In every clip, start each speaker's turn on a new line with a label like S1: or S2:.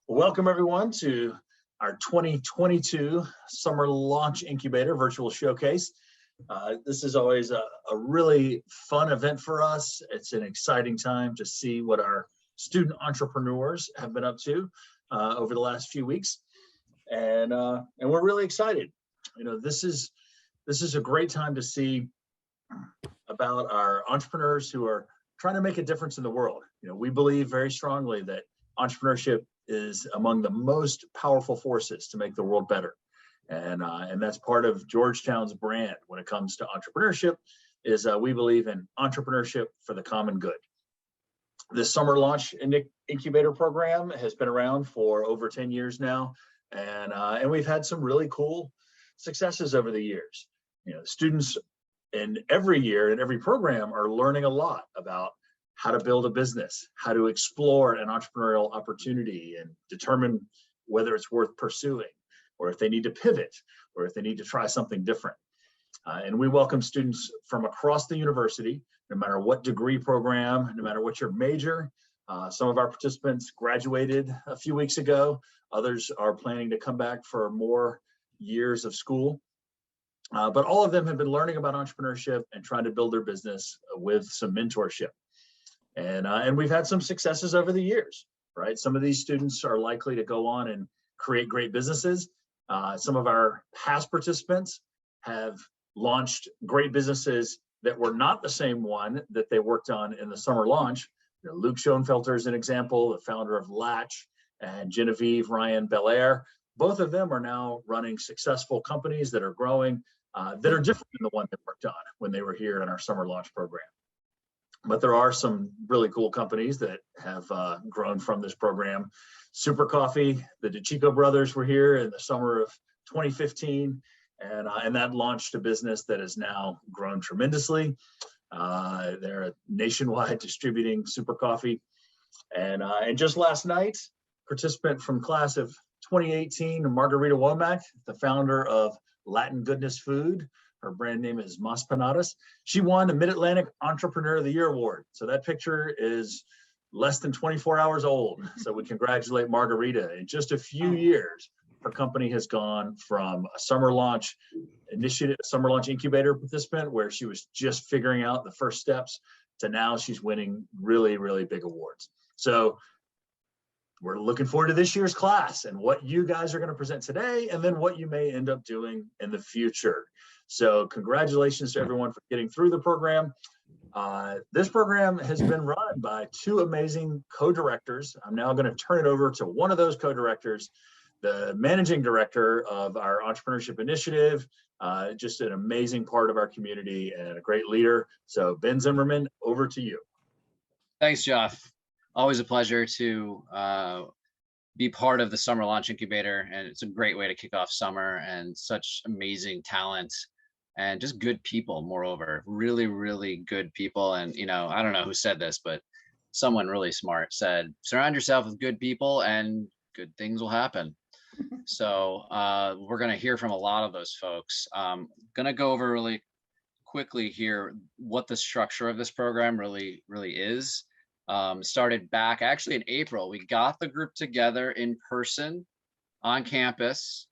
S1: Welcome everyone to our 2022 Summer Launch Incubator Virtual Showcase. This is always a really fun event for us. It's an exciting time to see what our student entrepreneurs have been up to over the last few weeks, and we're really excited. This is a great time to see about our entrepreneurs who are trying to make a difference in the world. We believe very strongly that entrepreneurship is among the most powerful forces to make the world better. And that's part of Georgetown's brand when it comes to entrepreneurship is we believe in entrepreneurship for the common good. This Summer Launch Incubator program has been around for over 10 years now. And we've had some really cool successes over the years. Students in every year and every program are learning a lot about how to build a business, how to explore an entrepreneurial opportunity and determine whether it's worth pursuing, or if they need to pivot, or if they need to try something different. And we welcome students from across the university, no matter what degree program, no matter what your major. Some of our participants graduated a few weeks ago. Others are planning to come back for more years of school. But all of them have been learning about entrepreneurship and trying to build their business with some mentorship. And we've had some successes over the years, right? Some of these students are likely to go on and create great businesses. Some of our past participants have launched great businesses that were not the same one that they worked on in the summer launch. Luke Schoenfelter is an example, the founder of Latch, and Genevieve Ryan Belair. Both of them are now running successful companies that are growing, that are different than the one they worked on when they were here in our summer launch program. But there are some really cool companies that have grown from this program. Super Coffee, the DeChico brothers were here in the summer of 2015, and that launched a business that has now grown tremendously. They're a nationwide distributing super coffee. And just last night, participant from class of 2018, Margarita Womack, the founder of Latin Goodness Food. Her brand name is Mas Panadas. She won the Mid-Atlantic Entrepreneur of the Year Award. So that picture is less than 24 hours old. So we congratulate Margarita. In just a few years, her company has gone from a summer launch initiative, summer launch incubator participant, where she was just figuring out the first steps, to now she's winning really, really big awards. So we're looking forward to this year's class and what you guys are going to present today, and then what you may end up doing in the future. So congratulations to everyone for getting through the program. This program has been run by two amazing co-directors. I'm now going to turn it over to one of those co-directors, the managing director of our entrepreneurship initiative, just an amazing part of our community and a great leader. So Ben Zimmerman, over to you.
S2: Thanks, Jeff. Always a pleasure to be part of the Summer Launch Incubator, and it's a great way to kick off summer, and such amazing talent and just good people. Moreover, really, really good people. And I don't know who said this, but someone really smart said, surround yourself with good people and good things will happen. So we're going to hear from a lot of those folks. Going to go over really quickly here what the structure of this program really is. Started back actually in April. We got the group together in person on campus,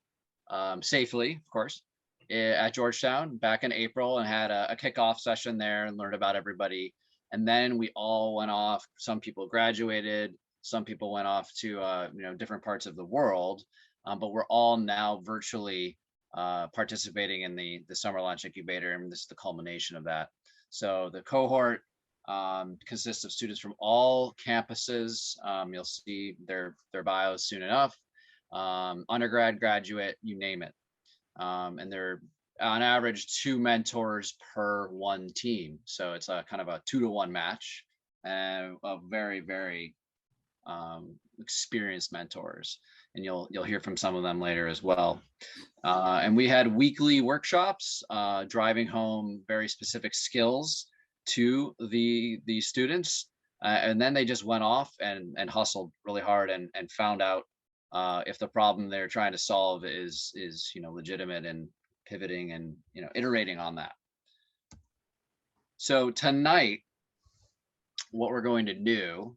S2: safely, of course, at Georgetown back in April, and had a kickoff session there and learned about everybody. And then we all went off. Some people graduated, some people went off to different parts of the world, but we're all now virtually participating in the Summer Launch Incubator, and this is the culmination of that. So the cohort consists of students from all campuses. You'll see their bios soon enough. Undergrad, graduate, you name it. And they're on average 2 mentors per one team. So it's a kind of a 2-to-1 match, and very, very experienced mentors. And you'll hear from some of them later as well. And we had weekly workshops, driving home very specific skills to the students, and then they just went off and hustled really hard and found out if the problem they're trying to solve is legitimate, and pivoting and iterating on that. So tonight, what we're going to do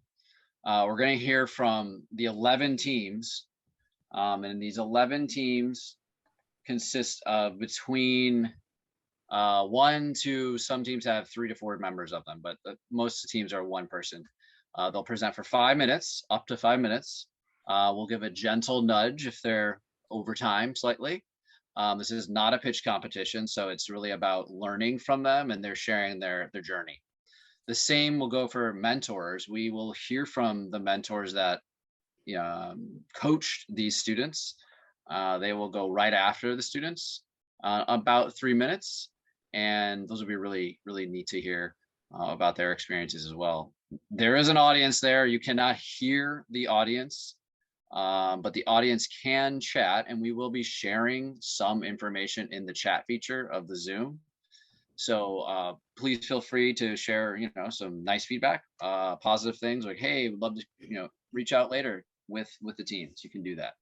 S2: We're going to hear from the 11 teams, and these 11 teams consist of between 1 to, some teams have 3 to 4 members of them, but most of the teams are one person. They'll present for 5 minutes, up to 5 minutes. We'll give a gentle nudge if they're over time slightly. This is not a pitch competition, so it's really about learning from them, and they're sharing their journey. The same will go for mentors. We will hear from the mentors that coached these students. They will go right after the students, about 3 minutes, and those will be really, really neat to hear about their experiences as well. There is an audience there. You cannot hear the audience, but the audience can chat, and we will be sharing some information in the chat feature of the Zoom. So please feel free to share, some nice feedback, positive things like, hey, would love to, reach out later with the teams. You can do that.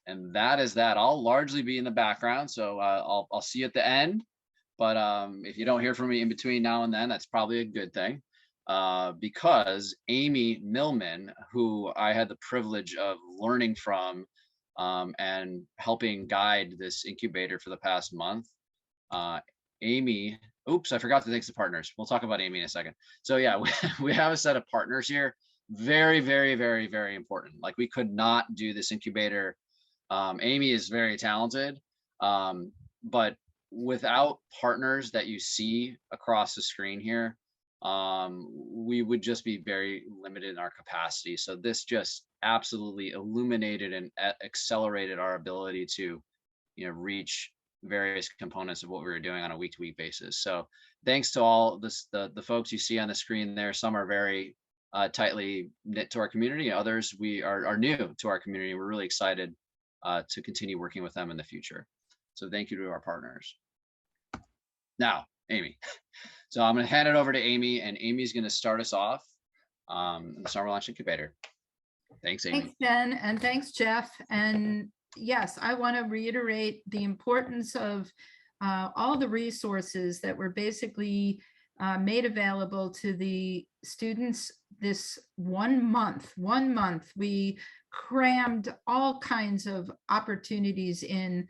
S2: And that is that. I'll largely be in the background, so I'll see you at the end. But if you don't hear from me in between now and then, that's probably a good thing, because Amy Millman, who I had the privilege of learning from and helping guide this incubator for the past month, Amy, oops, I forgot to thank the partners. We'll talk about Amy in a second. So yeah, we have a set of partners here. Very, very, very, very important. Like, we could not do this incubator. Amy is very talented, but without partners that you see across the screen here, we would just be very limited in our capacity. So this just absolutely illuminated and accelerated our ability to, reach various components of what we were doing on a week-to-week basis. So thanks to all this, the folks you see on the screen there. Some are very tightly knit to our community. Others are new to our community. We're really excited to continue working with them in the future. So thank you to our partners. Now, Amy. So I'm going to hand it over to Amy, and Amy's going to start us off in the Summer Launch Incubator. Thanks, Amy.
S3: Thanks, Jen, and thanks, Jeff. And yes, I want to reiterate the importance of all the resources that were basically made available to the students this 1 month. 1 month, we crammed all kinds of opportunities in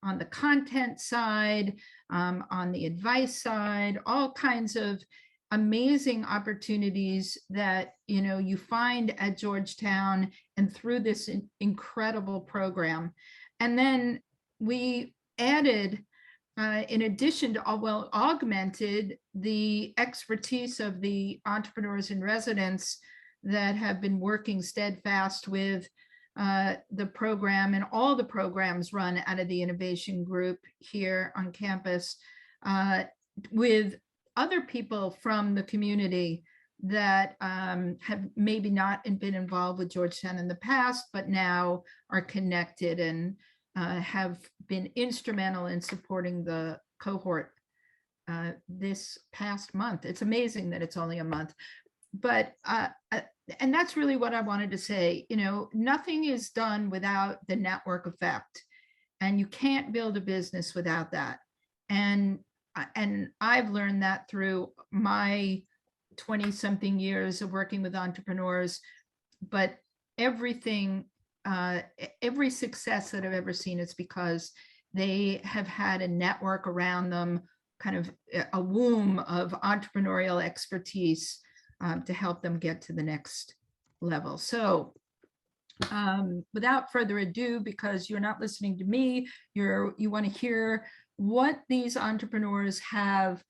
S3: on the content side, on the advice side, all kinds of amazing opportunities that you find at Georgetown and through this incredible program. And then we added, in addition to, augmented the expertise of the entrepreneurs in residence that have been working steadfast with the program, and all the programs run out of the innovation group here on campus, with other people from the community that have maybe not been involved with Georgetown in the past, but now are connected and have been instrumental in supporting the cohort this past month. It's amazing that it's only a month, but and that's really what I wanted to say. Nothing is done without the network effect, and you can't build a business without that. And I've learned that through my 20-something years of working with entrepreneurs. But everything, every success that I've ever seen is because they have had a network around them, kind of a womb of entrepreneurial expertise to help them get to the next level. So without further ado, because you're not listening to me, you want to hear what these entrepreneurs have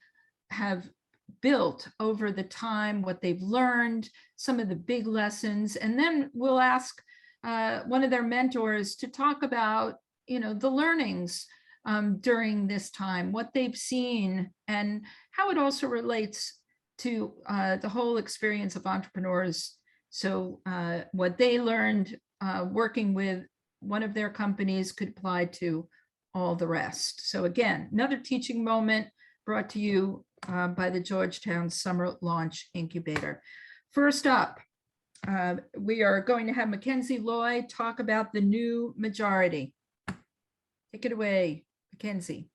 S3: built over the time, what they've learned, some of the big lessons, and then we'll ask one of their mentors to talk about the learnings during this time, what they've seen, and how it also relates to the whole experience of entrepreneurs. So what they learned working with one of their companies could apply to all the rest. So again, another teaching moment brought to you by the Georgetown Summer Launch Incubator. First up, we are going to have Mackenzie Lloyd talk about the new majority. Take it away, Mackenzie.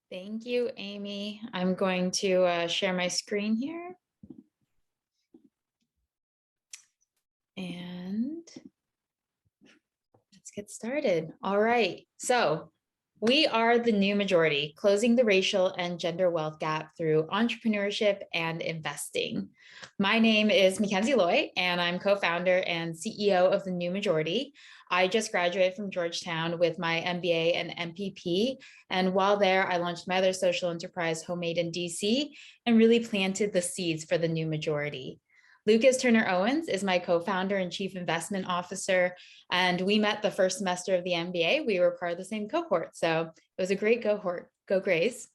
S4: Thank you, Amy. I'm going to share my screen here. get started. All right. So we are the new majority, closing the racial and gender wealth gap through entrepreneurship and investing. My name is Mackenzie Loy, and I'm co-founder and CEO of the New Majority. I just graduated from Georgetown with my MBA and MPP. And while there, I launched my other social enterprise, Homemade in DC, and really planted the seeds for the New Majority. Lucas Turner Owens is my co-founder and chief investment officer, and we met the first semester of the MBA. We were part of the same cohort, so it was a great cohort. Go Grays.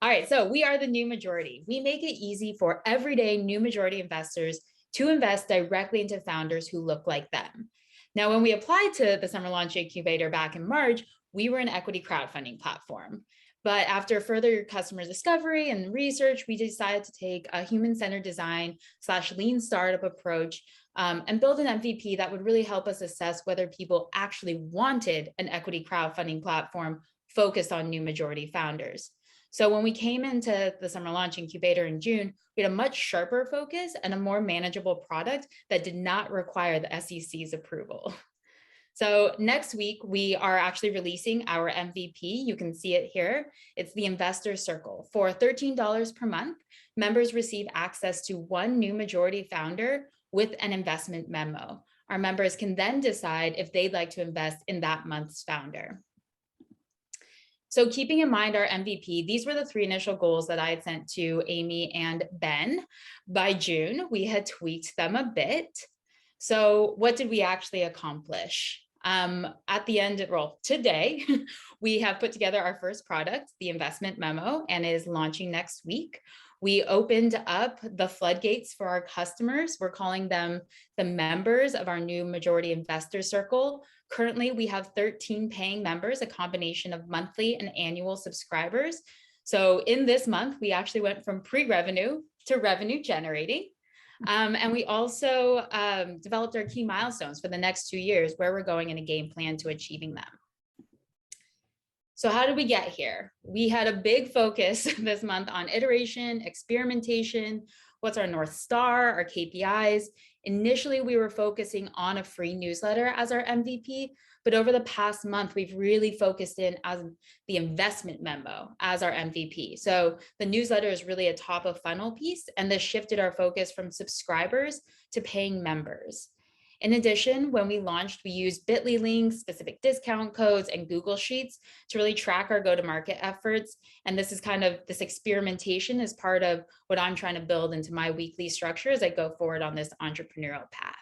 S4: All right, so we are the New Majority. We make it easy for everyday New Majority investors to invest directly into founders who look like them. Now, when we applied to the Summer Launch Incubator back in March, we were an equity crowdfunding platform. But after further customer discovery and research, we decided to take a human-centered design / lean startup approach and build an MVP that would really help us assess whether people actually wanted an equity crowdfunding platform focused on New Majority founders. So when we came into the Summer Launch Incubator in June, we had a much sharper focus and a more manageable product that did not require the SEC's approval. So next week, we are actually releasing our MVP. You can see it here. It's the Investor Circle. For $13 per month, members receive access to one New Majority founder with an investment memo. Our members can then decide if they'd like to invest in that month's founder. So keeping in mind our MVP, these were the 3 initial goals that I had sent to Amy and Ben. By June, we had tweaked them a bit. So what did we actually accomplish? At the end, well, today, we have put together our first product, the investment memo, and is launching next week. We opened up the floodgates for our customers. We're calling them the members of our New Majority Investor Circle. Currently, we have 13 paying members, a combination of monthly and annual subscribers. So in this month, we actually went from pre-revenue to revenue generating. And we also developed our key milestones for the next 2 years, where we're going in a game plan to achieving them. So how did we get here? We had a big focus this month on iteration, experimentation, what's our North Star, our KPIs. Initially, we were focusing on a free newsletter as our MVP, but over the past month, we've really focused in on the investment memo as our MVP. So the newsletter is really a top of funnel piece, and this shifted our focus from subscribers to paying members. In addition, when we launched, we used Bitly links, specific discount codes, and Google Sheets to really track our go-to-market efforts. And this is kind of, this experimentation is part of what I'm trying to build into my weekly structure as I go forward on this entrepreneurial path.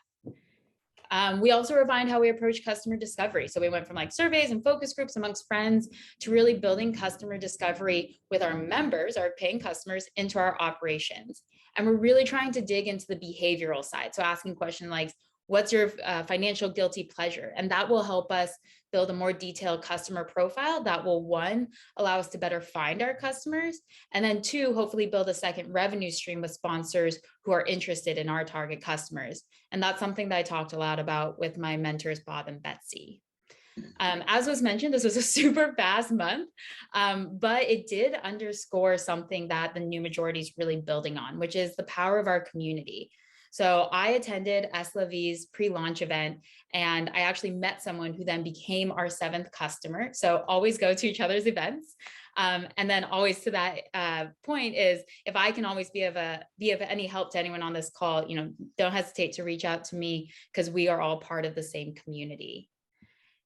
S4: We also refined how we approach customer discovery. So we went from like surveys and focus groups amongst friends to really building customer discovery with our members, our paying customers, into our operations. And we're really trying to dig into the behavioral side. So asking questions like, what's your financial guilty pleasure? And that will help us build a more detailed customer profile that will, 1, allow us to better find our customers, and then 2, hopefully build a second revenue stream with sponsors who are interested in our target customers. And that's something that I talked a lot about with my mentors, Bob and Betsy. As was mentioned, this was a super fast month, but it did underscore something that the New Majority is really building on, which is the power of our community. So I attended SLAV's pre-launch event, and I actually met someone who then became our 7th customer. So always go to each other's events. And then always to that point is, if I can always be of any help to anyone on this call, don't hesitate to reach out to me, because we are all part of the same community.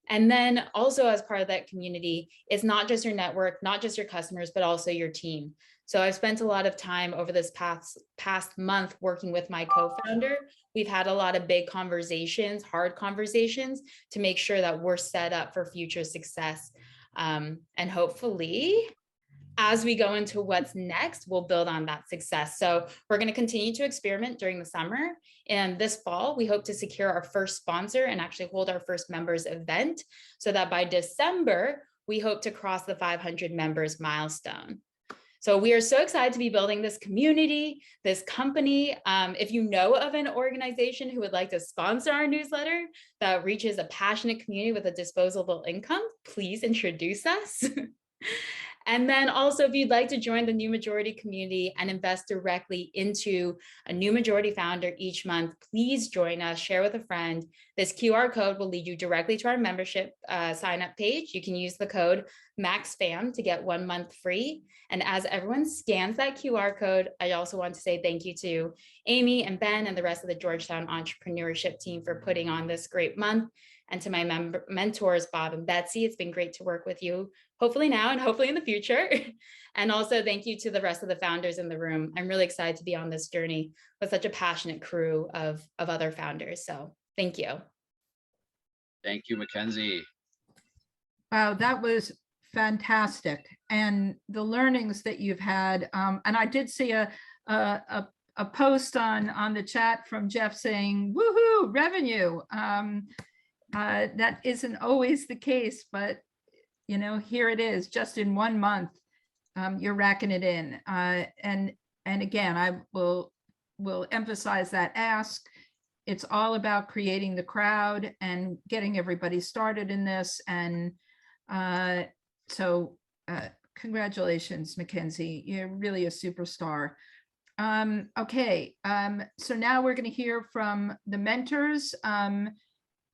S4: And then also, as part of that community, is not just your network, not just your customers, but also your team. So I've spent a lot of time over this past month working with my co-founder. We've had a lot of big conversations, hard conversations, to make sure that we're set up for future success. And hopefully, as we go into what's next, we'll build on that success. So we're going to continue to experiment during the summer. And this fall, we hope to secure our first sponsor and actually hold our first members event, so that by December, we hope to cross the 500 members milestone. So we are so excited to be building this community, this company. If you know of an organization who would like to sponsor our newsletter that reaches a passionate community with a disposable income, please introduce us. And then also, if you'd like to join the New Majority community and invest directly into a New Majority founder each month, please join us, share with a friend. This QR code will lead you directly to our membership sign up page. You can use the code MAXFAM to get 1 month free. And as everyone scans that QR code, I also want to say thank you to Amy and Ben and the rest of the Georgetown entrepreneurship team for putting on this great month. And to my mentors, Bob and Betsy, it's been great to work with you, hopefully now and hopefully in the future. And also thank you to the rest of the founders in the room. I'm really excited to be on this journey with such a passionate crew of other founders. So thank you.
S2: Thank you, Mackenzie.
S3: Wow, that was fantastic. And the learnings that you've had, and I did see a post on the chat from Jeff saying, woohoo, revenue. That isn't always the case, but here it is, just in 1 month, you're racking it in. And again, I will emphasize that ask. It's all about creating the crowd and getting everybody started in this. And so congratulations, Mackenzie. You're really a superstar. Okay, so now we're going to hear from the mentors.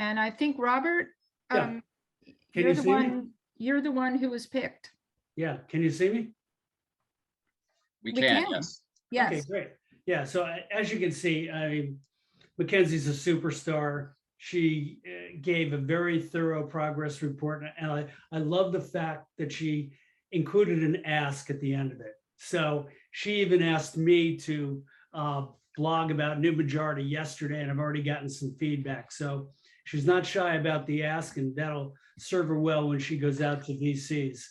S3: And I think, Robert,
S5: Yeah.
S3: you're the one who was picked.
S5: Yeah, can you see me?
S2: We can, yes.
S3: Yes.
S5: Okay, great. Yeah, so as you can see, Mackenzie's a superstar. She gave a very thorough progress report, and I love the fact that she included an ask at the end of it. So she even asked me to blog about New Majority yesterday, and I've already gotten some feedback. So she's not shy about the ask, and that'll serve her well when she goes out to VCs.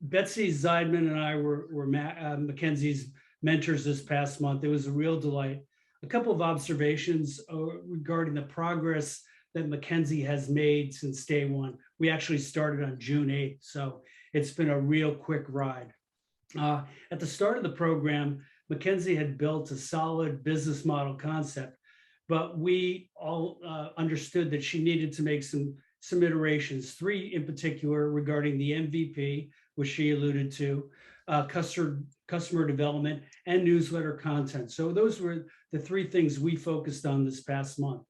S5: Betsy Zeidman and I were Mackenzie's mentors this past month. It was a real delight. A couple of observations regarding the progress that Mackenzie has made since day one. We actually started on June 8th, so it's been a real quick ride. At the start of the program, Mackenzie had built a solid business model concept, but we all understood that she needed to make some iterations, 3 in particular regarding the MVP, which she alluded to, customer development, and newsletter content. So those were the 3 things we focused on this past month.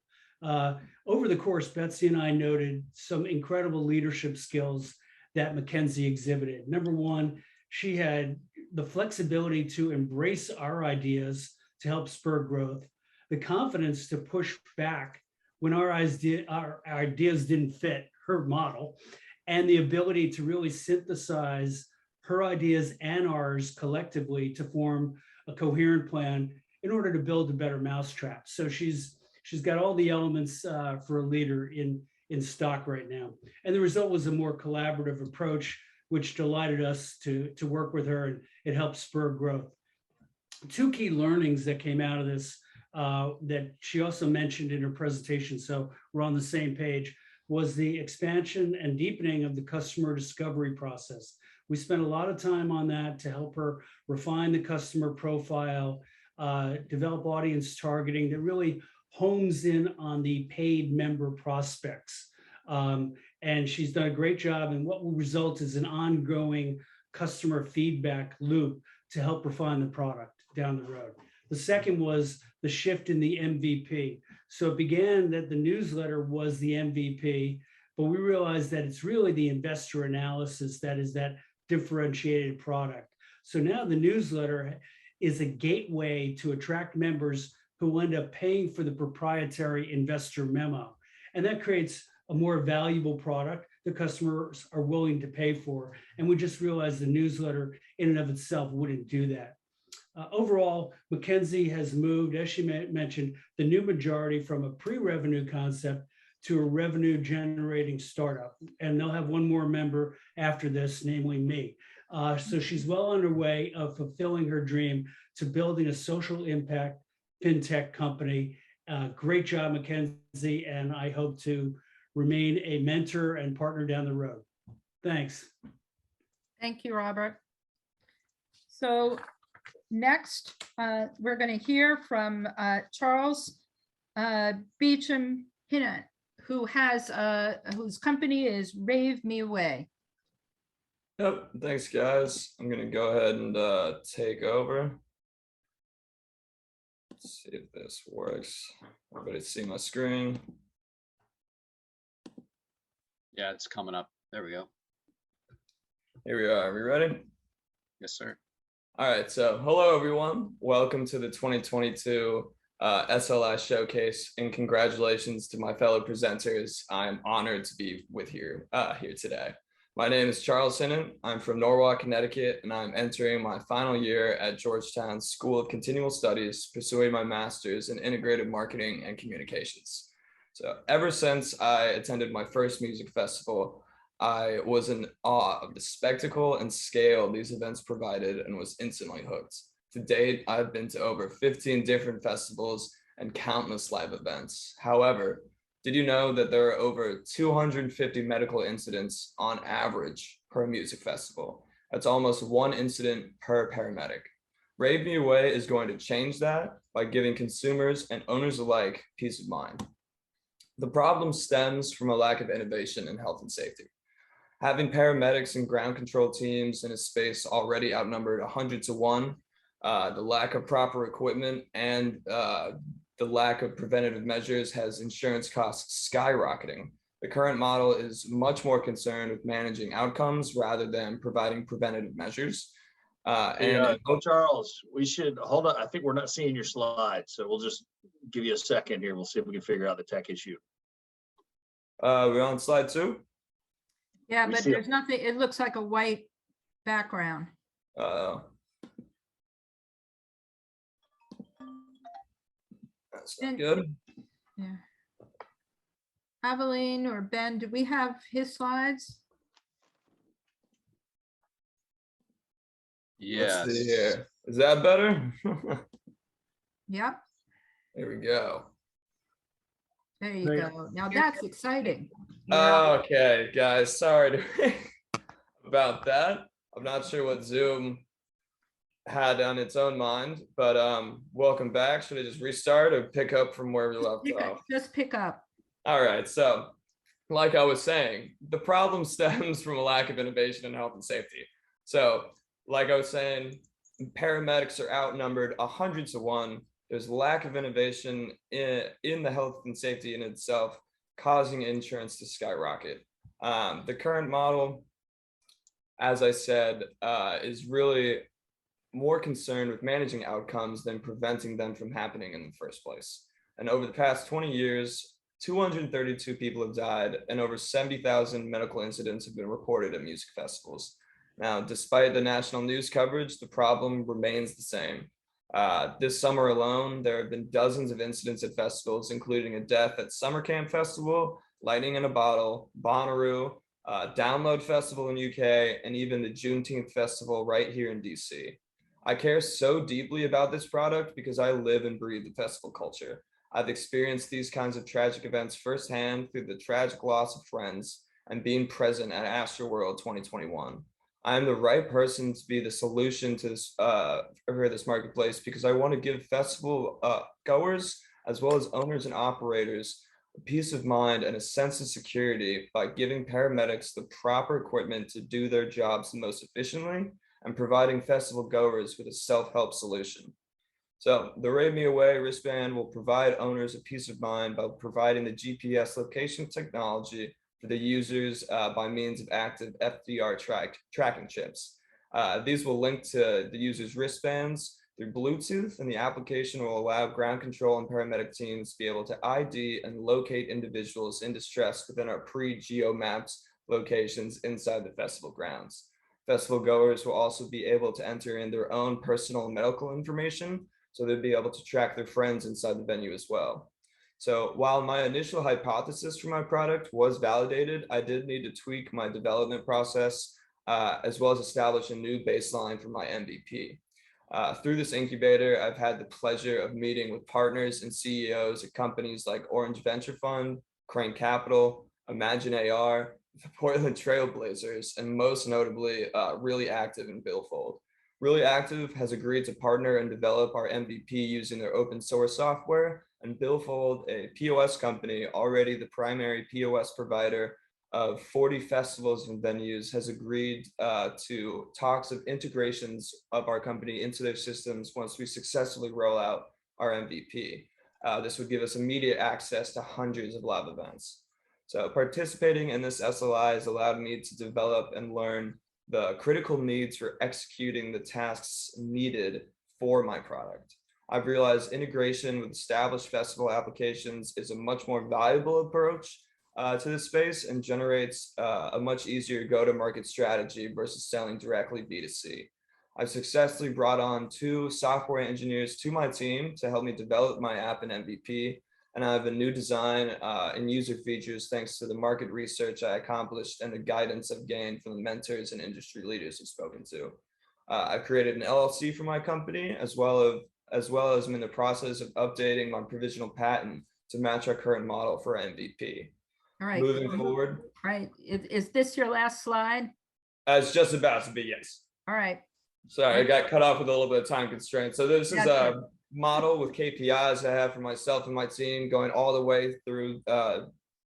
S5: Over the course, Betsy and I noted some incredible leadership skills that Mackenzie exhibited. Number 1, she had the flexibility to embrace our ideas to help spur growth, the confidence to push back when our ideas didn't fit her model, and the ability to really synthesize her ideas and ours collectively to form a coherent plan in order to build a better mousetrap. So she's got all the elements for a leader in stock right now. And the result was a more collaborative approach, which delighted us to work with her, and it helped spur growth. 2 key learnings that came out of this that she also mentioned in her presentation, so we're on the same page, was the expansion and deepening of the customer discovery process. We spent a lot of time on that to help her refine the customer profile, develop audience targeting that really hones in on the paid member prospects. And she's done a great job, and what will result is an ongoing customer feedback loop to help refine the product down the road. The second was the shift in the MVP. So it began that the newsletter was the MVP, but we realized that it's really the investor analysis that is that differentiated product. So now the newsletter is a gateway to attract members who will end up paying for the proprietary investor memo. And that creates a more valuable product the customers are willing to pay for. And we just realized the newsletter in and of itself wouldn't do that. Overall, Mackenzie has moved, as she mentioned, the New Majority from a pre-revenue concept to a revenue generating startup. And they'll have 1 more member after this, namely me. So she's well on her way of fulfilling her dream to building a social impact fintech company. Great job, Mackenzie, and I hope to remain a mentor and partner down the road. Thanks.
S3: Thank you, Robert. So next, we're going to hear from Charles Beecham Hinnant, whose company is Rave Me Away.
S6: Yep, thanks guys. I'm gonna go ahead and take over. Let's see if this works. Everybody see my screen?
S2: Yeah, it's coming up. There we go.
S6: Here we are. Are we ready?
S2: Yes, sir.
S6: All right, so hello everyone. Welcome to the 2022 SLI Showcase, and congratulations to my fellow presenters. I'm honored to be with here today. My name is Charles Sinnen. I'm from Norwalk, Connecticut, and I'm entering my final year at Georgetown School of Continual Studies, pursuing my master's in integrated marketing and communications. So ever since I attended my first music festival, I was in awe of the spectacle and scale these events provided and was instantly hooked. To date, I've been to over 15 different festivals and countless live events. However, did you know that there are over 250 medical incidents on average per music festival? That's almost one incident per paramedic. Rave Me Away is going to change that by giving consumers and owners alike peace of mind. The problem stems from a lack of innovation in health and safety. Having paramedics and ground control teams in a space already outnumbered 100 to 1, the lack of proper equipment and the lack of preventative measures has insurance costs skyrocketing. The current model is much more concerned with managing outcomes rather than providing preventative measures.
S1: Charles, we should hold on. I think we're not seeing your slides, so we'll just give you a second here. We'll see if we can figure out the tech issue.
S6: We're on slide 2.
S3: Yeah, but there's nothing, it looks like a white background.
S6: That's not good.
S3: Yeah. Aveline or Ben, do we have his slides?
S2: Yes.
S6: Let's see here. Is that better?
S3: Yep,
S6: There we go.
S3: there you go. Now that's exciting.
S6: Okay, guys, sorry about that. I'm not sure what Zoom had on its own mind, but welcome back. Should I just restart or pick up from where we left off?
S3: Just pick up.
S6: All right, so like I was saying, the problem stems from a lack of innovation in health and safety. So like I was saying, paramedics are outnumbered 100 to 1. There's lack of innovation in the health and safety in itself, causing insurance to skyrocket. The current model, as I said, is really more concerned with managing outcomes than preventing them from happening in the first place. And over the past 20 years, 232 people have died and over 70,000 medical incidents have been reported at music festivals. Now, despite the national news coverage, the problem remains the same. This summer alone, there have been dozens of incidents at festivals, including a death at Summer Camp Festival, Lightning in a Bottle, Bonnaroo, Download Festival in UK, and even the Juneteenth Festival right here in DC. I care so deeply about this product because I live and breathe the festival culture. I've experienced these kinds of tragic events firsthand through the tragic loss of friends and being present at Astroworld 2021. I am the right person to be the solution to this for this marketplace because I want to give festival goers as well as owners and operators a peace of mind and a sense of security by giving paramedics the proper equipment to do their jobs the most efficiently and providing festival goers with a self-help solution. So the Rave Me Away wristband will provide owners a peace of mind by providing the GPS location technology for the users by means of active FDR tracking chips. These will link to the user's wristbands through Bluetooth, and the application will allow ground control and paramedic teams to be able to ID and locate individuals in distress within our pre-geo-mapped locations inside the festival grounds. Festival goers will also be able to enter in their own personal medical information, so they'll be able to track their friends inside the venue as well. So while my initial hypothesis for my product was validated, I did need to tweak my development process as well as establish a new baseline for my MVP. Through this incubator, I've had the pleasure of meeting with partners and CEOs at companies like Orange Venture Fund, Crane Capital, Imagine AR, the Portland Trailblazers, and most notably, Really Active and Billfold. Really Active has agreed to partner and develop our MVP using their open source software, and Billfold, a POS company, already the primary POS provider of 40 festivals and venues has agreed to talks of integrations of our company into their systems once we successfully roll out our MVP. This would give us immediate access to hundreds of live events. So participating in this SLI has allowed me to develop and learn the critical needs for executing the tasks needed for my product. I've realized integration with established festival applications is a much more valuable approach to this space and generates a much easier go-to-market strategy versus selling directly B2C. I've successfully brought on 2 software engineers to my team to help me develop my app and MVP. And I have a new design and user features thanks to the market research I accomplished and the guidance I've gained from the mentors and industry leaders I've spoken to. I've created an LLC for my company, as well as I'm in the process of updating my provisional patent to match our current model for MVP.
S3: All right.
S6: Moving forward.
S3: Right. Is this your last slide?
S6: It's just about to be, yes.
S3: All right.
S6: Sorry, I got cut off with a little bit of time constraint. So this is a model with KPIs I have for myself and my team going all the way through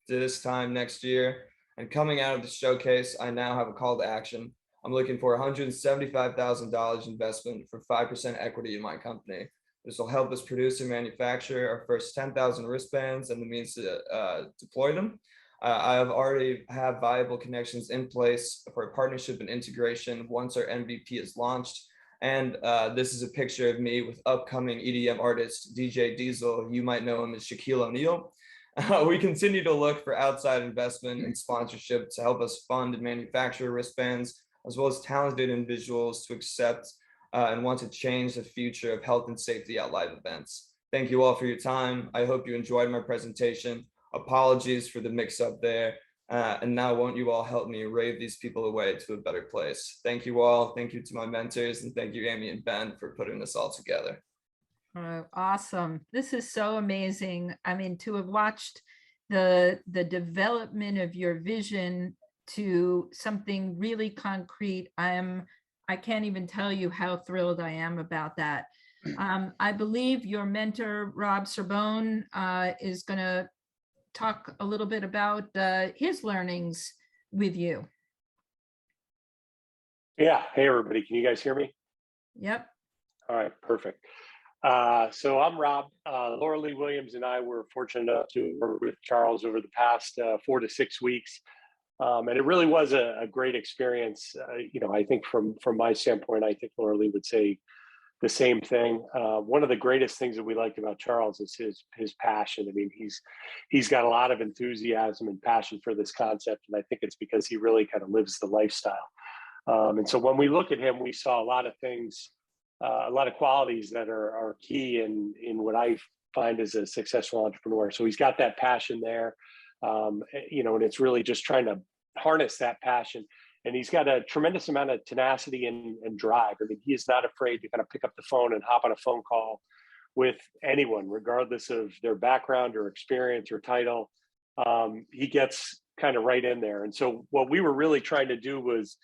S6: this time next year. And coming out of the showcase, I now have a call to action. I'm looking for $175,000 investment for 5% equity in my company. This will help us produce and manufacture our first 10,000 wristbands and the means to deploy them. I have already have viable connections in place for a partnership and integration once our MVP is launched. And this is a picture of me with upcoming EDM artist DJ Diesel. You might know him as Shaquille O'Neal. We continue to look for outside investment and sponsorship to help us fund and manufacture wristbands, as well as talented individuals to accept and want to change the future of health and safety at live events. Thank you all for your time. I hope you enjoyed my presentation. Apologies for the mix up there. And now won't you all help me rave these people away to a better place. Thank you all. Thank you to my mentors, and thank you, Amy and Ben, for putting this all together.
S3: Awesome. This is so amazing. I mean, to have watched the development of your vision to something really concrete, I can't even tell you how thrilled I am about that. I believe your mentor, Rob Sorbonne, is going to talk a little bit about his learnings with you.
S7: Yeah. Hey, everybody. Can you guys hear me?
S3: Yep.
S7: All right. Perfect. So I'm Rob. Laura Lee Williams and I were fortunate enough to work with Charles over the past 4 to 6 weeks. And it really was a great experience. I think from my standpoint, I think Laura Lee would say the same thing. One of the greatest things that we liked about Charles is his passion. I mean, he's got a lot of enthusiasm and passion for this concept, and I think it's because he really kind of lives the lifestyle. And so when we look at him, we saw a lot of things, a lot of qualities that are key in what I find as a successful entrepreneur. So he's got that passion there, and it's really just trying to harness that passion. And he's got a tremendous amount of tenacity and drive. I mean, he is not afraid to kind of pick up the phone and hop on a phone call with anyone, regardless of their background or experience or title. He gets kind of right in there. And so what we were really trying to do was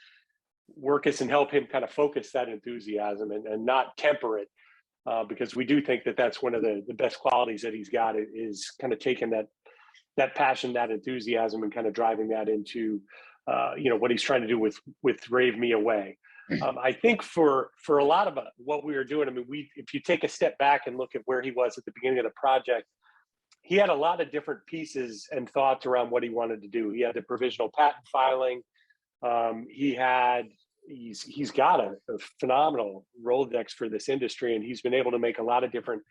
S7: work us and help him kind of focus that enthusiasm and not temper it, because we do think that that's one of the best qualities that he's got is kind of taking that passion, that enthusiasm, and kind of driving that into what he's trying to do with Rave Me Away. I think for a lot of what we were doing, I mean, if you take a step back and look at where he was at the beginning of the project, he had a lot of different pieces and thoughts around what he wanted to do. He had the provisional patent filing. He's got a phenomenal Rolodex for this industry, and he's been able to make a lot of different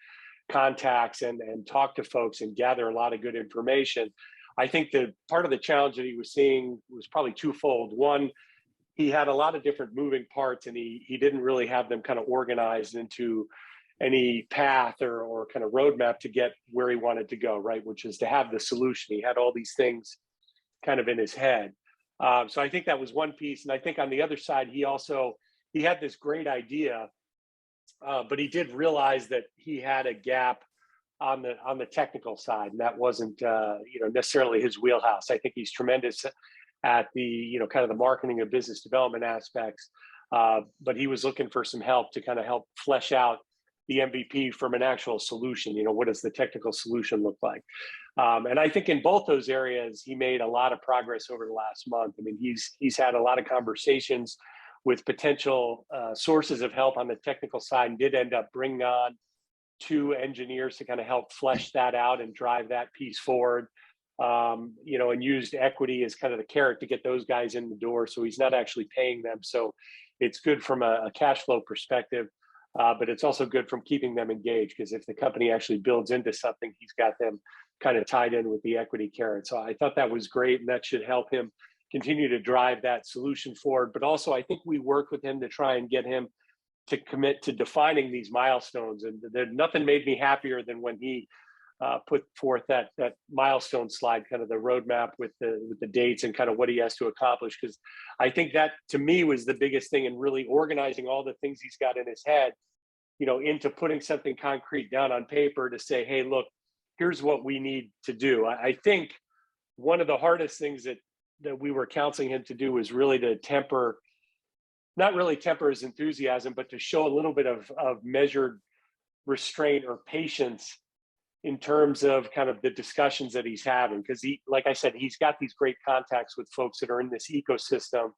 S7: contacts and talk to folks and gather a lot of good information. I think the part of the challenge that he was seeing was probably twofold. One, he had a lot of different moving parts, and he didn't really have them kind of organized into any path or kind of roadmap to get where he wanted to go, right? Which is to have the solution. He had all these things kind of in his head. So I think that was one piece. And I think on the other side, he had this great idea, but he did realize that he had a gap on the technical side, and that wasn't necessarily his wheelhouse. I think he's tremendous at the kind of the marketing and business development aspects, but he was looking for some help to kind of help flesh out the MVP from an actual solution. What does the technical solution look like? And I think in both those areas, he made a lot of progress over the last month. I mean, he's had a lot of conversations with potential sources of help on the technical side, and did end up bringing on 2 engineers to kind of help flesh that out and drive that piece forward. And used equity as kind of the carrot to get those guys in the door. So he's not actually paying them. So it's good from a cash flow perspective, but it's also good from keeping them engaged, because if the company actually builds into something, he's got them kind of tied in with the equity carrot. So I thought that was great, and that should help him continue to drive that solution forward. But also, I think we worked with him to try and get him to commit to defining these milestones. And nothing made me happier than when he put forth that milestone slide, kind of the roadmap with the dates and kind of what he has to accomplish. Because I think that, to me, was the biggest thing in really organizing all the things he's got in his head, into putting something concrete down on paper to say, hey, look, here's what we need to do. I think one of the hardest things that we were counseling him to do was really to not really temper his enthusiasm, but to show a little bit of measured restraint or patience in terms of kind of the discussions that he's having. Because like I said, he's got these great contacts with folks that are in this ecosystem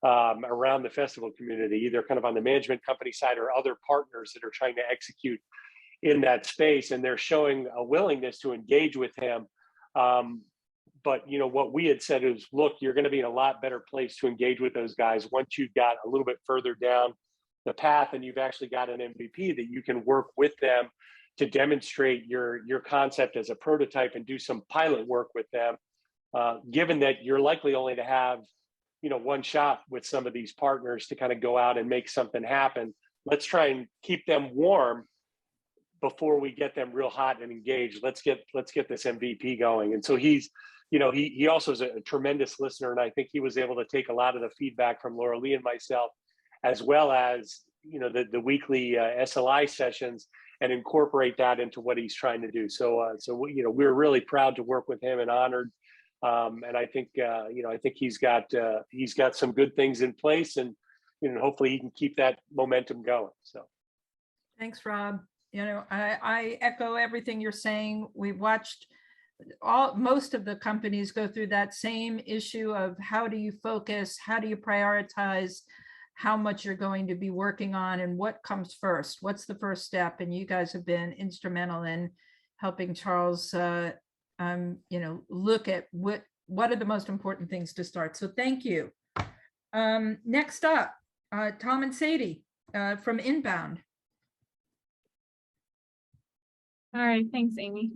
S7: around the festival community, either kind of on the management company side or other partners that are trying to execute in that space. And they're showing a willingness to engage with him. But what we had said is, look, you're going to be in a lot better place to engage with those guys once you've got a little bit further down the path and you've actually got an MVP that you can work with them to demonstrate your concept as a prototype and do some pilot work with them, given that you're likely only to have, one shot with some of these partners to kind of go out and make something happen. Let's try and keep them warm before we get them real hot and engaged. Let's get this MVP going. And so he also is a tremendous listener. And I think he was able to take a lot of the feedback from Laura Lee and myself, as well as, the weekly SLI sessions, and incorporate that into what he's trying to do. So we're really proud to work with him and honored. And I think he's got some good things in place, and hopefully he can keep that momentum going. So,
S3: thanks, Rob. I echo everything you're saying. We've watched most of the companies go through that same issue of how do you focus, how do you prioritize, how much you're going to be working on, and what comes first, what's the first step. And you guys have been instrumental in helping Charles look at what are the most important things to start. So thank you. Next up, Tom and Sadie from Inbound.
S8: All right, thanks, Amy.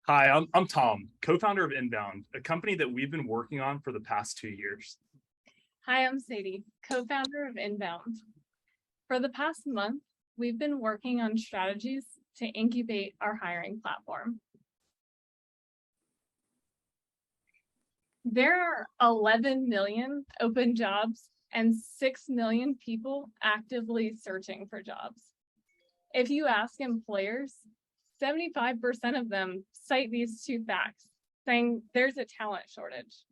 S9: Hi, I'm Tom, co-founder of Inbound, a company that we've been working on for the past 2 years.
S8: Hi, I'm Sadie, co-founder of Inbound. For the past month, we've been working on strategies to incubate our hiring platform. There are 11 million open jobs and 6 million people actively searching for jobs. If you ask employers, 75% of them cite these 2 facts, saying there's a talent shortage.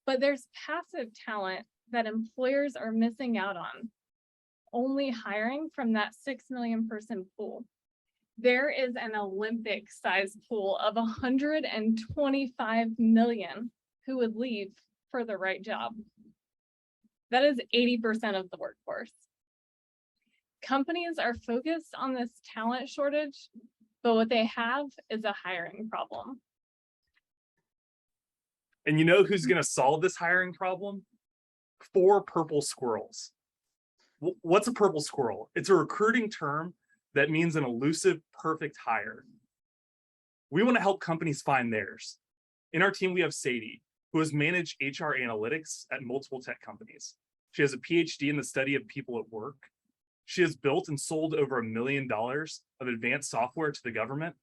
S8: But there's passive talent that employers are missing out on, only hiring from that 6 million person pool. There is an Olympic-sized pool of 125 million who would leave for the right job. That is 80% of the workforce. Companies are focused on this talent shortage, but what they have is a hiring problem.
S9: And you know who's going to solve this hiring problem? 4 purple squirrels. What's a purple squirrel? It's a recruiting term that means an elusive, perfect hire. We want to help companies find theirs. In our team, we have Sadie, who has managed HR analytics at multiple tech companies. She has a PhD in the study of people at work. She has built and sold over $1 million of advanced software to the government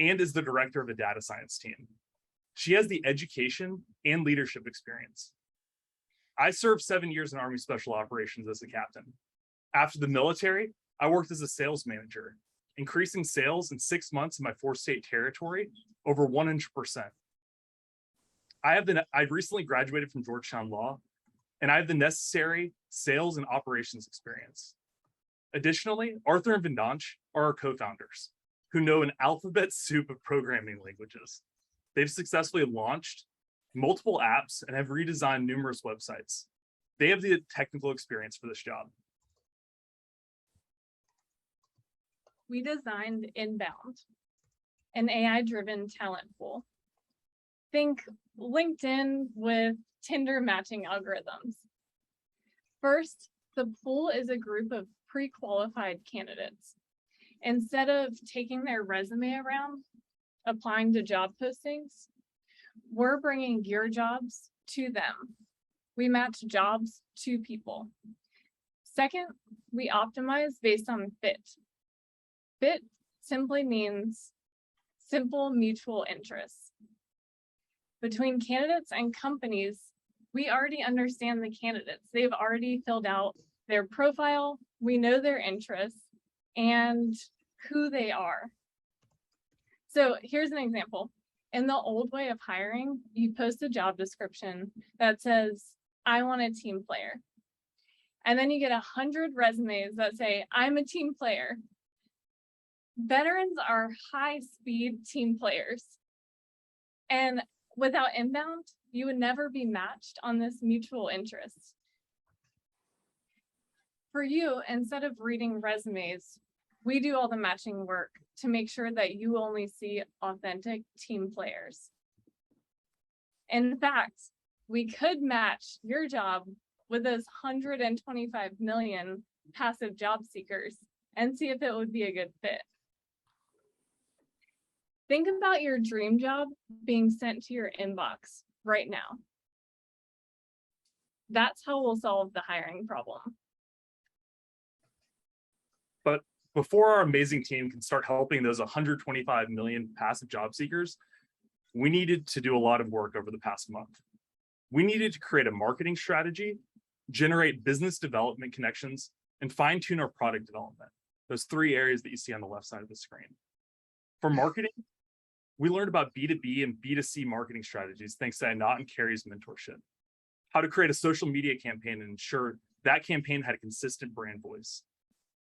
S9: and is the director of a data science team. She has the education and leadership experience. I served 7 years in Army Special Operations as a captain. After the military, I worked as a sales manager, increasing sales in 6 months in my 4-state territory over 100%. I've recently graduated from Georgetown Law, and I have the necessary sales and operations experience. Additionally, Arthur and Vindanch are our co-founders who know an alphabet soup of programming languages. They've successfully launched multiple apps and have redesigned numerous websites. They have the technical experience for this job.
S8: We designed Inbound, an AI-driven talent pool. Think LinkedIn with Tinder matching algorithms. First, the pool is a group of pre-qualified candidates. Instead of taking their resume around, applying to job postings, we're bringing your jobs to them. We match jobs to people. Second, we optimize based on fit. Fit simply means simple mutual interests. Between candidates and companies, we already understand the candidates. They've already filled out their profile. We know their interests and who they are. So here's an example. In the old way of hiring, you post a job description that says, I want a team player. And then you get 100 resumes that say, I'm a team player. Veterans are high-speed team players. And without Inbound, you would never be matched on this mutual interest. For you, instead of reading resumes, we do all the matching work to make sure that you only see authentic team players. In fact, we could match your job with those 125 million passive job seekers and see if it would be a good fit. Think about your dream job being sent to your inbox right now. That's how we'll solve the hiring problem.
S9: But before our amazing team can start helping those 125 million passive job seekers, we needed to do a lot of work over the past month. We needed to create a marketing strategy, generate business development connections, and fine-tune our product development. Those 3 areas that you see on the left side of the screen. For marketing, we learned about B2B and B2C marketing strategies thanks to Anat and Carrie's mentorship. How to create a social media campaign and ensure that campaign had a consistent brand voice.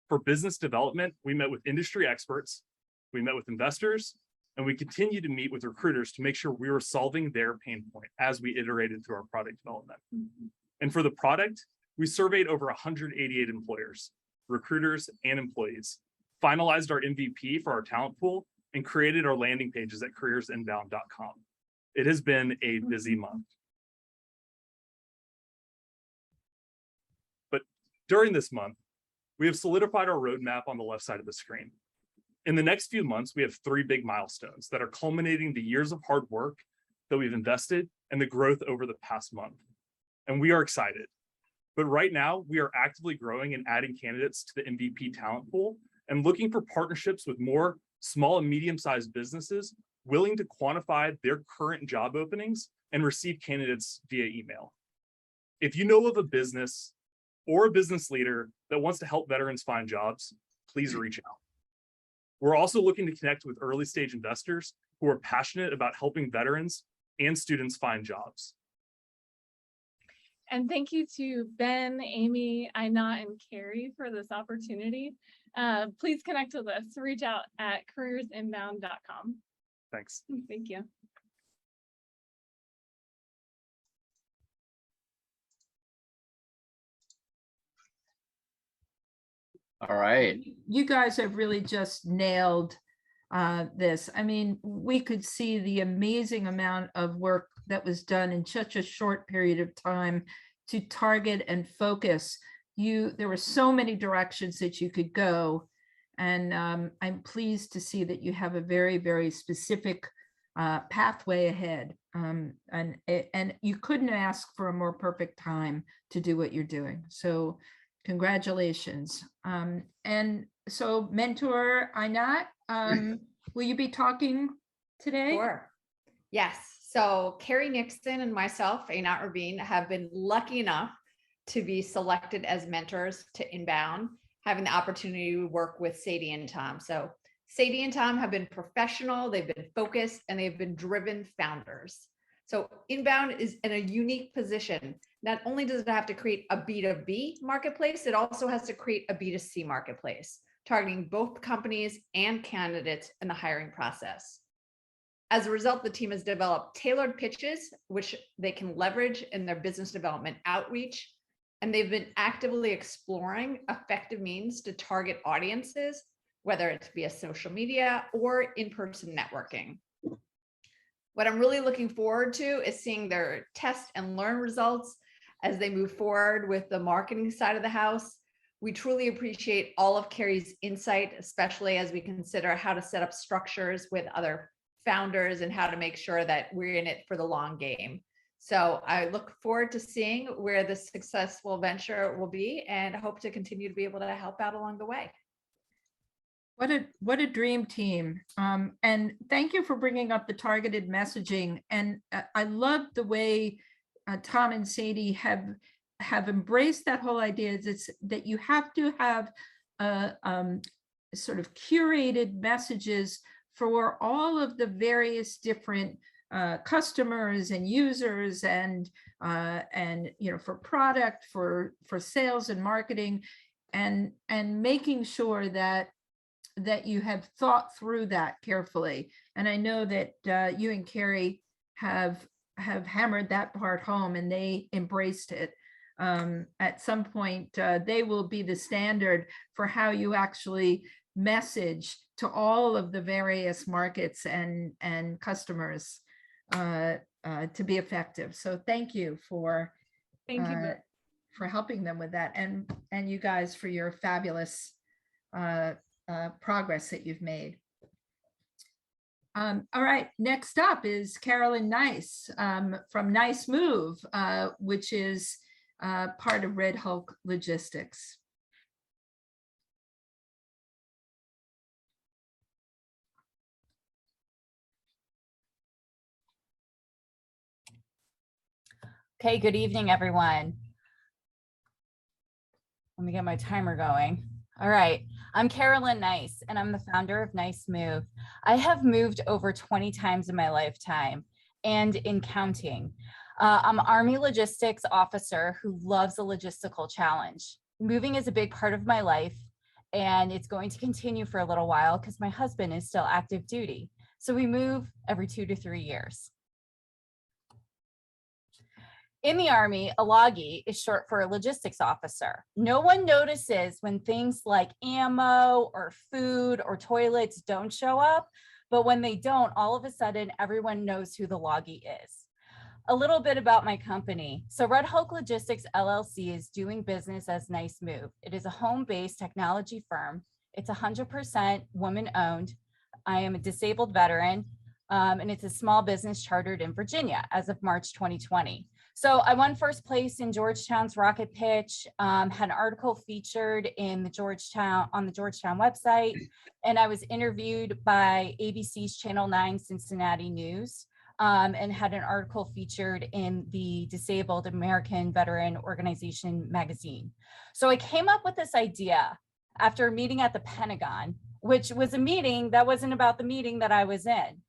S9: For business development, we met with industry experts, we met with investors, and we continue to meet with recruiters to make sure we were solving their pain point as we iterated through our product development. And for the product, we surveyed over 188 employers, recruiters, and employees, finalized our MVP for our talent pool, and created our landing pages at careersinbound.com. It has been a busy month. But during this month, we have solidified our roadmap on the left side of the screen. In the next few months, we have 3 big milestones that are culminating the years of hard work that we've invested and the growth over the past month. And we are excited. But right now, we are actively growing and adding candidates to the MVP talent pool and looking for partnerships with more small and medium-sized businesses willing to quantify their current job openings and receive candidates via email. If you know of a business or a business leader that wants to help veterans find jobs, please reach out. We're also looking to connect with early stage investors who are passionate about helping veterans and students find jobs.
S8: And thank you to Ben, Amy, Inat, and Carrie for this opportunity. Please connect with us. Reach out at careersinbound.com.
S9: Thanks.
S8: Thank you.
S2: All right.
S3: You guys have really just nailed this. I mean, we could see the amazing amount of work that was done in such a short period of time to target and focus. There were so many directions that you could go. And I'm pleased to see that you have a very, very specific pathway ahead. And you couldn't ask for a more perfect time to do what you're doing. So congratulations. And so mentor Inat, will you be talking today?
S10: Sure. Yes. So Carrie Nixon and myself, Inat Rabin, have been lucky enough to be selected as mentors to Inbound. having the opportunity to work with Sadie and Tom. So Sadie and Tom have been professional, they've been focused, and they've been driven founders. So Inbound is in a unique position. Not only does it have to create a B2B marketplace, it also has to create a B2C marketplace, targeting both companies and candidates in the hiring process. As a result, the team has developed tailored pitches, which they can leverage in their business development outreach. And they've been actively exploring effective means to target audiences, whether it's via social media or in-person networking. What I'm really looking forward to is seeing their test and learn results as they move forward with the marketing side of the house. We truly appreciate all of Carrie's insight, especially as we consider how to set up structures with other founders and how to make sure that we're in it for the long game. So I look forward to seeing where this successful venture will be and hope to continue to be able to help out along the way.
S3: What a dream team. And thank you for bringing up the targeted messaging. And I love the way Tom and Sadie have embraced that whole idea is that you have to have sort of curated messages for all of the various different customers and users and for product, for sales and marketing, and making sure that you have thought through that carefully. And I know that you and Carrie have hammered that part home, and they embraced it. At some point, they will be the standard for how you actually message to all of the various markets and customers to be effective. So thank you for helping them with that, and you guys for your fabulous progress that you've made. All right, next up is Carolyn Nice from Nice Move, which is part of Red Hulk Logistics.
S11: Okay, good evening, everyone. Let me get my timer going. All right, I'm Carolyn Nice, and I'm the founder of Nice Move. I have moved over 20 times in my lifetime and in counting. I'm an Army logistics officer who loves a logistical challenge. Moving is a big part of my life, and it's going to continue for a little while because my husband is still active duty. So we move every 2 to 3 years. In the Army, a loggy is short for a logistics officer. No one notices when things like ammo or food or toilets don't show up, but when they don't, all of a sudden, everyone knows who the loggy is. A little bit about my company. So Red Hulk Logistics LLC is doing business as Nice Move. It is a home-based technology firm. It's 100% woman-owned. I am a disabled veteran, and it's a small business chartered in Virginia as of March 2020. So I won first place in Georgetown's Rocket Pitch, had an article featured in the Georgetown website, and I was interviewed by ABC's Channel 9 Cincinnati News, and had an article featured in the Disabled American Veteran Organization magazine. So I came up with this idea after a meeting at the Pentagon, which was a meeting that wasn't about the meeting that I was in.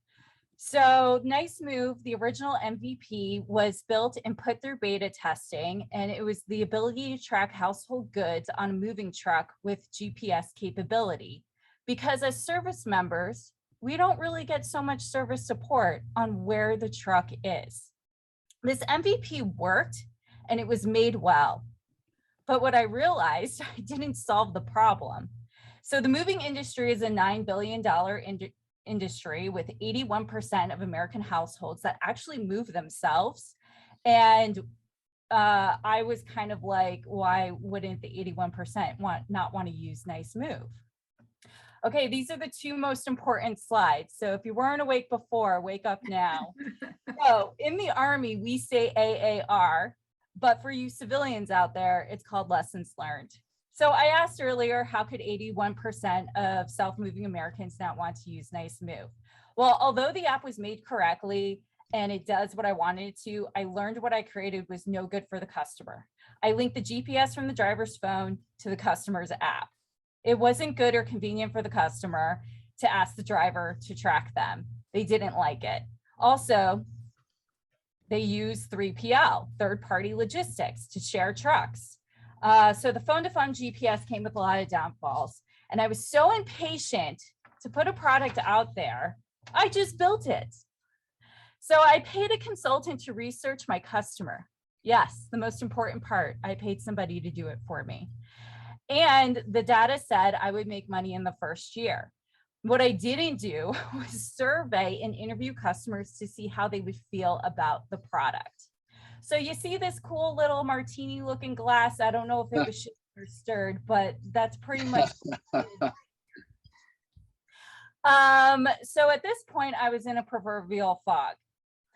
S11: So Nice Move, the original MVP, was built and put through beta testing, and it was the ability to track household goods on a moving truck with GPS capability. Because as service members, we don't really get so much service support on where the truck is. This MVP worked, and it was made well. But what I realized, I didn't solve the problem. So the moving industry is a $9 billion industry with 81% of American households that actually move themselves. And I was kind of like, why wouldn't the 81% not want to use Nice Move? Okay, these are the two most important slides. So if you weren't awake before, wake up now. So in the Army, we say AAR, but for you civilians out there, it's called lessons learned. So I asked earlier, how could 81% of self-moving Americans not want to use Nice Move? Well, although the app was made correctly and it does what I wanted it to, I learned what I created was no good for the customer. I linked the GPS from the driver's phone to the customer's app. It wasn't good or convenient for the customer to ask the driver to track them. They didn't like it. Also, they use 3PL, third-party logistics, to share trucks. So the phone-to-phone GPS came with a lot of downfalls. And I was so impatient to put a product out there, I just built it. So I paid a consultant to research my customer. Yes, the most important part, I paid somebody to do it for me. And the data said I would make money in the first year. What I didn't do was survey and interview customers to see how they would feel about the product. So you see this cool little martini looking glass. I don't know if it was shaken or stirred, but that's pretty much. So at this point, I was in a proverbial fog.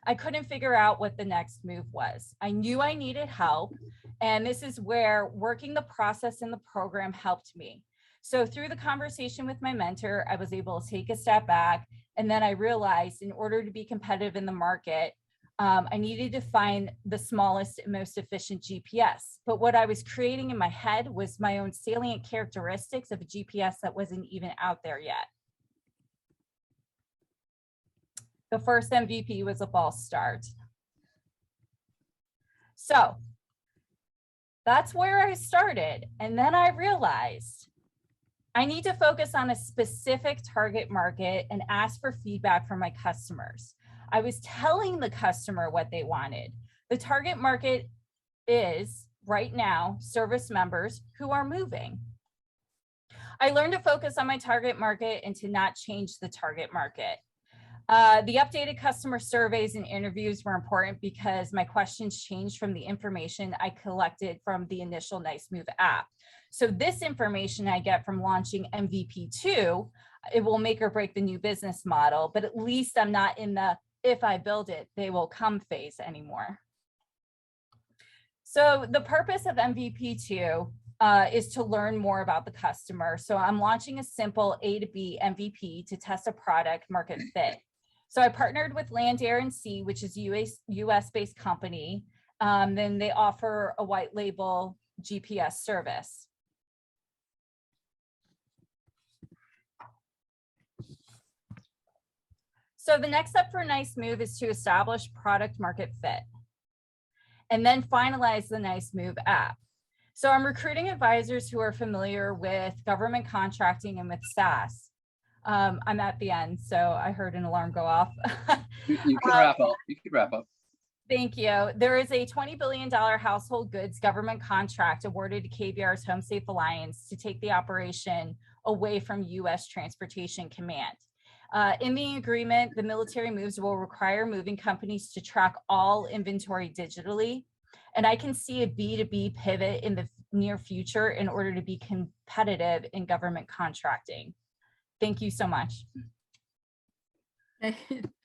S11: I couldn't figure out what the next move was. I knew I needed help. And this is where working the process in the program helped me. So through the conversation with my mentor, I was able to take a step back. And then I realized in order to be competitive in the market, I needed to find the smallest and most efficient GPS. But what I was creating in my head was my own salient characteristics of a GPS that wasn't even out there yet. The first MVP was a false start. So that's where I started. And then I realized I need to focus on a specific target market and ask for feedback from my customers. I was telling the customer what they wanted. The target market is right now service members who are moving. I learned to focus on my target market and to not change the target market. The updated customer surveys and interviews were important because my questions changed from the information I collected from the initial Nice Move app. So this information I get from launching MVP2, it will make or break the new business model, but at least I'm not in the if I build it, they will come phase anymore. So the purpose of MVP2 is to learn more about the customer. So I'm launching a simple A to B MVP to test a product market fit. So I partnered with Land, Air, and Sea, which is a US-based company. Then they offer a white label GPS service. So the next step for Nice Move is to establish product market fit and then finalize the Nice Move app. So I'm recruiting advisors who are familiar with government contracting and with SaaS. I'm at the end, so I heard an alarm go off.
S2: You can wrap up. You can wrap up.
S11: Thank you. There is a $20 billion household goods government contract awarded to KBR's Home Safe Alliance to take the operation away from U.S. Transportation Command. In the agreement, the military moves will require moving companies to track all inventory digitally. And I can see a B2B pivot in the near future in order to be competitive in government contracting. Thank you so much.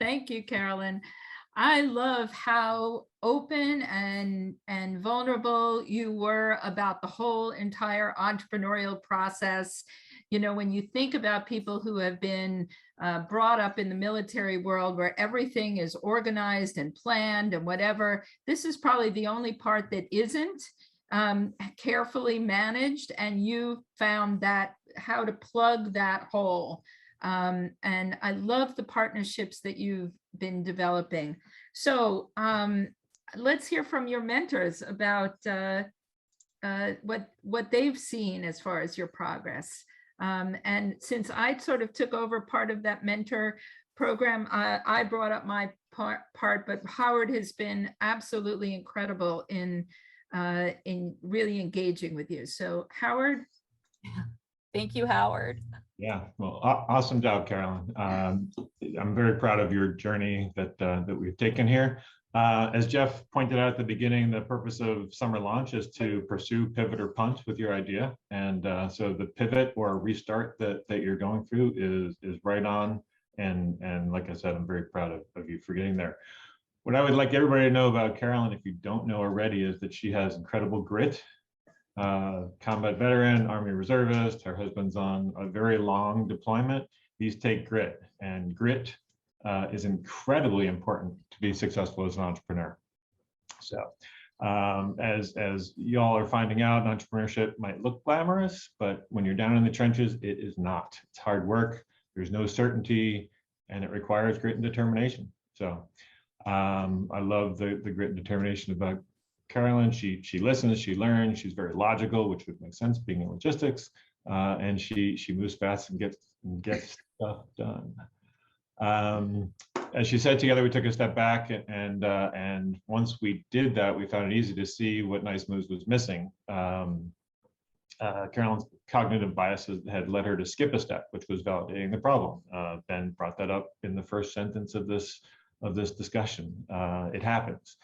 S3: Thank you, Carolyn. I love how open and vulnerable you were about the whole entire entrepreneurial process. You know, when you think about people who have been brought up in the military world where everything is organized and planned and whatever, this is probably the only part that isn't carefully managed, and you found that how to plug that hole. And I love the partnerships that you've been developing. So let's hear from your mentors about what they've seen as far as your progress. And since I sort of took over part of that mentor program, I brought up my part, but Howard has been absolutely incredible in really engaging with you. So Howard.
S11: Thank you, Howard.
S12: Yeah, well, awesome job, Carolyn. I'm very proud of your journey that we've taken here. As Jeff pointed out at the beginning, the purpose of summer launch is to pursue pivot or punt with your idea. And so the pivot or restart that you're going through is right on. And like I said, I'm very proud of you for getting there. What I would like everybody to know about Carolyn, if you don't know already, is that she has incredible grit. Combat veteran, Army reservist. Her husband's on a very long deployment. These take grit, and grit is incredibly important to be successful as an entrepreneur. So As y'all are finding out, entrepreneurship might look glamorous, but when you're down in the trenches, it is not. It's hard work. There's no certainty, and it requires grit and determination. So I love the grit and determination about Carolyn. She listens, she learns, she's very logical, which would make sense being in logistics, and she moves fast and gets stuff done. As she said, together we took a step back, and once we did that, we found it easy to see what Nice Moves was missing. Carolyn's cognitive biases had led her to skip a step, which was validating the problem. Ben brought that up in the first sentence of this discussion. It happens.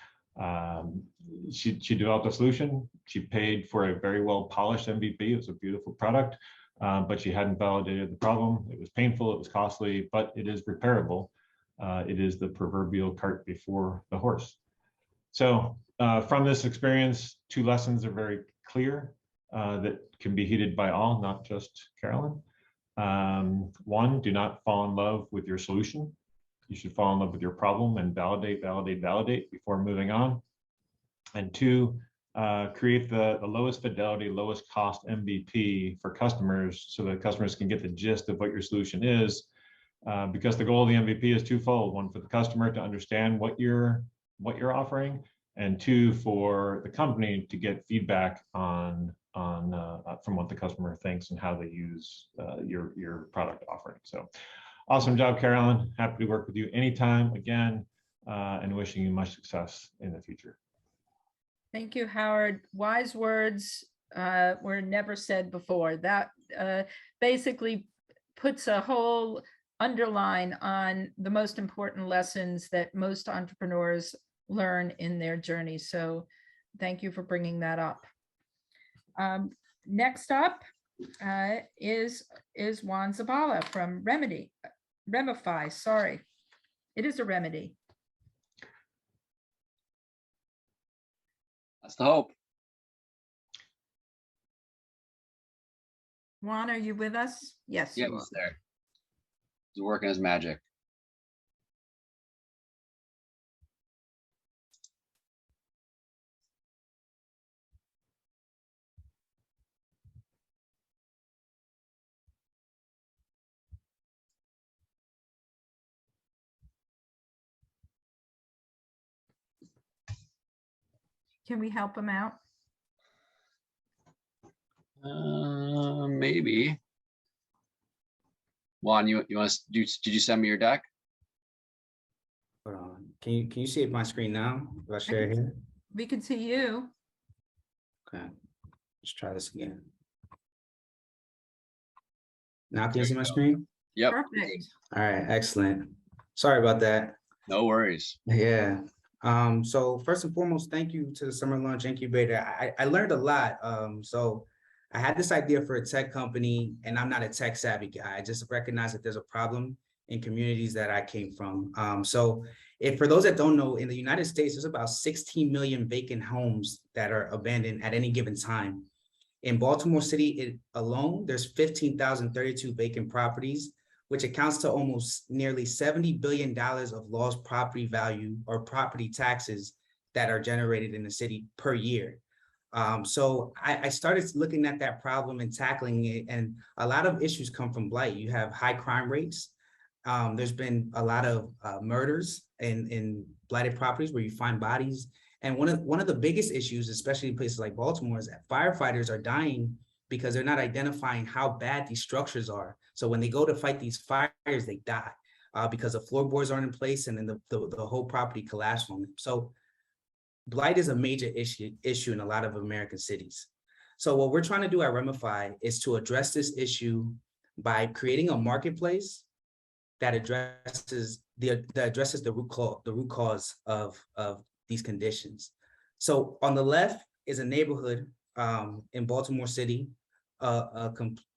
S12: She developed a solution. She paid for a very well polished MVP. It was a beautiful product, but she hadn't validated the problem. It was painful, it was costly, but it is repairable. It is the proverbial cart before the horse. So from this experience, 2 lessons are very clear that can be heeded by all, not just Carolyn. 1, do not fall in love with your solution. You should fall in love with your problem and validate before moving on. And 2, create the lowest fidelity, lowest cost MVP for customers so that customers can get the gist of what your solution is. Because the goal of the MVP is twofold: 1, for the customer to understand what you're offering, and 2, for the company to get feedback on from what the customer thinks and how they use your product offering. So awesome job, Carolyn. Happy to work with you anytime again, and wishing you much success in the future.
S3: Thank you, Howard. Wise words were never said before. That basically puts a whole underline on the most important lessons that most entrepreneurs learn in their journey. So thank you for bringing that up. Next up is Juan Zabala from Remify. Sorry, it is a remedy.
S2: That's the hope.
S3: Juan, are you with us? Yes.
S2: Yeah, he's there. He's working his magic.
S3: Can we help him out?
S2: Maybe. Juan, you want to do? Did you send me your deck?
S13: Hold on. Can you see my screen now? Do I share it here?
S3: We can see you.
S13: Okay. Let's try this again. Now can you see my screen?
S2: Yep.
S3: Perfect.
S13: All right. Excellent. Sorry about that.
S2: No worries.
S13: Yeah. So first and foremost, thank you to the Summer Launch Incubator. I learned a lot. So I had this idea for a tech company, and I'm not a tech savvy guy. I just recognize that there's a problem in communities that I came from. So if for those that don't know, in the United States, there's about 16 million vacant homes that are abandoned at any given time. In Baltimore City alone, there's 15,032 vacant properties, which accounts to almost nearly $70 billion of lost property value or property taxes that are generated in the city per year. So I started looking at that problem and tackling it, and a lot of issues come from blight. You have high crime rates. There's been a lot of murders in blighted properties where you find bodies. And one of the biggest issues, especially in places like Baltimore, is that firefighters are dying because they're not identifying how bad these structures are. So when they go to fight these fires, they die because the floorboards aren't in place, and then the whole property collapsed on them. So blight is a major issue in a lot of American cities. So what we're trying to do at Remify is to address this issue by creating a marketplace that addresses the root cause of these conditions. So on the left is a neighborhood in Baltimore City,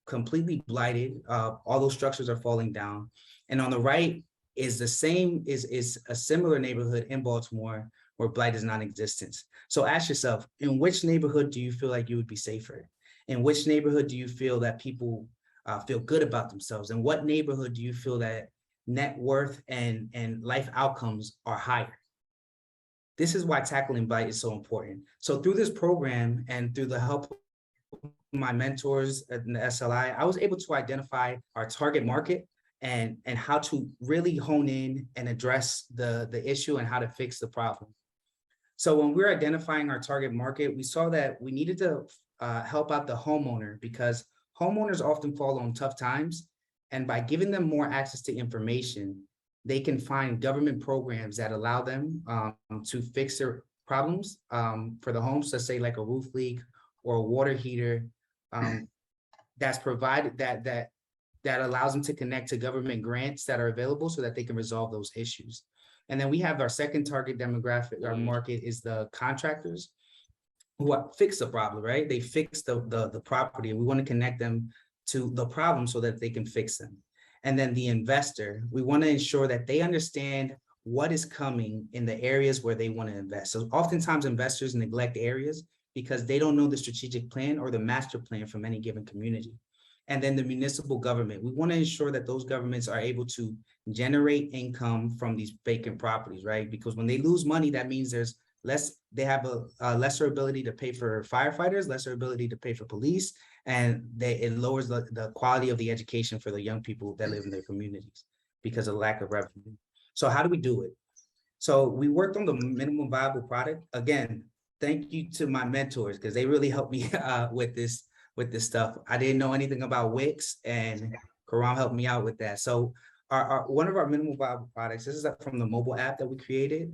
S13: completely blighted. All those structures are falling down. And on the right is a similar neighborhood in Baltimore where blight is non-existent. So ask yourself, in which neighborhood do you feel like you would be safer? In which neighborhood do you feel that people feel good about themselves? And what neighborhood do you feel that net worth and life outcomes are higher? This is why tackling blight is so important. So through this program and through the help of my mentors in the SLI, I was able to identify our target market and how to really hone in and address the issue and how to fix the problem. So when we're identifying our target market, we saw that we needed to help out the homeowner, because homeowners often fall on tough times. And by giving them more access to information, they can find government programs that allow them to fix their problems for the homes, let's say like a roof leak or a water heater, that's provided that allows them to connect to government grants that are available so that they can resolve those issues. And then we have our second target demographic, our market is the contractors who fix the problem, right? They fix the property, and we want to connect them to the problem so that they can fix them. And then the investor, we want to ensure that they understand what is coming in the areas where they want to invest. So oftentimes investors neglect areas because they don't know the strategic plan or the master plan from any given community. And then the municipal government, we want to ensure that those governments are able to generate income from these vacant properties, right? Because when they lose money, that means there's less, they have a lesser ability to pay for firefighters, lesser ability to pay for police, and it lowers the quality of the education for the young people that live in their communities because of lack of revenue. So how do we do it? So we worked on the minimum viable product. Again, thank you to my mentors, because they really helped me with this stuff. I didn't know anything about Wix, and Karam helped me out with that. So one of our minimum viable products, this is from the mobile app that we created.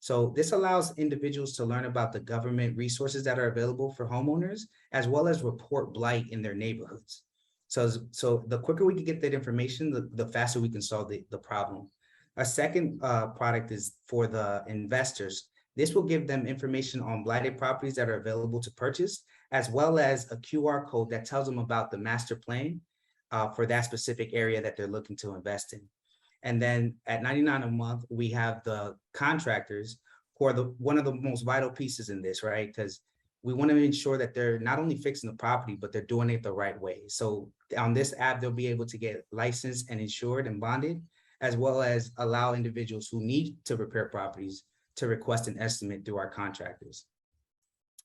S13: So this allows individuals to learn about the government resources that are available for homeowners, as well as report blight in their neighborhoods. So the quicker we can get that information, the faster we can solve the problem. Our second product is for the investors. This will give them information on blighted properties that are available to purchase, as well as a QR code that tells them about the master plan for that specific area that they're looking to invest in. And then at $99 a month, we have the contractors, who are one of the most vital pieces in this, right? Because we want to ensure that they're not only fixing the property, but they're doing it the right way. So on this app, they'll be able to get licensed and insured and bonded, as well as allow individuals who need to repair properties to request an estimate through our contractors.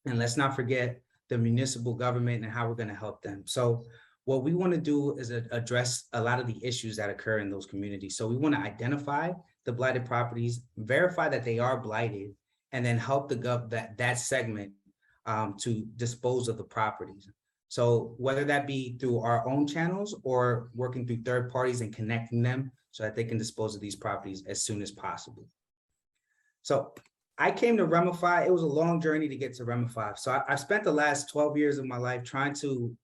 S13: And let's not forget the municipal government and how we're going to help them. So what we want to do is address a lot of the issues that occur in those communities. So we want to identify the blighted properties, verify that they are blighted, and then help that segment to dispose of the properties. So whether that be through our own channels or working through third parties and connecting them so that they can dispose of these properties as soon as possible. So I came to Remify. It was a long journey to get to Remify. So I spent the last 12 years of my life trying to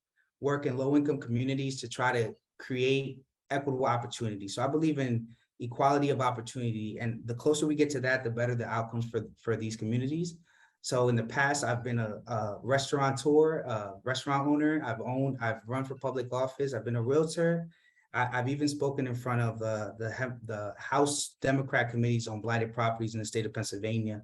S13: work in low-income communities to try to create equitable opportunity. So I believe in equality of opportunity, and the closer we get to that, the better the outcomes for these communities. So in the past, I've been a restaurateur, a restaurant owner. I've run for public office. I've been a realtor. I've even spoken in front of the House Democrat committees on blighted properties in the state of Pennsylvania.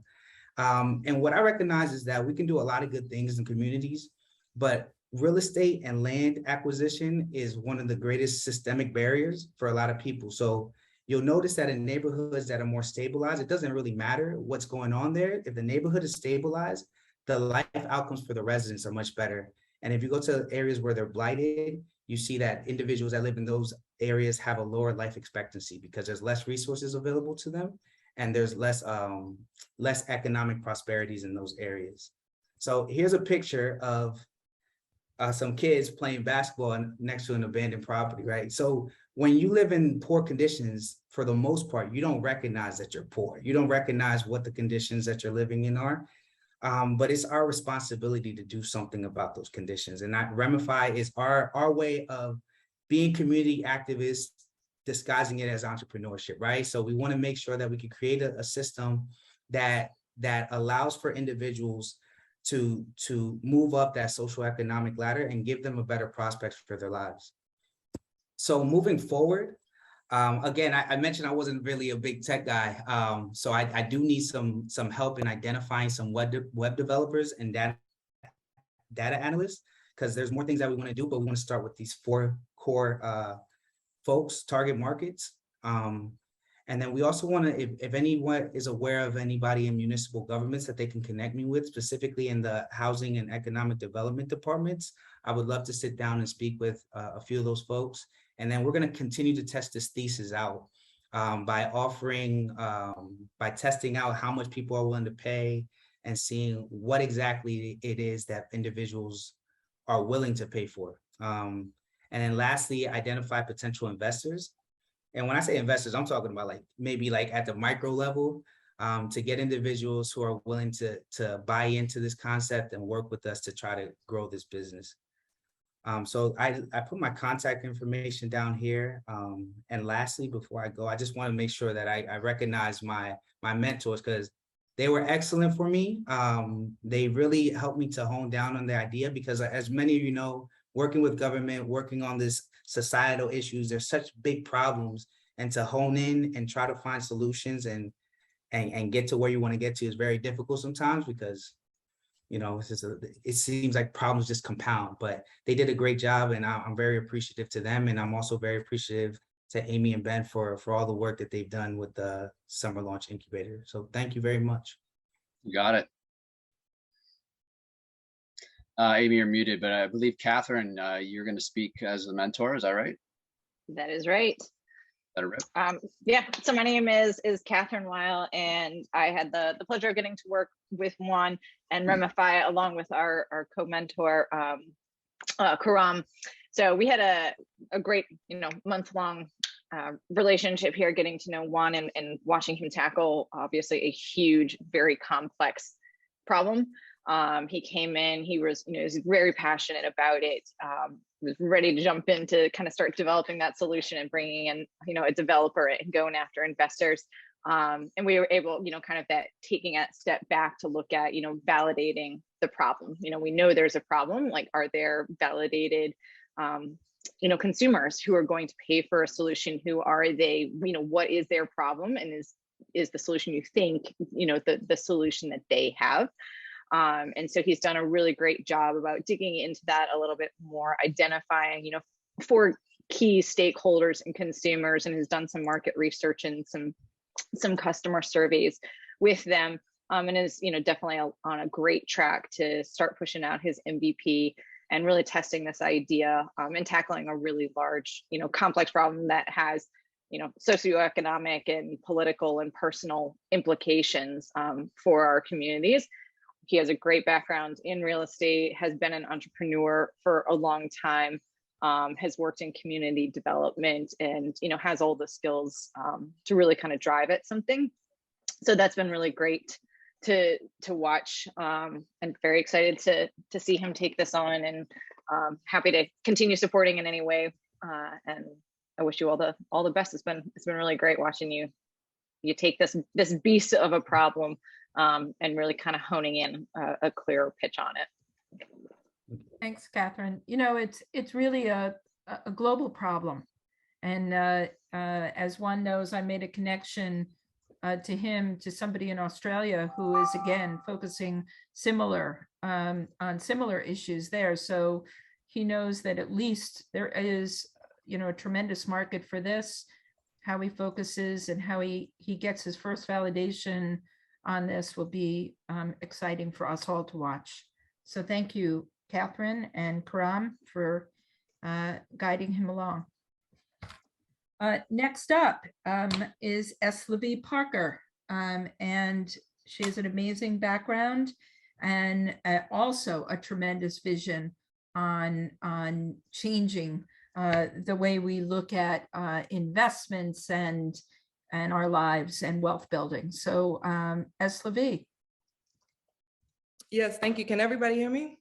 S13: And what I recognize is that we can do a lot of good things in communities, but real estate and land acquisition is one of the greatest systemic barriers for a lot of people. So you'll notice that in neighborhoods that are more stabilized, it doesn't really matter what's going on there. If the neighborhood is stabilized, the life outcomes for the residents are much better. And if you go to areas where they're blighted, you see that individuals that live in those areas have a lower life expectancy because there's less resources available to them, and there's less economic prosperities in those areas. So here's a picture of some kids playing basketball next to an abandoned property, right? So when you live in poor conditions, for the most part, you don't recognize that you're poor. You don't recognize what the conditions that you're living in are. But it's our responsibility to do something about those conditions. And Remify is our way of being community activists, disguising it as entrepreneurship, right? So we want to make sure that we can create a system that allows for individuals to move up that social economic ladder and give them a better prospect for their lives. So moving forward, again, I mentioned I wasn't really a big tech guy. So I do need some help in identifying some web developers and data analysts, because there's more things that we want to do, but we want to start with these 4 core folks, target markets. And And then we also want to, if anyone is aware of anybody in municipal governments that they can connect me with, specifically in the housing and economic development departments, I would love to sit down and speak with a few of those folks. And then we're going to continue to test this thesis out by testing out how much people are willing to pay and seeing what exactly it is that individuals are willing to pay for. And then lastly, identify potential investors. And when I say investors, I'm talking about maybe at the micro level, to get individuals who are willing to buy into this concept and work with us to try to grow this business. So I put my contact information down here. And lastly, before I go, I just want to make sure that I recognize my mentors, because they were excellent for me. They really helped me to hone down on the idea, because as many of you know, working with government, working on this societal issues, there's such big problems, and to hone in and try to find solutions and get to where you want to get to is very difficult sometimes, because it seems like problems just compound. But they did a great job, and I'm very appreciative to them, and I'm also very appreciative to Amy and Ben for all the work that they've done with the Summer Launch Incubator. So thank you very much.
S2: You got it. Amy, you're muted, but I believe Catherine, you're going to speak as the mentor. Is that right?
S14: That is right.
S2: Let it rip.
S14: Yeah, so my name is Catherine Weil, and I had the pleasure of getting to work with Juan and Remify along with our co-mentor, Karam. So we had a great, month-long relationship here, getting to know Juan and watching him tackle obviously a huge, very complex problem. He came in, he was very passionate about it, was ready to jump in to kind of start developing that solution and bringing in, a developer and going after investors. And we were able, kind of taking a step back to look at, validating the problem. We know there's a problem, like, are there validated, consumers who are going to pay for a solution? Who are they? What is their problem? And is the solution you think, the solution that they have? And so he's done a really great job about digging into that a little bit more, identifying, for key stakeholders and consumers, and has done some market research and some customer surveys with them, and is, definitely on a great track to start pushing out his MVP and really testing this idea, and tackling a really large, complex problem that has, socioeconomic and political and personal implications for our communities. He has a great background in real estate, has been an entrepreneur for a long time, has worked in community development, and has all the skills to really kind of drive at something. So that's been really great to watch, and very excited to see him take this on, and happy to continue supporting in any way. And I wish you all the best. It's been really great watching you take this beast of a problem, and really kind of honing in a clearer pitch on it.
S3: Thanks, Catherine. It's really a global problem. And as one knows, I made a connection to him, to somebody in Australia who is, again, focusing on similar issues there. So he knows that at least there is, a tremendous market for this. How he focuses and how he gets his first validation on this will be exciting for us all to watch. So thank you, Catherine and Karam, for guiding him along. Next up is Eslavi Parker, and she has an amazing background and also a tremendous vision on changing the way we look at investments and our lives and wealth building. So Eslavi.
S15: Yes, thank you. Can everybody hear me?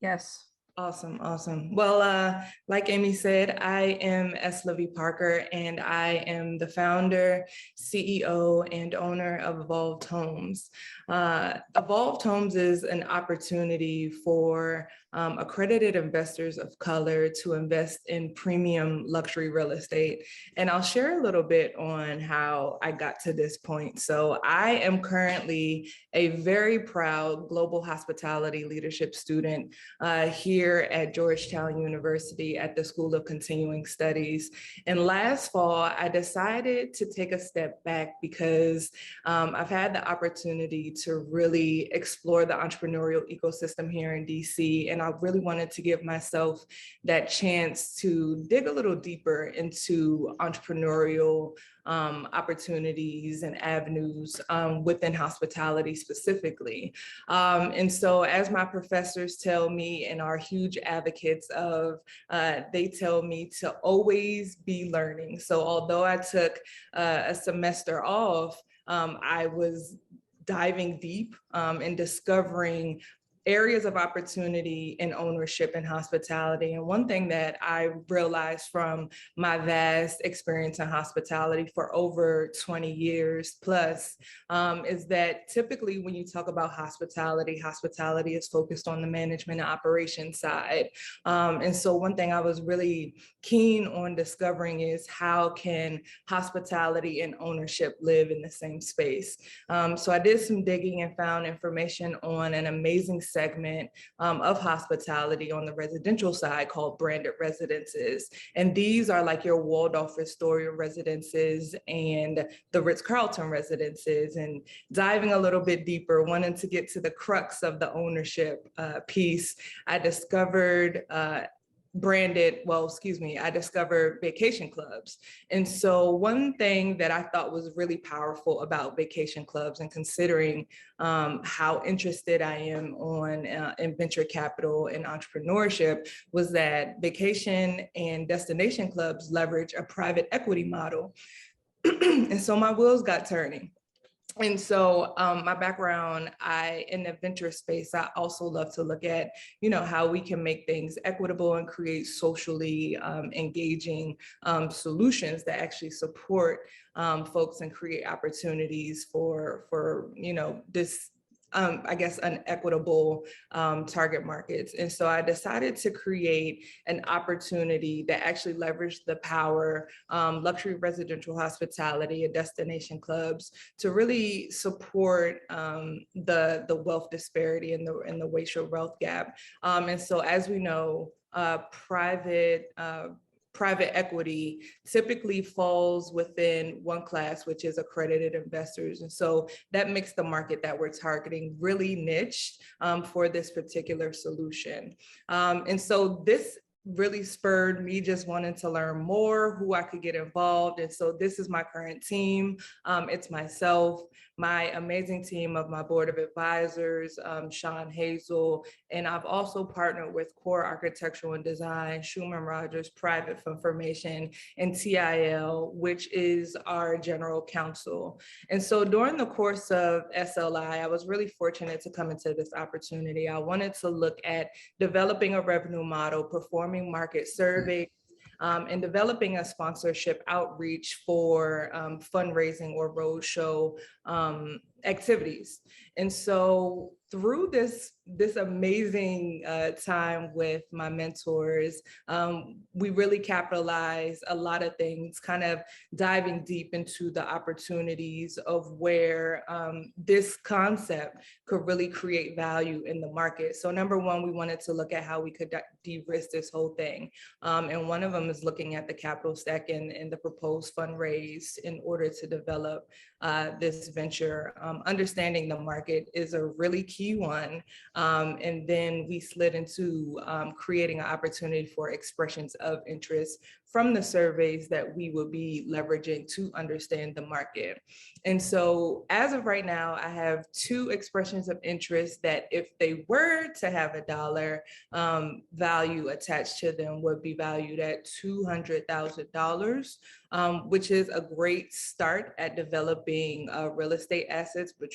S3: Yes.
S15: Awesome. Well, like Amy said, I am Eslavi Parker, and I am the founder, CEO, and owner of Evolved Homes. Evolved Homes is an opportunity for accredited investors of color to invest in premium luxury real estate. And I'll share a little bit on how I got to this point. So I am currently a very proud global hospitality leadership student here here at Georgetown University at the School of Continuing Studies. And last fall, I decided to take a step back because I've had the opportunity to really explore the entrepreneurial ecosystem here in DC. And I really wanted to give myself that chance to dig a little deeper into entrepreneurial opportunities and avenues within hospitality specifically. And so as my professors tell me and are huge advocates of, they tell me to always be learning. So although I took a semester off, I was diving deep and discovering areas of opportunity and ownership in hospitality. And one thing that I realized from my vast experience in hospitality for over 20 years plus is that typically when you talk about hospitality, hospitality is focused on the management and operations side. And so one thing I was really keen on discovering is how can hospitality and ownership live in the same space? So I did some digging and found information on an amazing segment of hospitality on the residential side called branded residences. And these are like your Waldorf Astoria residences and the Ritz-Carlton residences. And diving a little bit deeper, wanting to get to the crux of the ownership piece, I discovered I discovered vacation clubs. And so one thing that I thought was really powerful about vacation clubs, and considering how interested I am in venture capital and entrepreneurship, was that vacation and destination clubs leverage a private equity model. And so my wheels got turning. And so my background, in the venture space, I also love to look at, how we can make things equitable and create socially engaging solutions that actually support folks and create opportunities for this unequitable target markets. And so I decided to create an opportunity that actually leveraged the power, luxury residential hospitality and destination clubs to really support the wealth disparity and the racial wealth gap. And so as we know, private equity typically falls within one class, which is accredited investors. And so that makes the market that we're targeting really niche for this particular solution. And so this really spurred me just wanting to learn more, who I could get involved. And so this is my current team. It's myself, my amazing team of my board of advisors, Sean Hazel, and I've also partnered with Core Architectural and Design, Schumann Rogers Private Information, and TIL, which is our general counsel. And so during the course of SLI, I was really fortunate to come into this opportunity. I wanted to look at developing a revenue model, performing market surveys, and developing a sponsorship outreach for fundraising or roadshow activities. And so through this amazing time with my mentors, we really capitalized a lot of things, kind of diving deep into the opportunities of where this concept could really create value in the market. So number one, we wanted to look at how we could de-risk this whole thing. And one of them is looking at the capital stack and the proposed fundraise in order to develop this venture. Understanding the market is a really key one. And then we slid into creating an opportunity for expressions of interest from the surveys that we will be leveraging to understand the market. And so as of right now, I have 2 expressions of interest that if they were to have a dollar value attached to them would be valued at $200,000, which is a great start at developing real estate assets. But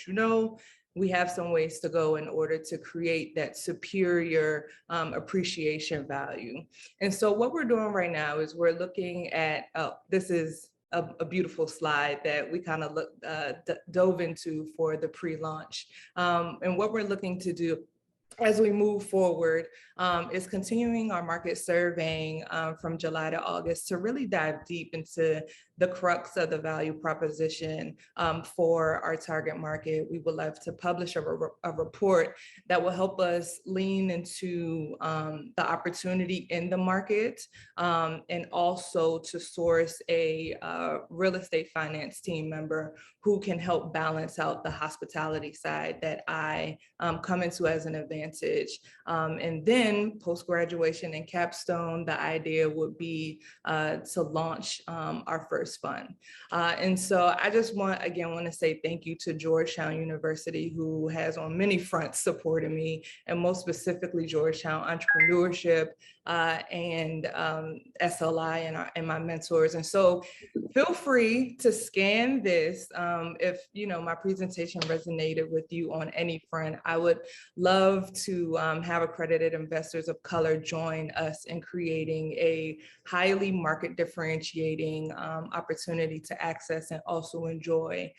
S15: we have some ways to go in order to create that superior appreciation value. And so what we're doing right now is we're looking at, this is a beautiful slide that we kind of dove into for the pre-launch. And what we're looking to do as we move forward, is continuing our market surveying from July to August to really dive deep into the crux of the value proposition for our target market. We would love to publish a report that will help us lean into the opportunity in the market, and also to source a real estate finance team member who can help balance out the hospitality side that I come into as an advantage. And then post-graduation and capstone, the idea would be to launch our first fund. And so I just want to say thank you to Georgetown University, who has on many fronts supported me, and most specifically Georgetown Entrepreneurship and SLI and my mentors. And so feel free to scan this if my presentation resonated with you on any front. I would love to have accredited investors of color join us in creating a highly market differentiating opportunity to access and also enjoy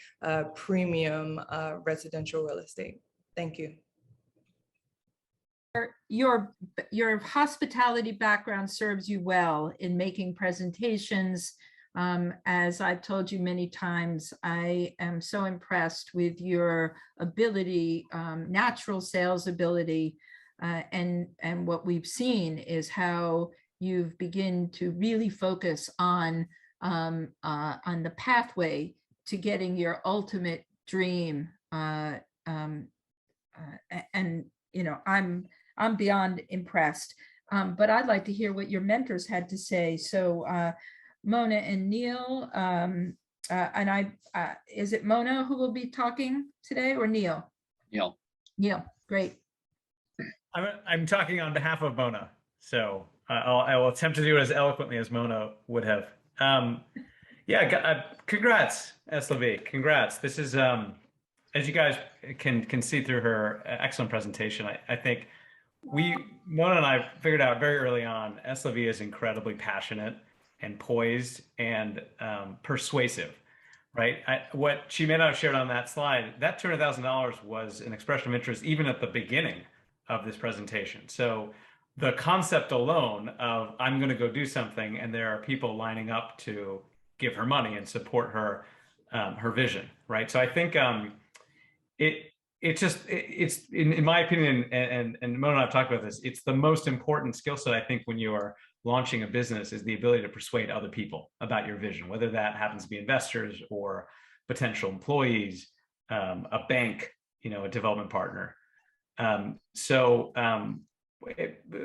S15: premium residential real estate. Thank you.
S3: Your hospitality background serves you well in making presentations. As I've told you many times, I am so impressed with your ability, natural sales ability, and what we've seen is how you've begun to really focus on the pathway to getting your ultimate dream. And I'm beyond impressed. But I'd like to hear what your mentors had to say. So Mona and Neil, is it Mona who will be talking today, or Neil? Neil, great.
S16: I'm talking on behalf of Mona, so I will attempt to do it as eloquently as Mona would have. Congrats, SLV. Congrats. This is, as you guys can see through her excellent presentation, I think Mona and I figured out very early on, SLV is incredibly passionate and poised and persuasive, right? What she may not have shared on that slide, that $200,000 was an expression of interest even at the beginning of this presentation. So the concept alone of I'm going to go do something and there are people lining up to give her money and support her her vision, right? So I think it's in my opinion, and Mona and I have talked about this, it's the most important skill set I think when you are launching a business, is the ability to persuade other people about your vision, whether that happens to be investors or potential employees, a bank, a development partner.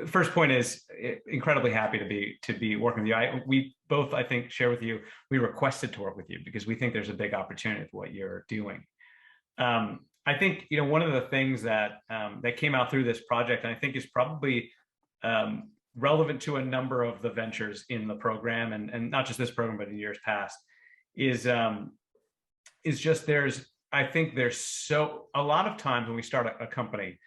S16: First point is incredibly happy to be working with you. We both, I think, share with you, we requested to work with you because we think there's a big opportunity for what you're doing. I think, one of the things that came out through this project, and I think is probably relevant to a number of the ventures in the program, and not just this program, but in years past, is just I think there's a lot of times when we start a company,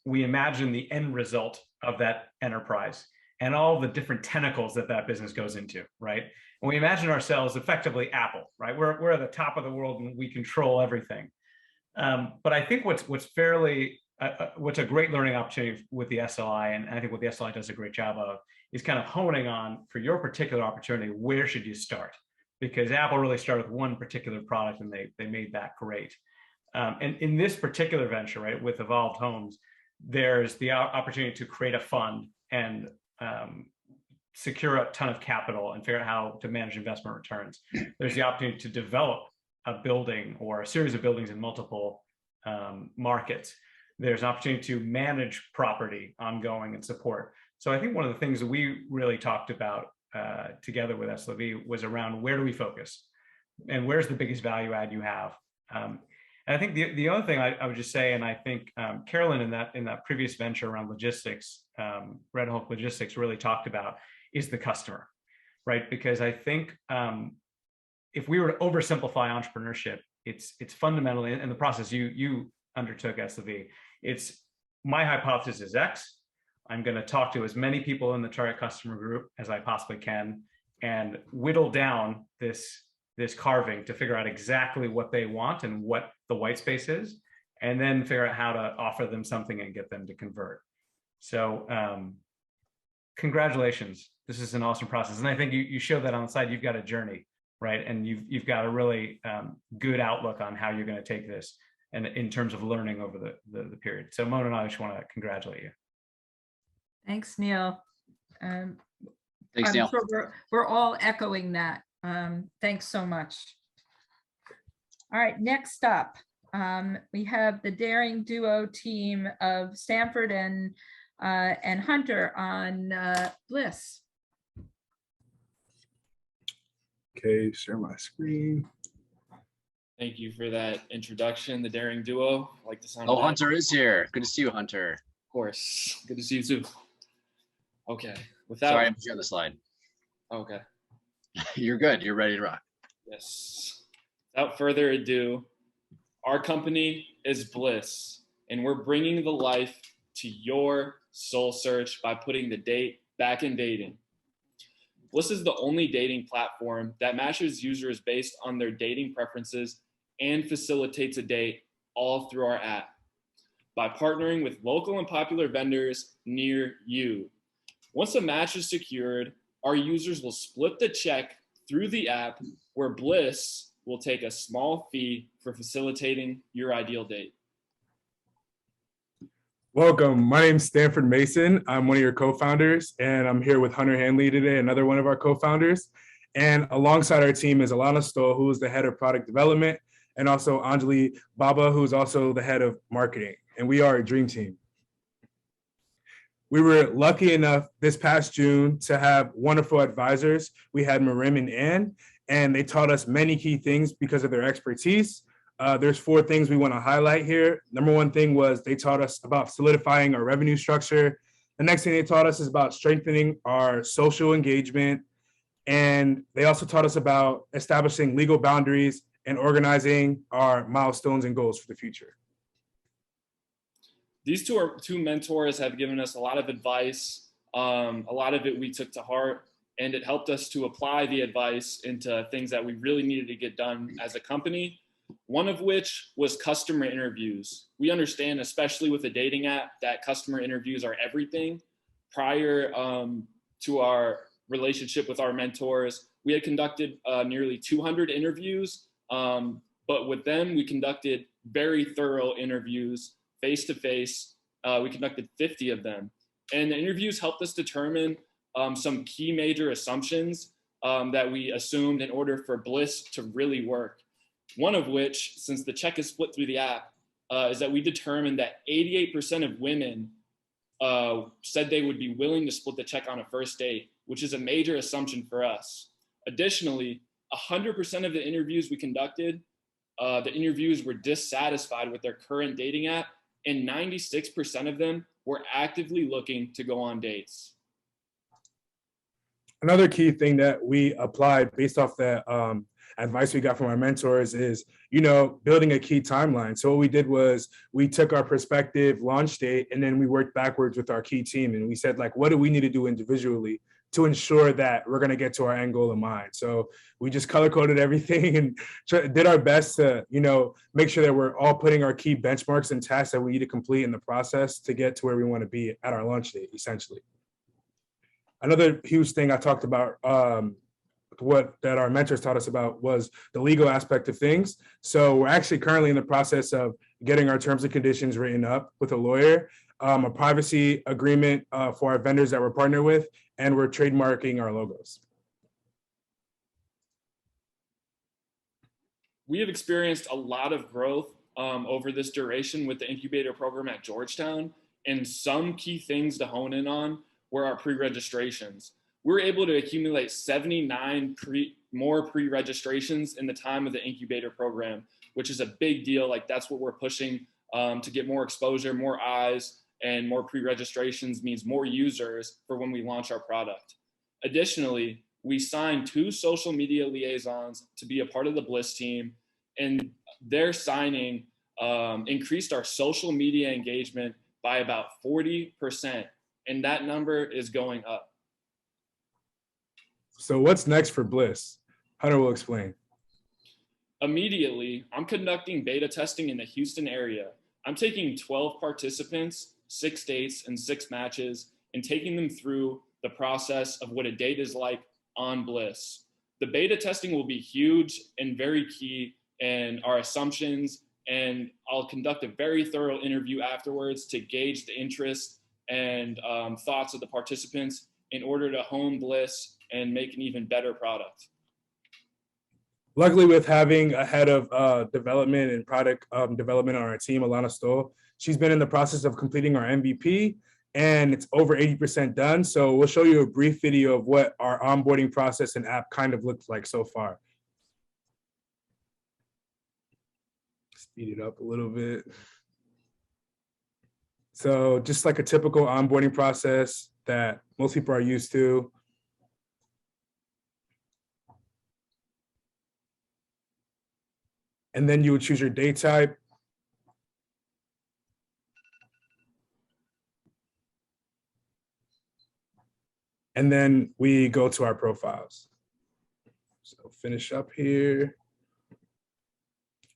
S16: we imagine the end result of that enterprise and all the different tentacles that business goes into, right? And we imagine ourselves effectively Apple, right? We're at the top of the world and we control everything. But I think what's a great learning opportunity with the SLI, and I think what the SLI does a great job of, is kind of honing on, for your particular opportunity, where should you start? Because Apple really started with one particular product and they made that great. And in this particular venture, right, with Evolved Homes, there's the opportunity to create a fund and secure a ton of capital and figure out how to manage investment returns. There's the opportunity to develop a building or a series of buildings in multiple markets. There's an opportunity to manage property ongoing and support. So I think one of the things that we really talked about together with SLV was around where do we focus and where's the biggest value add you have. And I think the other thing I would just say, and I think Carolyn in that previous venture around logistics, Red Hulk Logistics really talked about, is the customer, right? Because I think if we were to oversimplify entrepreneurship, it's fundamentally, in the process you undertook, SLV, it's my hypothesis is X. I'm going to talk to as many people in the target customer group as I possibly can and whittle down this carving to figure out exactly what they want and what the white space is, and then figure out how to offer them something and get them to convert. So congratulations. This is an awesome process. And I think you show that on the side. You've got a journey, right? And you've got a really good outlook on how you're going to take this and in terms of learning over the period. So Mona and I just want to congratulate you.
S3: Thanks, Neil.
S2: Thanks,
S3: I'm
S2: Neil.
S3: sure we're all echoing that. Thanks so much. All right, next up, we have the daring duo team of Stanford and Hunter on Bliss.
S17: Okay, share my screen.
S18: Thank you for that introduction, the daring duo. I like the sound.
S2: Oh, Hunter is here. Good to see you, Hunter.
S18: Of course. Good to see you too. Okay. Without
S2: Sorry, I'm on the slide.
S18: Okay.
S2: You're good. You're ready to rock.
S18: Yes. Without further ado, our company is Bliss, and we're bringing the life to your soul search by putting the date back in dating. Bliss is the only dating platform that matches users based on their dating preferences and facilitates a date all through our app by partnering with local and popular vendors near you. Once a match is secured, our users will split the check through the app, where Bliss will take a small fee for facilitating your ideal date.
S17: Welcome. My name's Stanford Mason. I'm one of your co-founders, and I'm here with Hunter Hanley today, another one of our co-founders. And alongside our team is Alana Stoll, who is the head of product development, and also Anjali Baba, who's also the head of marketing. And we are a dream team. We were lucky enough this past June to have wonderful advisors. We had Marim and Ann, and they taught us many key things because of their expertise. There's 4 things we want to highlight here. Number 1 thing was they taught us about solidifying our revenue structure. The next thing they taught us is about strengthening our social engagement. And they also taught us about establishing legal boundaries and organizing our milestones and goals for the future.
S18: These two mentors have given us a lot of advice. A lot of it we took to heart, and it helped us to apply the advice into things that we really needed to get done as a company. One of which was customer interviews. We understand, especially with a dating app, that customer interviews are everything. Prior to our relationship with our mentors, we had conducted nearly 200 interviews, but with them, we conducted very thorough interviews face-to-face. We conducted 50 of them. And the interviews helped us determine some key major assumptions that we assumed in order for Bliss to really work. One of which, since the check is split through the app, is that we determined that 88% of women said they would be willing to split the check on a first date, which is a major assumption for us. Additionally, 100% of the interviews we conducted, the interviews were dissatisfied with their current dating app, and 96% of them were actively looking to go on dates.
S17: Another key thing that we applied based off the advice we got from our mentors is, building a key timeline. So what we did was we took our prospective launch date and then we worked backwards with our key team. And we said, what do we need to do individually to ensure that we're going to get to our end goal in mind? So we just color coded everything and did our best to, make sure that we're all putting our key benchmarks and tasks that we need to complete in the process to get to where we want to be at our launch date, essentially. Another huge thing I talked about, that our mentors taught us about, was the legal aspect of things. So we're actually currently in the process of getting our terms and conditions written up with a lawyer, a privacy agreement for our vendors that we're partnered with, and we're trademarking our logos.
S18: We have experienced a lot of growth over this duration with the incubator program at Georgetown, and some key things to hone in on were our pre-registrations. We were able to accumulate 79 more pre-registrations in the time of the incubator program, which is a big deal. That's what we're pushing to get more exposure, more eyes, and more pre-registrations means more users for when we launch our product. Additionally, we signed 2 social media liaisons to be a part of the Bliss team, and their signing increased our social media engagement by about 40%, and that number is going up.
S17: So what's next for Bliss? Hunter will explain.
S18: Immediately, I'm conducting beta testing in the Houston area. I'm taking 12 participants, 6 dates and 6 matches, and taking them through the process of what a date is like on Bliss. The beta testing will be huge and very key in our assumptions, and I'll conduct a very thorough interview afterwards to gauge the interest and thoughts of the participants in order to hone Bliss and make an even better product.
S17: Luckily, with having a head of development and product development on our team, Alana Stoll, she's been in the process of completing our MVP, and it's over 80% done. So we'll show you a brief video of what our onboarding process and app kind of looks like so far. Speed it up a little bit. So just like a typical onboarding process that most people are used to. And then you would choose your date type. And then we go to our profiles. So finish up here.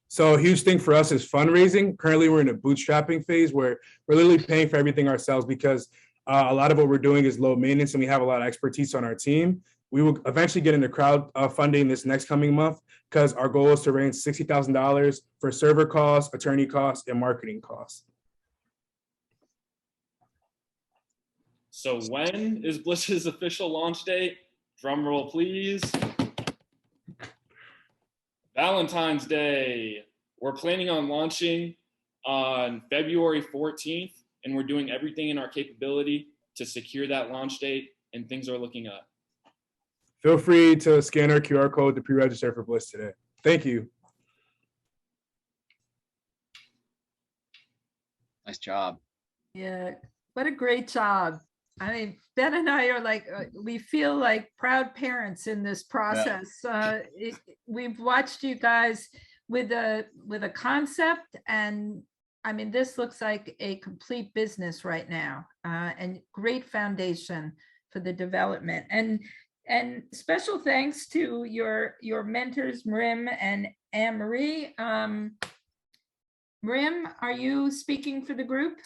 S17: So a huge thing for us is fundraising. Currently, we're in a bootstrapping phase where we're literally paying for everything ourselves because a lot of what we're doing is low maintenance and we have a lot of expertise on our team. We will eventually get into crowd funding this next coming month because our goal is to raise $60,000 for server costs, attorney costs, and marketing costs.
S18: So when is Bliss's official launch date? Drum roll, please. Valentine's Day. We're planning on launching on February 14th, and we're doing everything in our capability to secure that launch date, and things are looking up.
S17: Feel free to scan our QR code to pre-register for Bliss today. Thank you.
S2: Nice job.
S3: Yeah, what a great job. I mean, Ben and I are like, we feel like proud parents in this process. We've watched you guys with a concept, and I mean, this looks like a complete business right now, and great foundation for the development. And special thanks to your mentors, Mrim and Anne-Marie. Mrim, are you speaking for the group?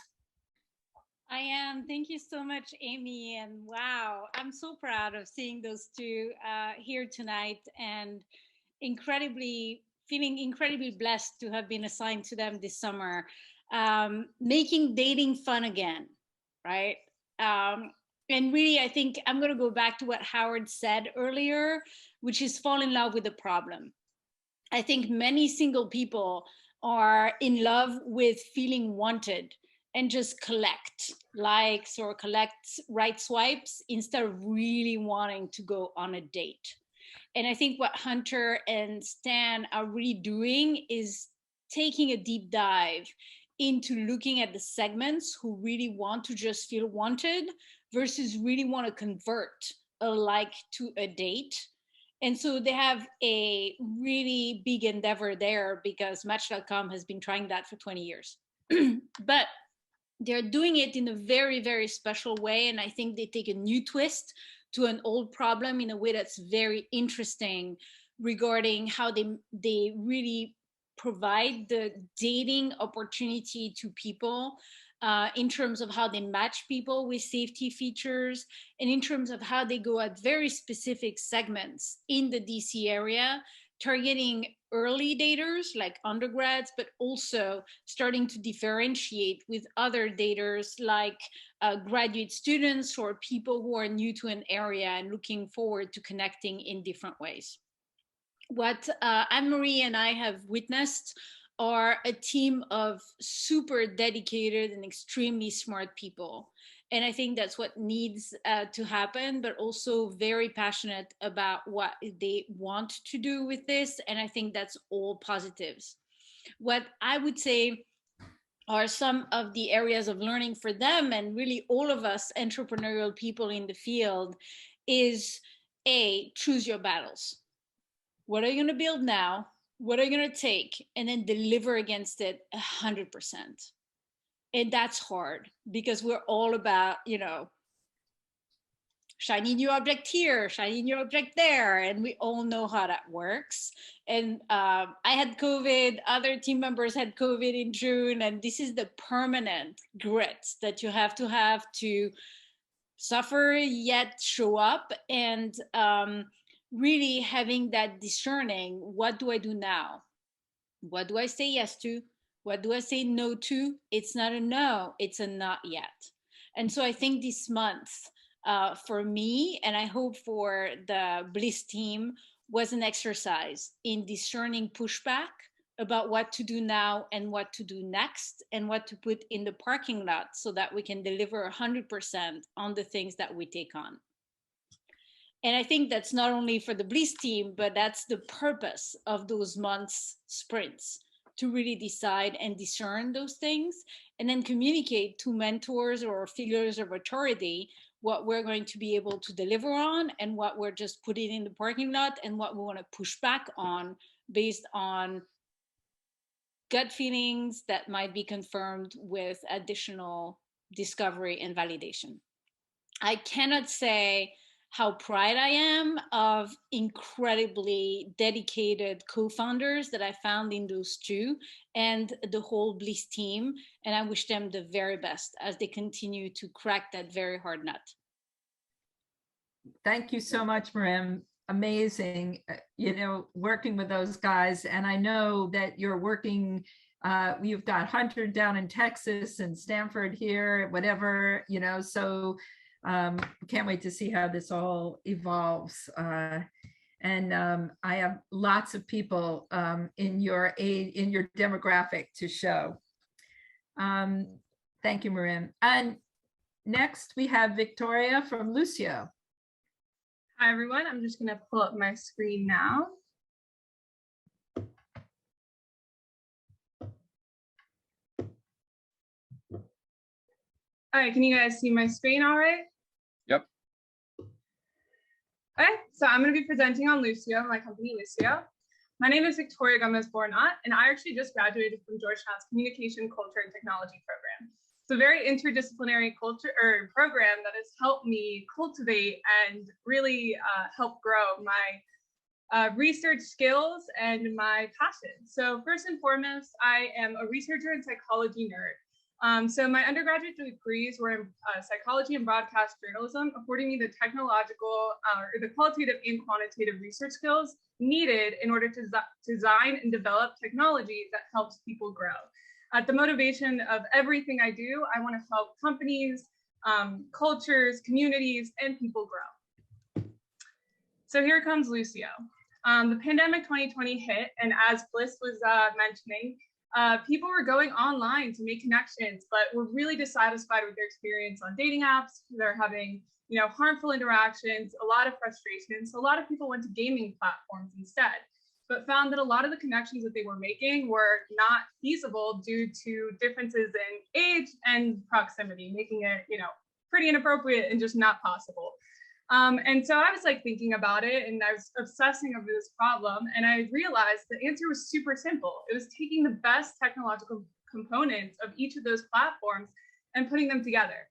S19: I am. Thank you so much, Amy. And wow, I'm so proud of seeing those two here tonight, and feeling incredibly blessed to have been assigned to them this summer. Making dating fun again, right? And really, I think I'm going to go back to what Howard said earlier, which is fall in love with the problem. I think many single people are in love with feeling wanted and just collect likes or collect right swipes instead of really wanting to go on a date. And I think what Hunter and Stan are really doing is taking a deep dive into looking at the segments who really want to just feel wanted versus really want to convert a like to a date. And so they have a really big endeavor there because Match.com has been trying that for 20 years. But they're doing it in a very, very special way. And I think they take a new twist to an old problem in a way that's very interesting regarding how they really provide the dating opportunity to people in terms of how they match people with safety features, and in terms of how they go at very specific segments in the DC area, targeting early daters like undergrads, but also starting to differentiate with other daters like graduate students or people who are new to an area and looking forward to connecting in different ways. What Anne-Marie and I have witnessed are a team of super dedicated and extremely smart people. And I think that's what needs to happen, but also very passionate about what they want to do with this. And I think that's all positives. What I would say are some of the areas of learning for them, and really all of us entrepreneurial people in the field, is choose your battles. What are you going to build now? What are you going to take? And then deliver against it 100%. And that's hard because we're all about, shiny new object here, shiny new object there, and we all know how that works. And I had COVID, other team members had COVID in June, and this is the permanent grit that you have to suffer yet show up, and really having that discerning, what do I do now? What do I say yes to? What do I say no to? It's not a no, it's a not yet. And so I think this month for me, and I hope for the Bliss team, was an exercise in discerning pushback about what to do now and what to do next, and what to put in the parking lot so that we can deliver 100% on the things that we take on. And I think that's not only for the Bliss team, but that's the purpose of those months sprints, to really decide and discern those things, and then communicate to mentors or figures of authority what we're going to be able to deliver on, and what we're just putting in the parking lot, and what we want to push back on based on gut feelings that might be confirmed with additional discovery and validation. I cannot say how proud I am of incredibly dedicated co-founders that I found in those two, and the whole Bliss team. And I wish them the very best as they continue to crack that very hard nut.
S3: Thank you so much, Marim. Amazing, working with those guys. And I know that you're working, you've got Hunter down in Texas and Stanford here, whatever, so can't wait to see how this all evolves. And I have lots of people in your demographic to show. Thank you, Marim. And next we have Victoria from Lucio.
S20: Hi, everyone. I'm just going to pull up my screen now. All right, can you guys see my screen all right?
S2: Yep.
S20: Okay, so I'm going to be presenting on Lucio, my company Lucio. My name is Victoria Gomez-Bornat, and I actually just graduated from Georgetown's Communication, Culture, and Technology program. It's a very interdisciplinary program that has helped me cultivate and really help grow my research skills and my passion. So first and foremost, I am a researcher and psychology nerd. So my undergraduate degrees were in psychology and broadcast journalism, affording me the technological or the qualitative and quantitative research skills needed in order to design and develop technology that helps people grow. At the motivation of everything I do, I want to help companies, cultures, communities, and people grow. So here comes Lucio. The pandemic 2020 hit, and as Bliss was mentioning, people were going online to make connections, but were really dissatisfied with their experience on dating apps. They're having, harmful interactions, a lot of frustration. So a lot of people went to gaming platforms instead, but found that a lot of the connections that they were making were not feasible due to differences in age and proximity, making it, pretty inappropriate and just not possible. And so I was thinking about it, and I was obsessing over this problem, and I realized the answer was super simple. It was taking the best technological components of each of those platforms and putting them together.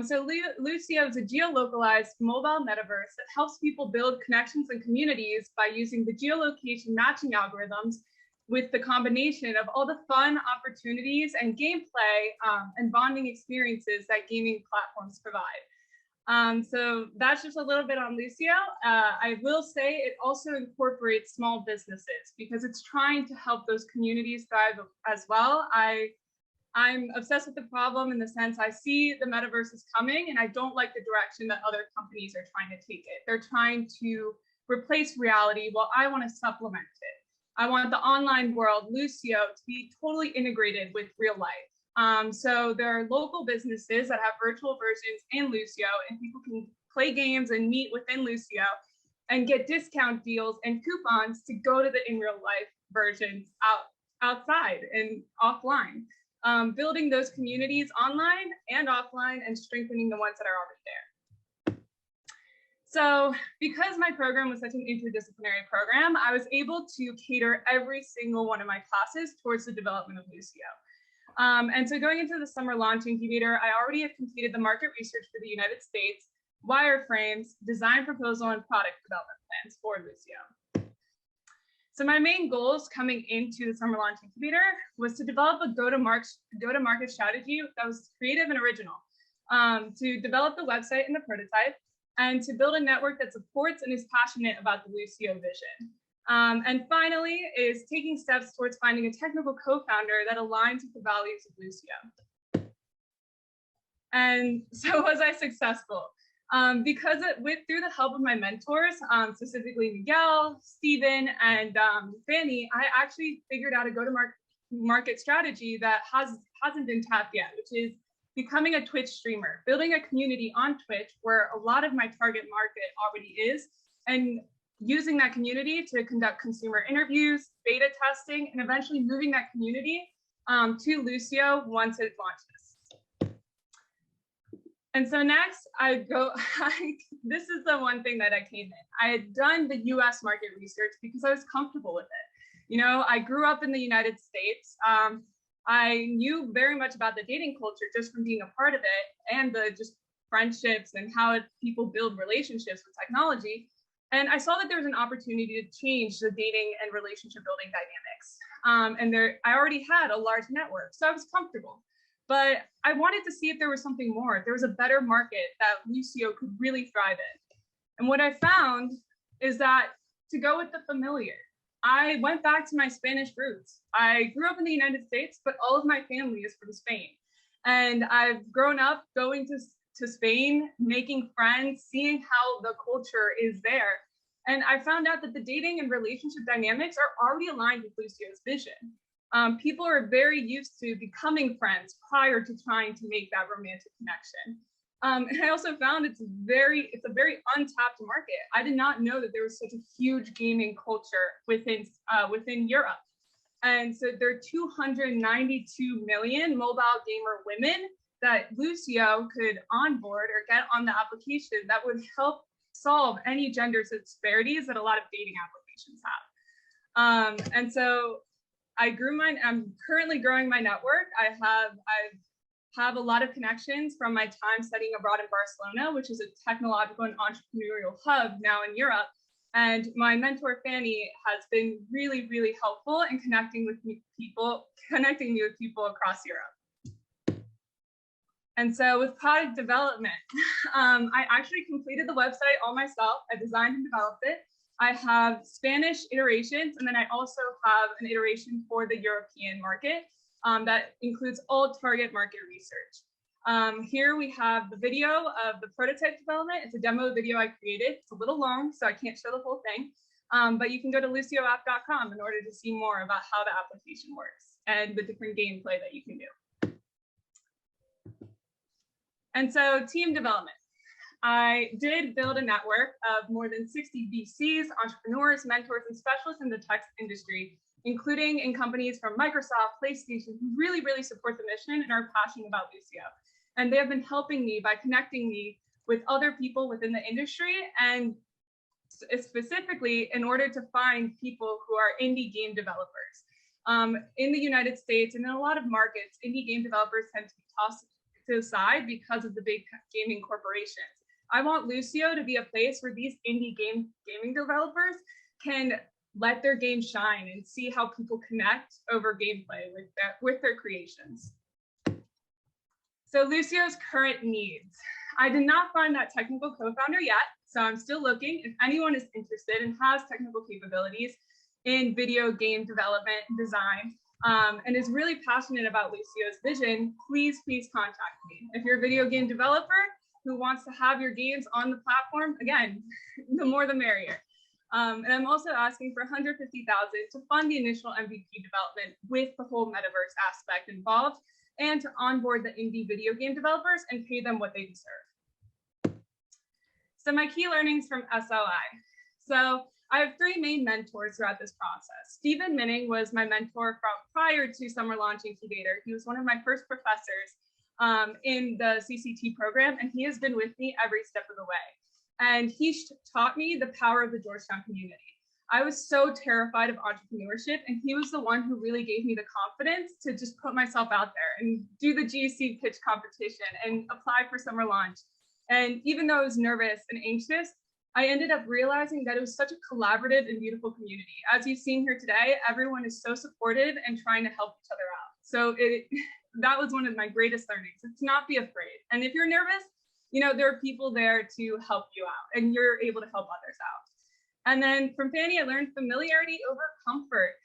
S20: So Lucio is a geolocalized mobile metaverse that helps people build connections and communities by using the geolocation matching algorithms with the combination of all the fun opportunities and gameplay and bonding experiences that gaming platforms provide. So that's just a little bit on Lucio. I will say it also incorporates small businesses because it's trying to help those communities thrive as well. I'm obsessed with the problem in the sense I see the metaverse is coming, and I don't like the direction that other companies are trying to take it. They're trying to replace reality while I want to supplement it. I want the online world, Lucio, to be totally integrated with real life. So there are local businesses that have virtual versions in Lucio, and people can play games and meet within Lucio and get discount deals and coupons to go to the in real life versions outside and offline. Building those communities online and offline and strengthening the ones that are already there. So because my program was such an interdisciplinary program, I was able to cater every single one of my classes towards the development of Lucio. And so going into the summer launch incubator, I already had completed the market research for the United States, wireframes, design proposal, and product development plans for Lucio. So my main goals coming into the Summer Launch Incubator was to develop a go-to-market strategy that was creative and original, to develop the website and the prototype, and to build a network that supports and is passionate about the Lucio vision. And finally, is taking steps towards finding a technical co-founder that aligns with the values of Lucio. And so was I successful? Because through the help of my mentors, specifically Miguel, Stephen, and Fanny, I actually figured out a go-to-market strategy that hasn't been tapped yet, which is becoming a Twitch streamer, building a community on Twitch where a lot of my target market already is, and using that community to conduct consumer interviews, beta testing, and eventually moving that community to Lucio once it launches. And so next this is the one thing that I came in. I had done the US market research because I was comfortable with it. You know, I grew up in the United States. I knew very much about the dating culture just from being a part of it, and the just friendships and how people build relationships with technology. And I saw that there was an opportunity to change the dating and relationship building dynamics. I already had a large network, so I was comfortable. But I wanted to see if there was something more, if there was a better market that Lucio could really thrive in. And what I found is that to go with the familiar, I went back to my Spanish roots. I grew up in the United States, but all of my family is from Spain. And I've grown up going to Spain, making friends, seeing how the culture is there. And I found out that the dating and relationship dynamics are already aligned with Lucio's vision. People are very used to becoming friends prior to trying to make that romantic connection. And I also found it's a very untapped market. I did not know that there was such a huge gaming culture within Europe. And so there are 292 million mobile gamer women that Lucio could onboard or get on the application that would help solve any gender disparities that a lot of dating applications have. And so I'm currently growing my network. I have a lot of connections from my time studying abroad in Barcelona, which is a technological and entrepreneurial hub now in Europe. And my mentor, Fanny, has been really, really helpful in connecting me with people across Europe. And so with product development, I actually completed the website all myself. I designed and developed it. I have Spanish iterations, and then I also have an iteration for the European market that includes all target market research. Here we have the video of the prototype development. It's a demo video I created. It's a little long, so I can't show the whole thing, but you can go to lucioapp.com in order to see more about how the application works and the different gameplay that you can do. And so team development. I did build a network of more than 60 VCs, entrepreneurs, mentors, and specialists in the tech industry, including in companies from Microsoft, PlayStation, who really, really support the mission and are passionate about Lucio. And they have been helping me by connecting me with other people within the industry, and specifically in order to find people who are indie game developers. In the United States and in a lot of markets, indie game developers tend to be tossed to the side because of the big gaming corporations. I want Lucio to be a place where these indie gaming developers can let their game shine and see how people connect over gameplay with their creations. So Lucio's current needs. I did not find that technical co-founder yet, so I'm still looking. If anyone is interested and has technical capabilities in video game development and design, and is really passionate about Lucio's vision, please contact me. If you're a video game developer who wants to have your games on the platform, again, the more the merrier. And I'm also asking for $150,000 to fund the initial MVP development with the whole metaverse aspect involved, and to onboard the indie video game developers and pay them what they deserve. So my key learnings from SLI. So I have three main mentors throughout this process. Stephen Minning was my mentor from prior to Summer Launch Incubator. He was one of my first professors in the CCT program, and he has been with me every step of the way. And he taught me the power of the Georgetown community. I was so terrified of entrepreneurship, and he was the one who really gave me the confidence to just put myself out there and do the GC pitch competition and apply for Summer Launch. And even though I was nervous and anxious, I ended up realizing that it was such a collaborative and beautiful community. As you've seen here today, everyone is so supportive and trying to help each other out. So that was one of my greatest learnings. It's not be afraid. And if you're nervous, there are people there to help you out and you're able to help others out. And then from Fanny, I learned familiarity over comfort.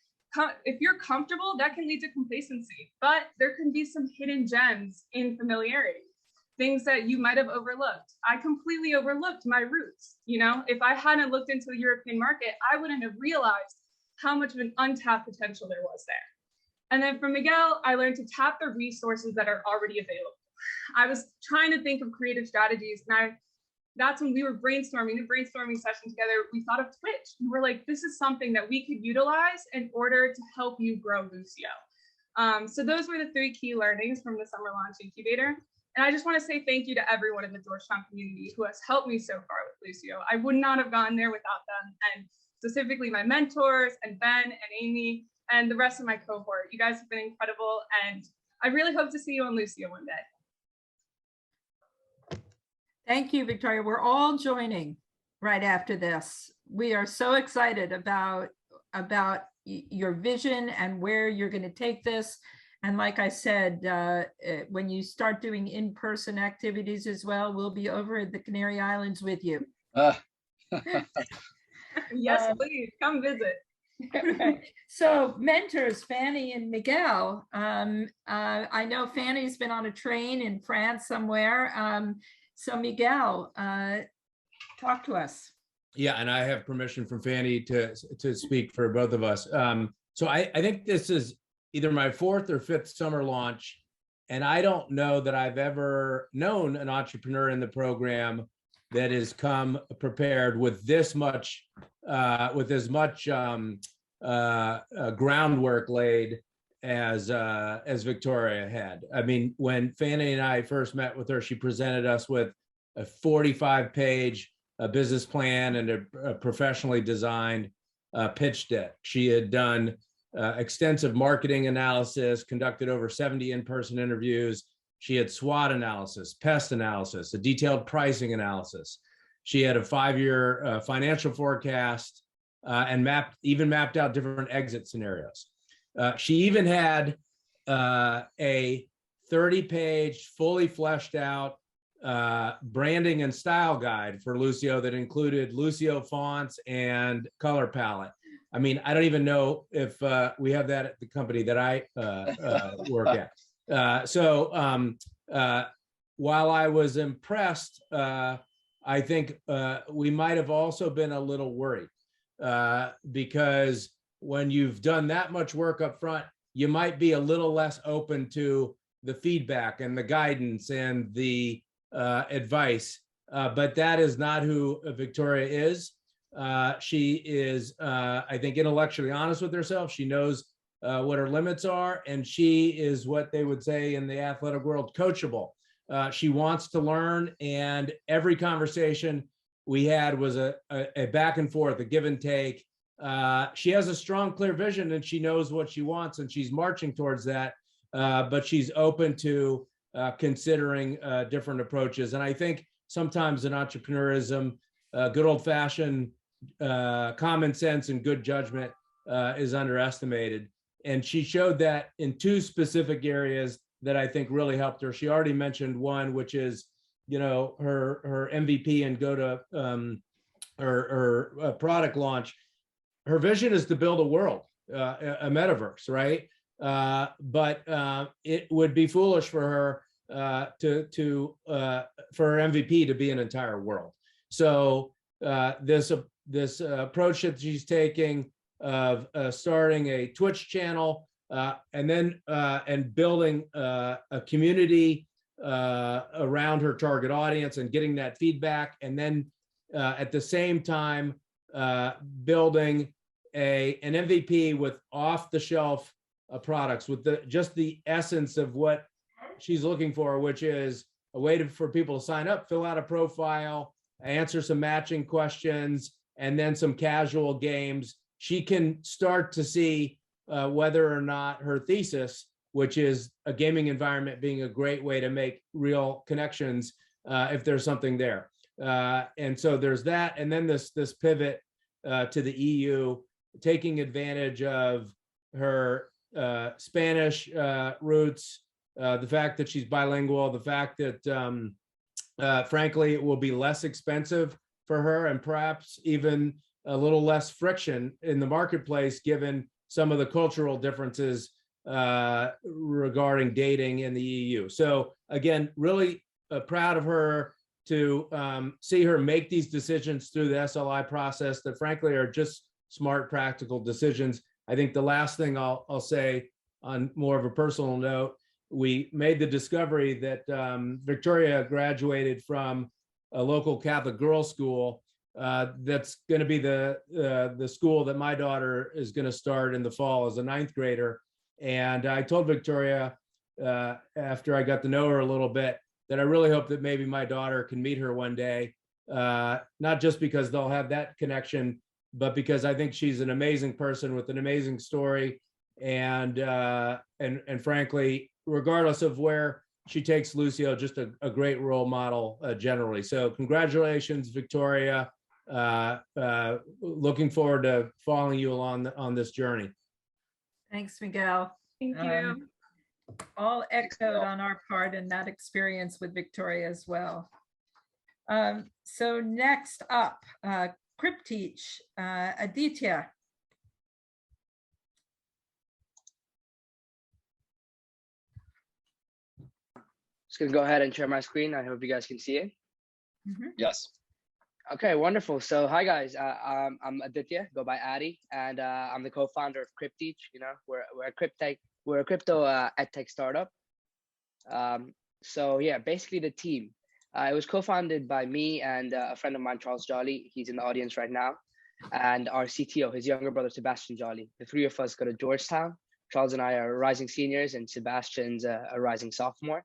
S20: If you're comfortable, that can lead to complacency, but there can be some hidden gems in familiarity, things that you might have overlooked. I completely overlooked my roots. If I hadn't looked into the European market, I wouldn't have realized how much of an untapped potential there was there. And then from Miguel, I learned to tap the resources that are already available. I was trying to think of creative strategies, and that's when we were brainstorming, a brainstorming session together. We thought of Twitch, and we're like, this is something that we could utilize in order to help you grow Lucio. So those were the 3 key learnings from the Summer Launch Incubator. And I just want to say thank you to everyone in the Georgetown community who has helped me so far with Lucio. I would not have gotten there without them, and specifically my mentors and Ben and Amy and the rest of my cohort. You guys have been incredible, and I really hope to see you on Lucio one day.
S3: Thank you, Victoria. We're all joining right after this. We are so excited about your vision and where you're going to take this. And like I said, when you start doing in-person activities as well, we'll be over at the Canary Islands with you.
S20: Yes, please come visit.
S3: So mentors, Fanny and Miguel. I know Fanny's been on a train in France somewhere. So Miguel, talk to us.
S21: Yeah, and I have permission from Fanny to speak for both of us. So I think this is either my 4th or 5th summer launch, and I don't know that I've ever known an entrepreneur in the program that has come prepared with this much, with as much groundwork laid as Victoria had. I mean, when Fanny and I first met with her, she presented us with a 45-page business plan and a professionally designed pitch deck. She had done extensive marketing analysis, conducted over 70 in-person interviews. She had SWOT analysis, pest analysis, a detailed pricing analysis. She had a 5-year financial forecast and mapped out different exit scenarios. She even had a 30-page, fully fleshed out branding and style guide for Lucio that included Lucio fonts and color palette. I mean, I don't even know if we have that at the company that I work at. So while I was impressed, I think we might have also been a little worried because when you've done that much work up front, you might be a little less open to the feedback and the guidance and the advice. But that is not who Victoria is. She is, I think, intellectually honest with herself. She knows what her limits are, and she is what they would say in the athletic world, coachable. She wants to learn, and every conversation we had was a back and forth, a give and take. She has a strong, clear vision, and she knows what she wants, and she's marching towards that. But she's open to considering different approaches. And I think sometimes in entrepreneurism, good old-fashioned common sense and good judgment is underestimated. And she showed that in 2 specific areas that I think really helped her. She already mentioned one, which is, her MVP and go to her product launch. Her vision is to build a world, a metaverse, right? But it would be foolish for her for her MVP to be an entire world. So this approach that she's taking of starting a Twitch channel and then and building a community around her target audience and getting that feedback, and then at the same time building an MVP with off-the-shelf products with just the essence of what she's looking for, which is a way for people to sign up, fill out a profile, answer some matching questions, and then some casual games. She can start to see whether or not her thesis, which is a gaming environment being a great way to make real connections, if there's something there. And so there's that. And then this pivot to the EU, taking advantage of her Spanish roots, the fact that she's bilingual, the fact that frankly, it will be less expensive for her and perhaps even a little less friction in the marketplace, given some of the cultural differences regarding dating in the EU. So again, really proud of her to see her make these decisions through the SLI process that frankly are just smart, practical decisions. I think the last thing I'll say on more of a personal note, we made the discovery that Victoria graduated from a local Catholic girls' school. That's going to be the school that my daughter is going to start in the fall as a 9th grader. And I told Victoria after I got to know her a little bit that I really hope that maybe my daughter can meet her one day, not just because they'll have that connection, but because I think she's an amazing person with an amazing story, and frankly, regardless of where she takes Lucio, just a great role model generally. So congratulations, Victoria. Looking forward to following you along on this journey.
S3: Thanks, Miguel.
S20: Thank you.
S3: All echoed on our part in that experience with Victoria as well. So next up, Crypteach, Aditya.
S4: Just gonna go ahead and share my screen. I hope you guys can see it.
S2: Yes.
S4: Okay, wonderful. So hi guys, I'm Aditya, go by Addy, and I'm the co-founder of Crypteach. You know, we're a crypto edtech startup. So yeah, basically the team. It was co-founded by me and a friend of mine, Charles Jolly. He's in the audience right now, and our CTO, his younger brother, Sebastian Jolly. The three of us go to Georgetown. Charles and I are rising seniors, and Sebastian's a rising sophomore.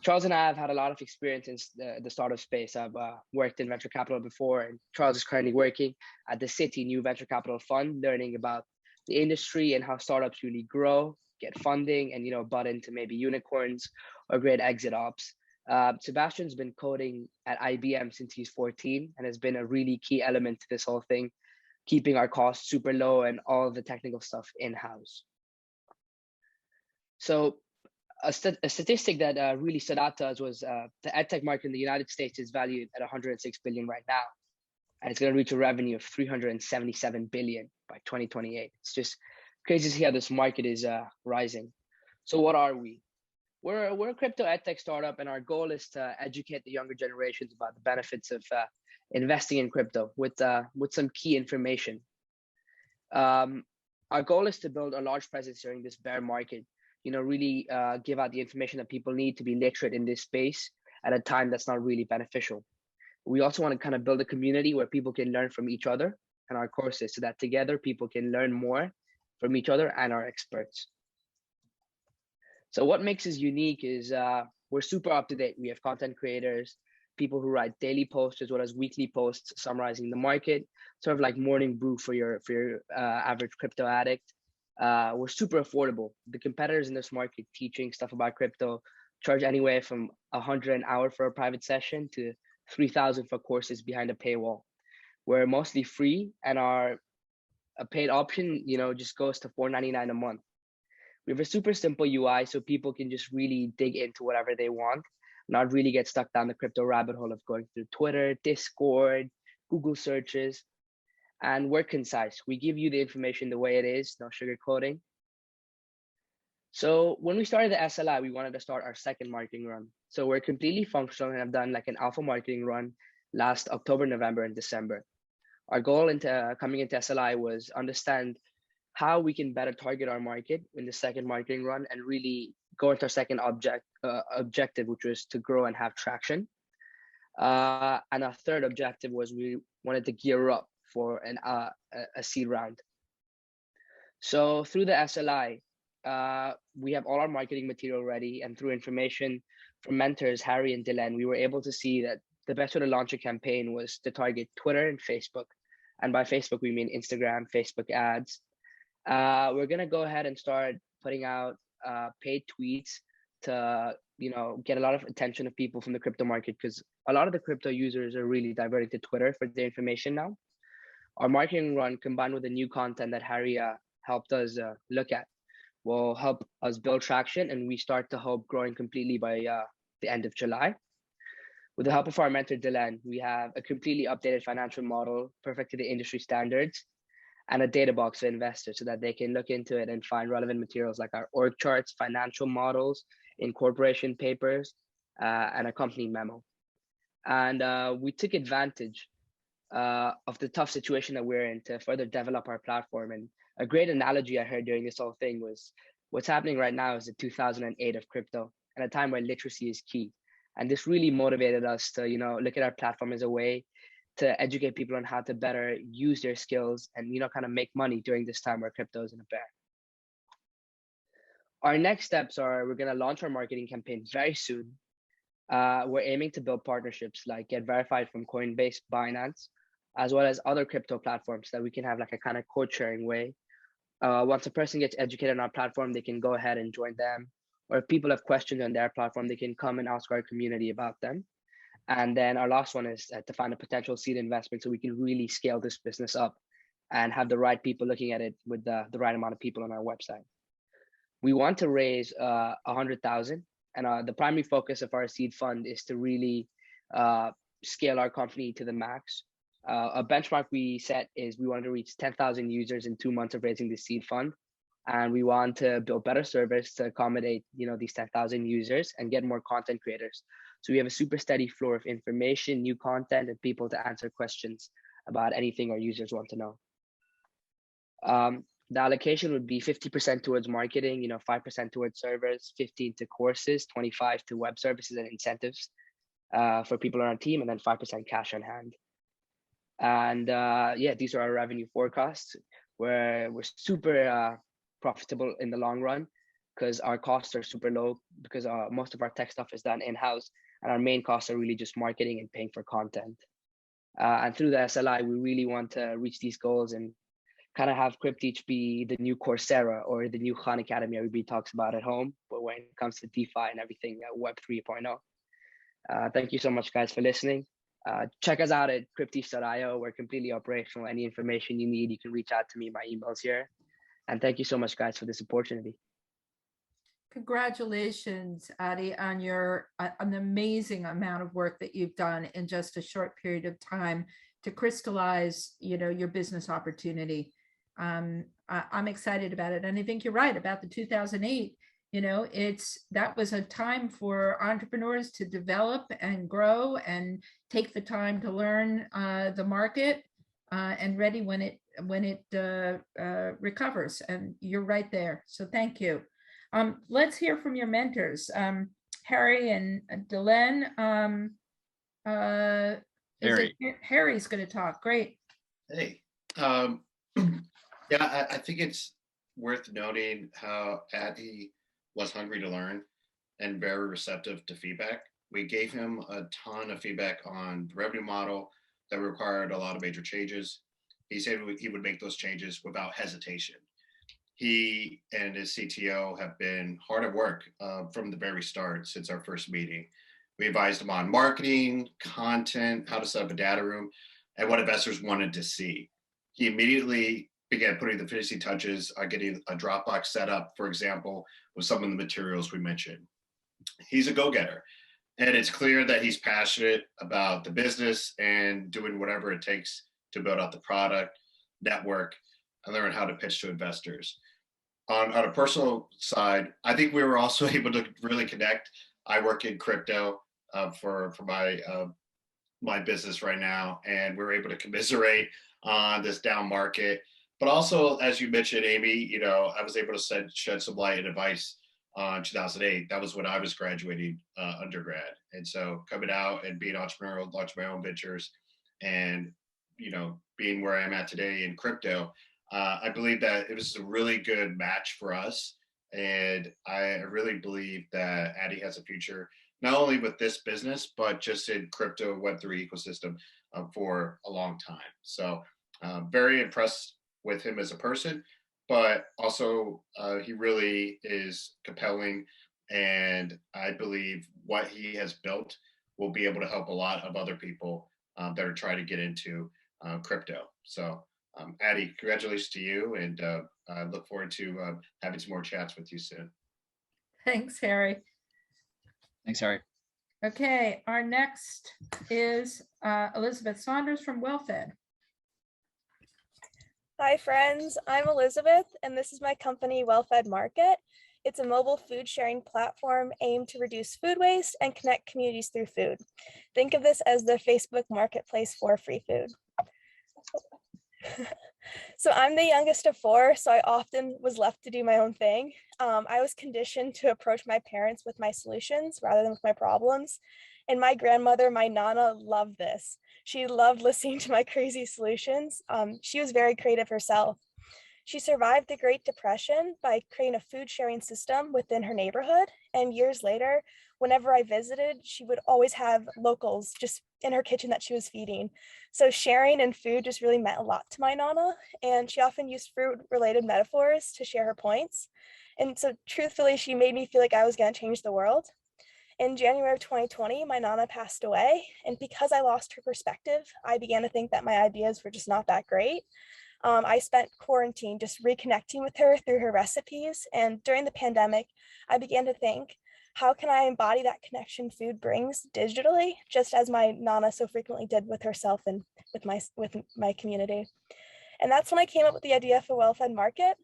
S4: Charles and I have had a lot of experience in the startup space. I've worked in venture capital before, and Charles is currently working at the Citi New Venture Capital Fund, learning about the industry and how startups really grow, get funding, and butt into maybe unicorns or great exit ops. Sebastian's been coding at IBM since he's 14 and has been a really key element to this whole thing, keeping our costs super low and all of the technical stuff in-house. So a statistic that really stood out to us was the edtech market in the United States is valued at 106 billion right now, and it's going to reach a revenue of 377 billion by 2028. It's just crazy to see how this market is rising. So what are we? We're a crypto edtech startup, and our goal is to educate the younger generations about the benefits of investing in crypto with some key information. Our goal is to build a large presence during this bear market. Really give out the information that people need to be literate in this space at a time that's not really beneficial. We also want to kind of build a community where people can learn from each other and our courses, so that together people can learn more from each other and our experts. So what makes us unique is we're super up to date. We have content creators, people who write daily posts as well as weekly posts summarizing the market, sort of like morning brew for your average crypto addict. We're super affordable. The competitors in this market teaching stuff about crypto charge anywhere from $100 an hour for a private session to $3,000 for courses behind a paywall. We're mostly free, and a paid option, just goes to $4.99 a month. We have a super simple UI, so people can just really dig into whatever they want, not really get stuck down the crypto rabbit hole of going through Twitter, Discord, Google searches. And we're concise. We give you the information the way it is, no sugarcoating. So when we started the SLI, we wanted to start our second marketing run. So we're completely functional and have done like an alpha marketing run last October, November, and December. Our goal coming into SLI was understand how we can better target our market in the second marketing run and really go into our second objective, which was to grow and have traction. And our third objective was we wanted to gear up for a seed round. So through the SLI, we have all our marketing material ready, and through information from mentors, Harry and Dylan, we were able to see that the best way to launch a campaign was to target Twitter and Facebook. And by Facebook, we mean Instagram, Facebook ads. We're gonna go ahead and start putting out paid tweets to get a lot of attention of people from the crypto market, because a lot of the crypto users are really diverting to Twitter for their information now. Our marketing run, combined with the new content that Harry helped us look at, will help us build traction, and we start to hope growing completely by the end of July. With the help of our mentor, Dylan, we have a completely updated financial model, perfect to the industry standards, and a data box for investors so that they can look into it and find relevant materials like our org charts, financial models, incorporation papers, and a company memo. And we took advantage of the tough situation that we're in to further develop our platform. And a great analogy I heard during this whole thing was what's happening right now is the 2008 of crypto, and a time where literacy is key. And this really motivated us to, look at our platform as a way to educate people on how to better use their skills and, kind of make money during this time where crypto is in a bear. Our next steps are we're going to launch our marketing campaign very soon. We're aiming to build partnerships like get verified from Coinbase, Binance, as well as other crypto platforms that we can have like a kind of code sharing way. Once a person gets educated on our platform, they can go ahead and join them. Or if people have questions on their platform, they can come and ask our community about them. And then our last one is to find a potential seed investment so we can really scale this business up and have the right people looking at it with the right amount of people on our website. We want to raise 100,000, and the primary focus of our seed fund is to really scale our company to the max. A benchmark we set is we want to reach 10,000 users in 2 months of raising the seed fund. And we want to build better service to accommodate, these 10,000 users and get more content creators. So we have a super steady flow of information, new content, and people to answer questions about anything our users want to know. The allocation would be 50% towards marketing, 5% towards servers, 15 to courses, 25 to web services and incentives for people on our team, and then 5% cash on hand. And these are our revenue forecasts, where we're super profitable in the long run because our costs are super low, because most of our tech stuff is done in-house, and our main costs are really just marketing and paying for content. And through the SLI, we really want to reach these goals and kind of have Crypteach be the new Coursera or the new Khan Academy everybody talks about at home, but when it comes to DeFi and everything, Web 3.0. Thank you so much, guys, for listening. Check us out at crypteach.io. We're completely operational. Any information you need, you can reach out to me. My email's here. And thank you so much, guys, for this opportunity.
S3: Congratulations, Adi, on an amazing amount of work that you've done in just a short period of time to crystallize, your business opportunity. I'm excited about it. And I think you're right about the 2008. That was a time for entrepreneurs to develop and grow and take the time to learn the market and ready when it recovers. And you're right there. So thank you. Let's hear from your mentors, Harry and Dylan. Harry's going to talk. Great.
S5: Hey, I think it's worth noting how Adi was hungry to learn and very receptive to feedback. We gave him a ton of feedback on the revenue model that required a lot of major changes. He said he would make those changes without hesitation. He and his CTO have been hard at work from the very start since our first meeting. We advised him on marketing, content, how to set up a data room, and what investors wanted to see. He immediately began putting the finishing touches on getting a Dropbox set up, for example, with some of the materials we mentioned. He's a go-getter, and it's clear that he's passionate about the business and doing whatever it takes to build out the product, network, and learn how to pitch to investors. On a personal side, I think we were also able to really connect. I work in crypto for my business right now, and we were able to commiserate on this down market. But also, as you mentioned, Amy, I was able to shed some light and advice on 2008. That was when I was graduating undergrad. And so coming out and being entrepreneurial, launching my own ventures, and being where I am at today in crypto, I believe that it was a really good match for us. And I really believe that Adi has a future, not only with this business, but just in crypto Web3 ecosystem for a long time. So very impressed with him as a person, but also he really is compelling And I believe what he has built will be able to help a lot of other people that are trying to get into crypto. So Addie, congratulations to you, and I look forward to having some more chats with you soon.
S3: Thanks, Harry.
S2: Thanks, Harry.
S3: Okay, our next is Elizabeth Saunders from WellFed.
S1: Hi friends, I'm Elizabeth and this is my company WellFed Market. It's a mobile food sharing platform aimed to reduce food waste and connect communities through food. Think of this as the Facebook marketplace for free food. So I'm the youngest of four, so I often was left to do my own thing. I was conditioned to approach my parents with my solutions rather than with my problems. And my grandmother, my Nana, loved this. She loved listening to my crazy solutions. She was very creative herself. She survived the Great Depression by creating a food sharing system within her neighborhood. And years later, whenever I visited, she would always have locals just in her kitchen that she was feeding. So sharing and food just really meant a lot to my Nana. And she often used food-related metaphors to share her points. And so truthfully, she made me feel like I was going to change the world. In January of 2020, my Nana passed away. And because I lost her perspective, I began to think that my ideas were just not that great. I spent quarantine just reconnecting with her through her recipes. And during the pandemic, I began to think, how can I embody that connection food brings digitally, just as my Nana so frequently did with herself and with my community? And that's when I came up with the idea for WellFed Market.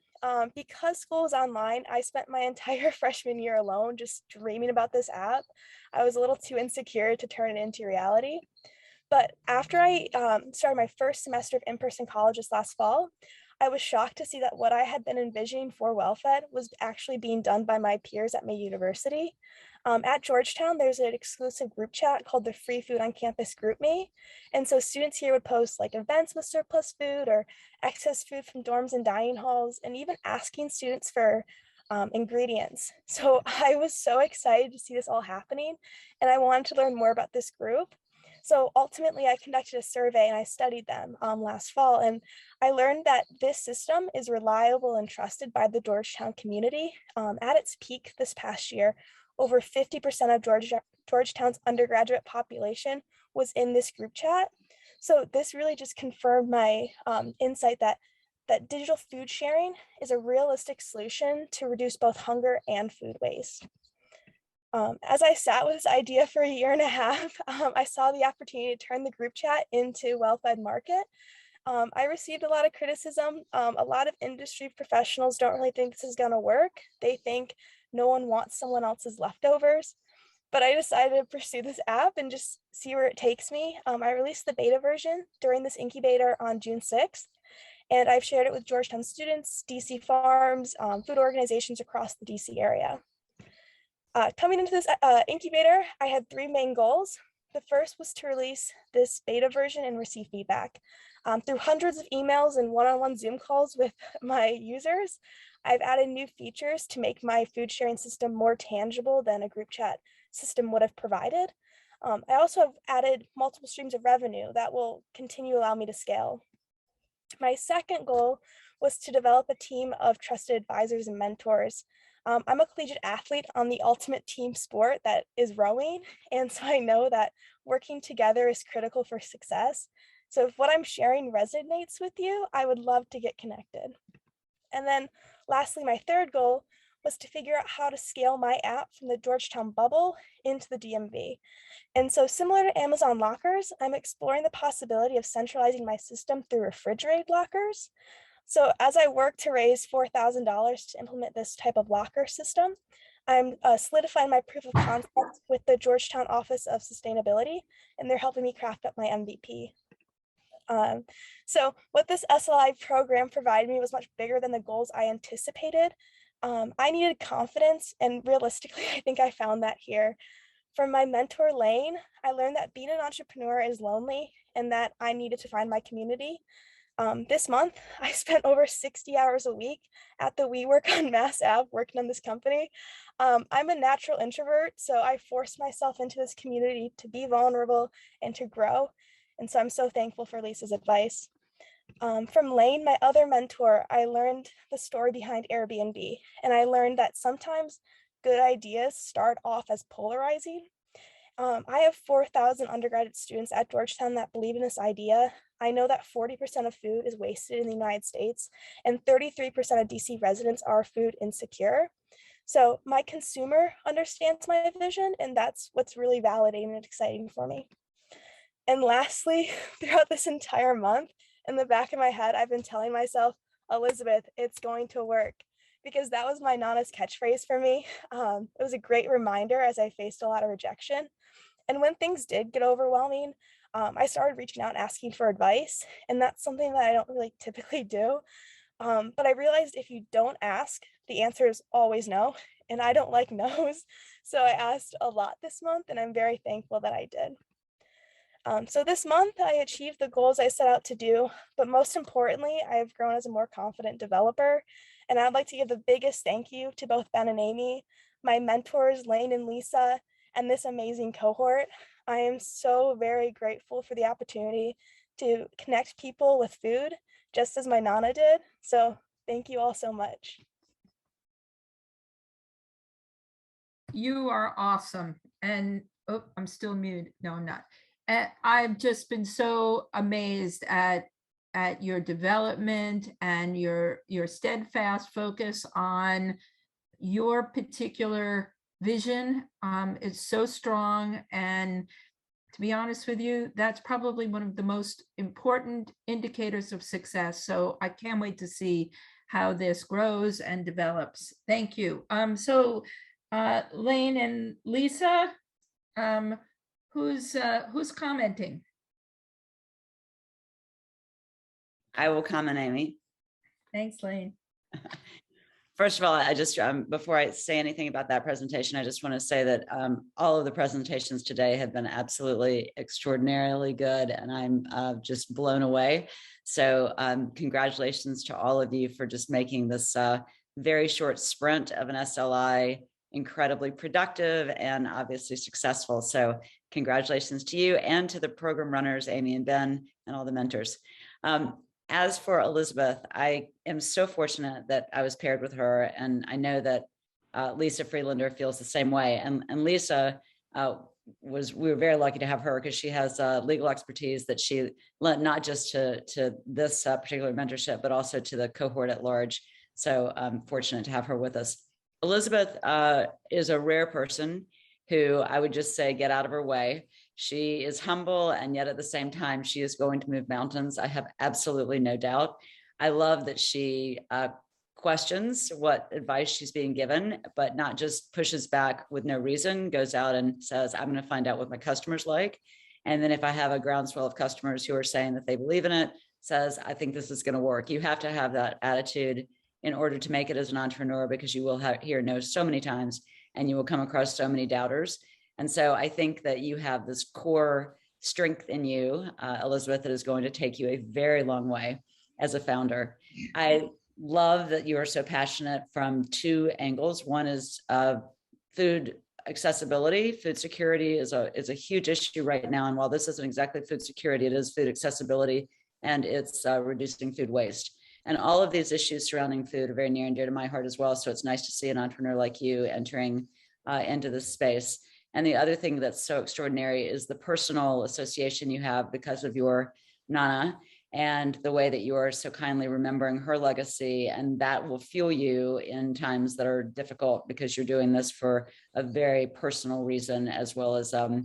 S1: Because school was online, I spent my entire freshman year alone just dreaming about this app. I was a little too insecure to turn it into reality. But after I started my first semester of in-person college this last fall, I was shocked to see that what I had been envisioning for WellFed was actually being done by my peers at my university. At Georgetown, there's an exclusive group chat called the Free Food on Campus GroupMe. And so students here would post like events with surplus food or excess food from dorms and dining halls, and even asking students for ingredients. So I was so excited to see this all happening, and I wanted to learn more about this group. So ultimately, I conducted a survey and I studied them last fall, and I learned that this system is reliable and trusted by the Georgetown community. At its peak this past year, over 50% of Georgetown's undergraduate population was in this group chat. So this really just confirmed my insight that digital food sharing is a realistic solution to reduce both hunger and food waste. As I sat with this idea for a year and a half, I saw the opportunity to turn the group chat into WellFed Market. I received a lot of criticism. A lot of industry professionals don't really think this is going to work. They think no one wants someone else's leftovers. But I decided to pursue this app and just see where it takes me. I released the beta version during this incubator on June 6th. And I've shared it with Georgetown students, DC farms, food organizations across the DC area. Coming into this incubator, I had three main goals. The first was to release this beta version and receive feedback. Through hundreds of emails and one-on-one Zoom calls with my users, I've added new features to make my food sharing system more tangible than a group chat system would have provided. I also have added multiple streams of revenue that will continue to allow me to scale. My second goal was to develop a team of trusted advisors and mentors. I'm a collegiate athlete on the ultimate team sport that is rowing, and so I know that working together is critical for success. So if what I'm sharing resonates with you, I would love to get connected. And then lastly, my third goal was to figure out how to scale my app from the Georgetown bubble into the DMV. And so similar to Amazon lockers, I'm exploring the possibility of centralizing my system through refrigerated lockers. So as I work to raise $4,000 to implement this type of locker system, I'm solidifying my proof of concept with the Georgetown Office of Sustainability, and they're helping me craft up my MVP. So what this SLI program provided me was much bigger than the goals I anticipated. I needed confidence, and realistically, I think I found that here. From my mentor, Lane, I learned that being an entrepreneur is lonely and that I needed to find my community. This month, I spent over 60 hours a week at the WeWork on Mass Ave working on this company. I'm a natural introvert, so I forced myself into this community to be vulnerable and to grow. And so I'm so thankful for Lisa's advice. From Lane, my other mentor, I learned the story behind Airbnb, and I learned that sometimes good ideas start off as polarizing. I have 4,000 undergraduate students at Georgetown that believe in this idea. I know that 40% of food is wasted in the United States, and 33% of DC residents are food insecure. So my consumer understands my vision, and that's what's really validating and exciting for me. And lastly, throughout this entire month, in the back of my head, I've been telling myself, Elizabeth, it's going to work, because that was my Nana's catchphrase for me. It was a great reminder as I faced a lot of rejection. And when things did get overwhelming, I started reaching out and asking for advice. And that's something that I don't really typically do. But I realized if you don't ask, the answer is always no. And I don't like no's. So I asked a lot this month, and I'm very thankful that I did. So this month I achieved the goals I set out to do, but most importantly, I have grown as a more confident developer. And I'd like to give the biggest thank you to both Ben and Amy, my mentors, Lane and Lisa, and this amazing cohort. I am so very grateful for the opportunity to connect people with food, just as my Nana did. So thank you all so much.
S3: You are awesome. And oh, I'm still muted. No, I'm not. And I've just been so amazed at your development and your steadfast focus on your particular vision. It's so strong. And to be honest with you, that's probably one of the most important indicators of success. So I can't wait to see how this grows and develops. Thank you. So Lane and Lisa, who's commenting?
S6: I will comment, Amy.
S3: Thanks, Lane.
S6: First of all, I just, before I say anything about that presentation, I just want to say that all of the presentations today have been absolutely extraordinarily good, and I'm just blown away. So congratulations to all of you for just making this very short sprint of an SLI incredibly productive and obviously successful. So congratulations to you and to the program runners, Amy and Ben, and all the mentors. As for Elizabeth, I am so fortunate that I was paired with her, and I know that Lisa Freelander feels the same way. And Lisa we were very lucky to have her because she has legal expertise that she lent not just to this particular mentorship, but also to the cohort at large. So I'm fortunate to have her with us. Elizabeth is a rare person who I would just say get out of her way. She is humble, and yet at the same time, she is going to move mountains. I have absolutely no doubt. I love that she questions what advice she's being given, but not just pushes back with no reason, goes out and says, I'm going to find out what my customers like. And then if I have a groundswell of customers who are saying that they believe in it, says, I think this is going to work. You have to have that attitude in order to make it as an entrepreneur, because you will hear no so many times, and you will come across so many doubters. And so I think that you have this core strength in you, Elizabeth, that is going to take you a very long way as a founder. I love that you are so passionate from two angles. One is food accessibility. Food security is a huge issue right now. And while this isn't exactly food security, it is food accessibility, and it's reducing food waste. And all of these issues surrounding food are very near and dear to my heart as well. So it's nice to see an entrepreneur like you entering into this space. And the other thing that's so extraordinary is the personal association you have because of your Nana and the way that you are so kindly remembering her legacy. And that will fuel you in times that are difficult, because you're doing this for a very personal reason, as well as a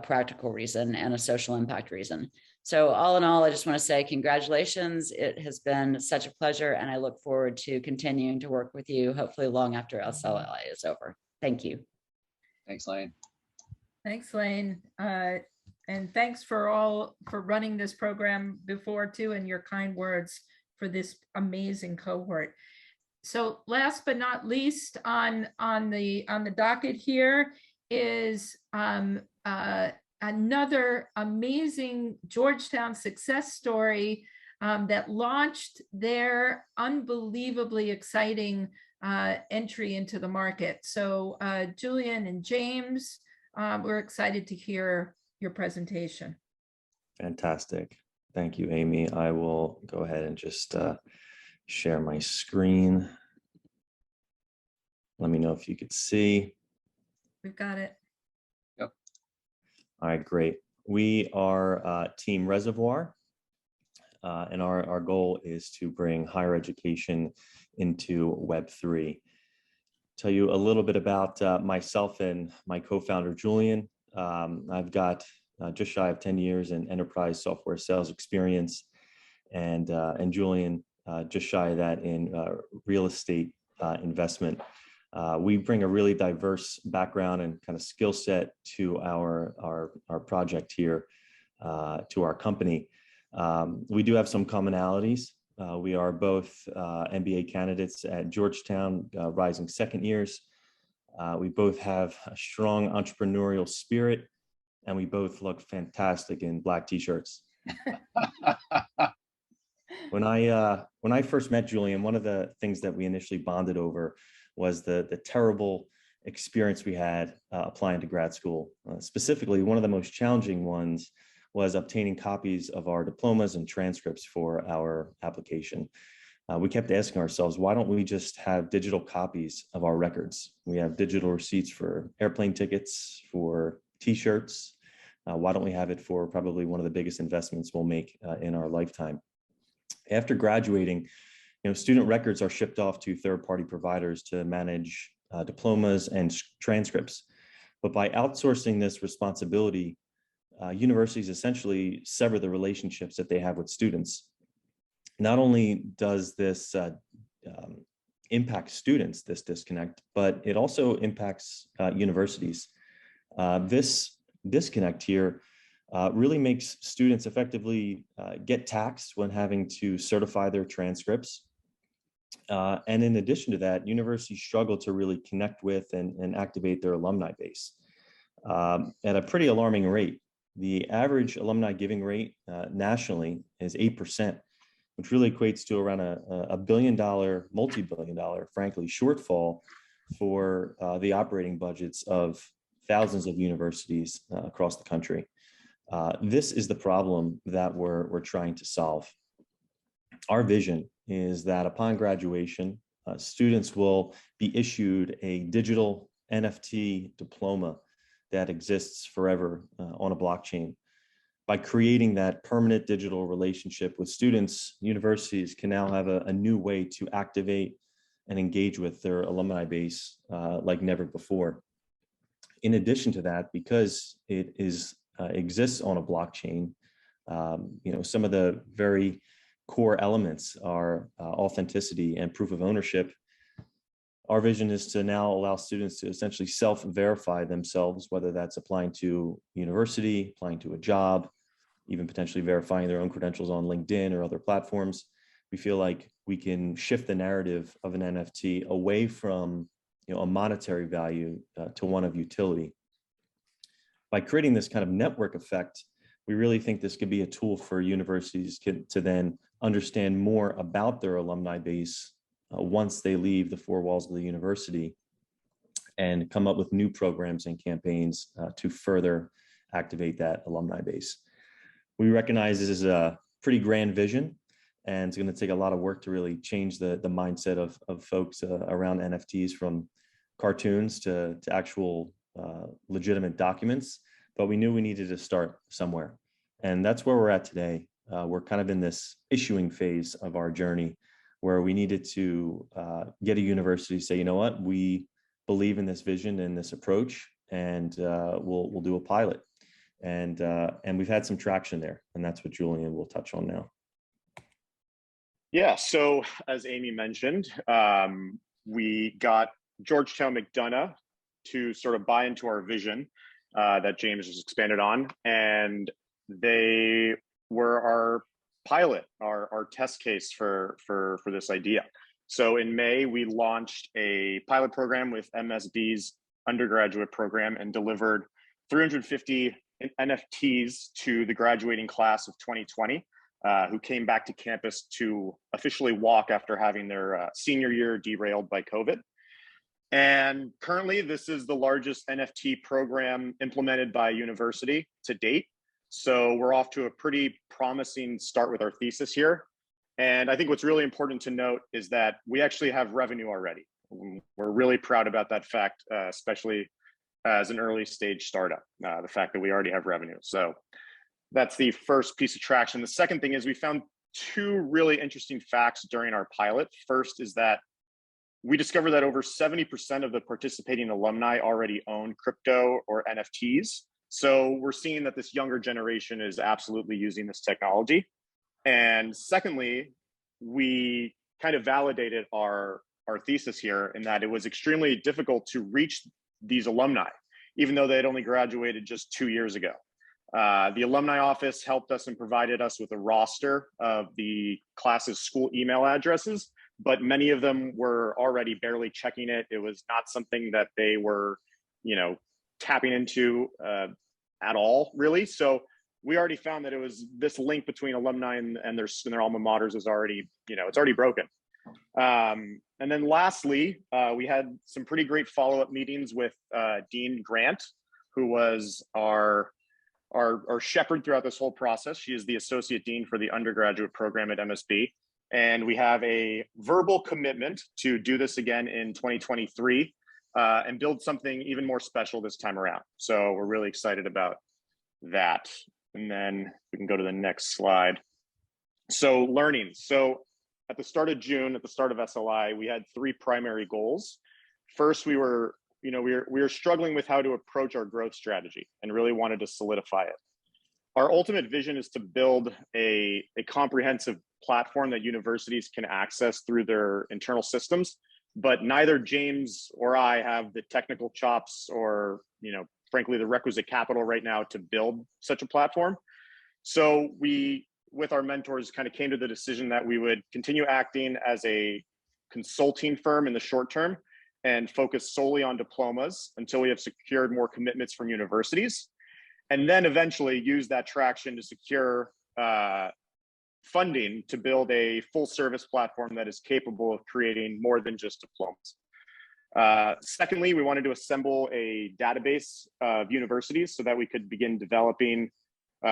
S6: practical reason and a social impact reason. So all in all, I just want to say congratulations. It has been such a pleasure, and I look forward to continuing to work with you, hopefully long after SLI is over. Thank you.
S2: Thanks, Lane.
S3: Thanks, Lane. And thanks for running this program before too, and your kind words for this amazing cohort. So last but not least on the docket here is another amazing Georgetown success story that launched their unbelievably exciting entry into the market. So Julian and James, we're excited to hear your presentation.
S22: Fantastic. Thank you, Amy. I will go ahead and just share my screen. Let me know if you could see.
S3: We've got it.
S2: Yep.
S22: All right, great. We are Team Reservoir, and our goal is to bring higher education into Web3. Tell you a little bit about myself and my co-founder, Julian. I've got just shy of 10 years in enterprise software sales experience, and Julian just shy of that in real estate investment. We bring a really diverse background and kind of skill set to our project here, to our company. We do have some commonalities. We are both MBA candidates at Georgetown, rising second years. We both have a strong entrepreneurial spirit, and we both look fantastic in black t-shirts. When I first met Julian, one of the things that we initially bonded over was the terrible experience we had applying to grad school. Specifically, one of the most challenging ones was obtaining copies of our diplomas and transcripts for our application. We kept asking ourselves, why don't we just have digital copies of our records? We have digital receipts for airplane tickets, for t-shirts. Why don't we have it for probably one of the biggest investments we'll make in our lifetime? After graduating, student records are shipped off to third-party providers to manage diplomas and transcripts. But by outsourcing this responsibility, universities essentially sever the relationships that they have with students. Not only does this impact students, this disconnect, but it also impacts universities. This disconnect here really makes students effectively get taxed when having to certify their transcripts. And in addition to that, universities struggle to really connect with and activate their alumni base at a pretty alarming rate. The average alumni giving rate nationally is 8%, which really equates to around a billion-dollar, multi-billion-dollar, frankly, shortfall for the operating budgets of thousands of universities across the country. This is the problem that we're trying to solve. Our vision is that upon graduation, students will be issued a digital NFT diploma that exists forever on a blockchain. By creating that permanent digital relationship with students, universities can now have a new way to activate and engage with their alumni base like never before. In addition to that, because it exists on a blockchain, some of the very core elements are authenticity and proof of ownership. Our vision is to now allow students to essentially self-verify themselves, whether that's applying to university, applying to a job, even potentially verifying their own credentials on LinkedIn or other platforms. We feel like we can shift the narrative of an NFT away from a monetary value to one of utility. By creating this kind of network effect, we really think this could be a tool for universities to then understand more about their alumni base once they leave the four walls of the university, and come up with new programs and campaigns to further activate that alumni base. We recognize this is a pretty grand vision, and it's going to take a lot of work to really change the mindset of folks around NFTs, from cartoons to actual legitimate documents. But we knew we needed to start somewhere. And that's where we're at today. We're kind of in this issuing phase of our journey, where we needed to get a university to say, you know what, we believe in this vision and this approach, and we'll do a pilot. And we've had some traction there, and that's what Julian will touch on now.
S7: Yeah, so as Amy mentioned, we got Georgetown McDonough to sort of buy into our vision that James has expanded on, and they were our pilot, our test case for this idea. So in May, we launched a pilot program with MSB's undergraduate program and delivered 350 NFTs to the graduating class of 2020, who came back to campus to officially walk after having their senior year derailed by COVID. And currently, this is the largest NFT program implemented by a university to date. So we're off to a pretty promising start with our thesis here. And I think what's really important to note is that we actually have revenue already. we're really proud about that fact, especially as an early stage startup, the fact that we already have revenue. So that's the first piece of traction. The second thing is we found two really interesting facts during our pilot. First is that we discovered that over 70% of the participating alumni already own crypto or NFTs. So we're seeing that this younger generation is absolutely using this technology. And secondly, we kind of validated our thesis here in that it was extremely difficult to reach these alumni, even though they had only graduated just 2 years ago. The alumni office helped us and provided us with a roster of the class's school email addresses, but many of them were already barely checking it. It was not something that they were, tapping into at all, really. So we already found that it was this link between alumni and their alma maters is already, it's already broken. And then lastly, we had some pretty great follow-up meetings with Dean Grant, who was our shepherd throughout this whole process. She is the associate dean for the undergraduate program at MSB. And we have a verbal commitment to do this again in 2023 and build something even more special this time around. So we're really excited about that. And then we can go to the next slide. So learning. So at the start of June, at the start of SLI, we had 3 primary goals. First, we were struggling with how to approach our growth strategy and really wanted to solidify it. Our ultimate vision is to build a comprehensive platform that universities can access through their internal systems, but neither James or I have the technical chops or, frankly, the requisite capital right now to build such a platform. So we, with our mentors, kind of came to the decision that we would continue acting as a consulting firm in the short term and focus solely on diplomas until we have secured more commitments from universities, and then eventually use that traction to secure funding to build a full service platform that is capable of creating more than just diplomas. Secondly, we wanted to assemble a database of universities so that we could begin developing